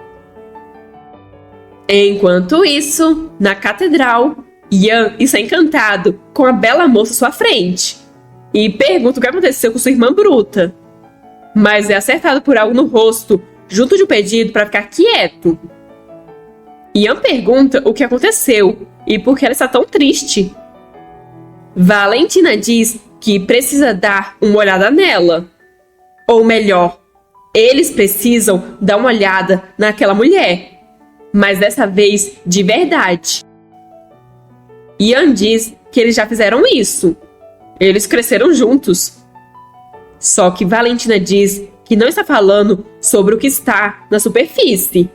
Enquanto isso, na catedral, Ian está encantado com a bela moça à sua frente e pergunta o que aconteceu com sua irmã bruta, mas é acertado por algo no rosto junto de um pedido para ficar quieto. Ian pergunta o que aconteceu e por que ela está tão triste. Valentina diz que precisa dar uma olhada nela. Ou melhor, eles precisam dar uma olhada naquela mulher, mas dessa vez de verdade. Ian diz que eles já fizeram isso. Eles cresceram juntos. Só que Valentina diz que não está falando sobre o que está na superfície.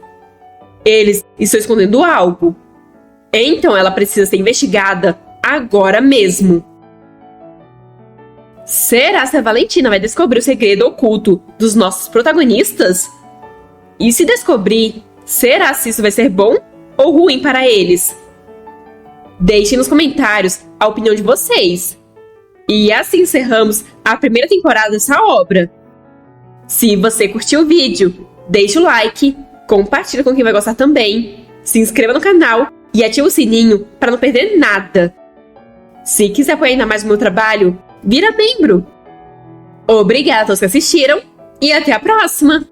Eles estão escondendo algo. Então ela precisa ser investigada agora mesmo. Será que a Valentina vai descobrir o segredo oculto dos nossos protagonistas? E se descobrir, será se isso vai ser bom ou ruim para eles? Deixem nos comentários a opinião de vocês. E assim encerramos a primeira temporada dessa obra. Se você curtiu o vídeo, deixe o like, compartilhe com quem vai gostar também, se inscreva no canal e ative o sininho para não perder nada. Se quiser apoiar ainda mais o meu trabalho, vira membro. Obrigada a todos que assistiram e até a próxima!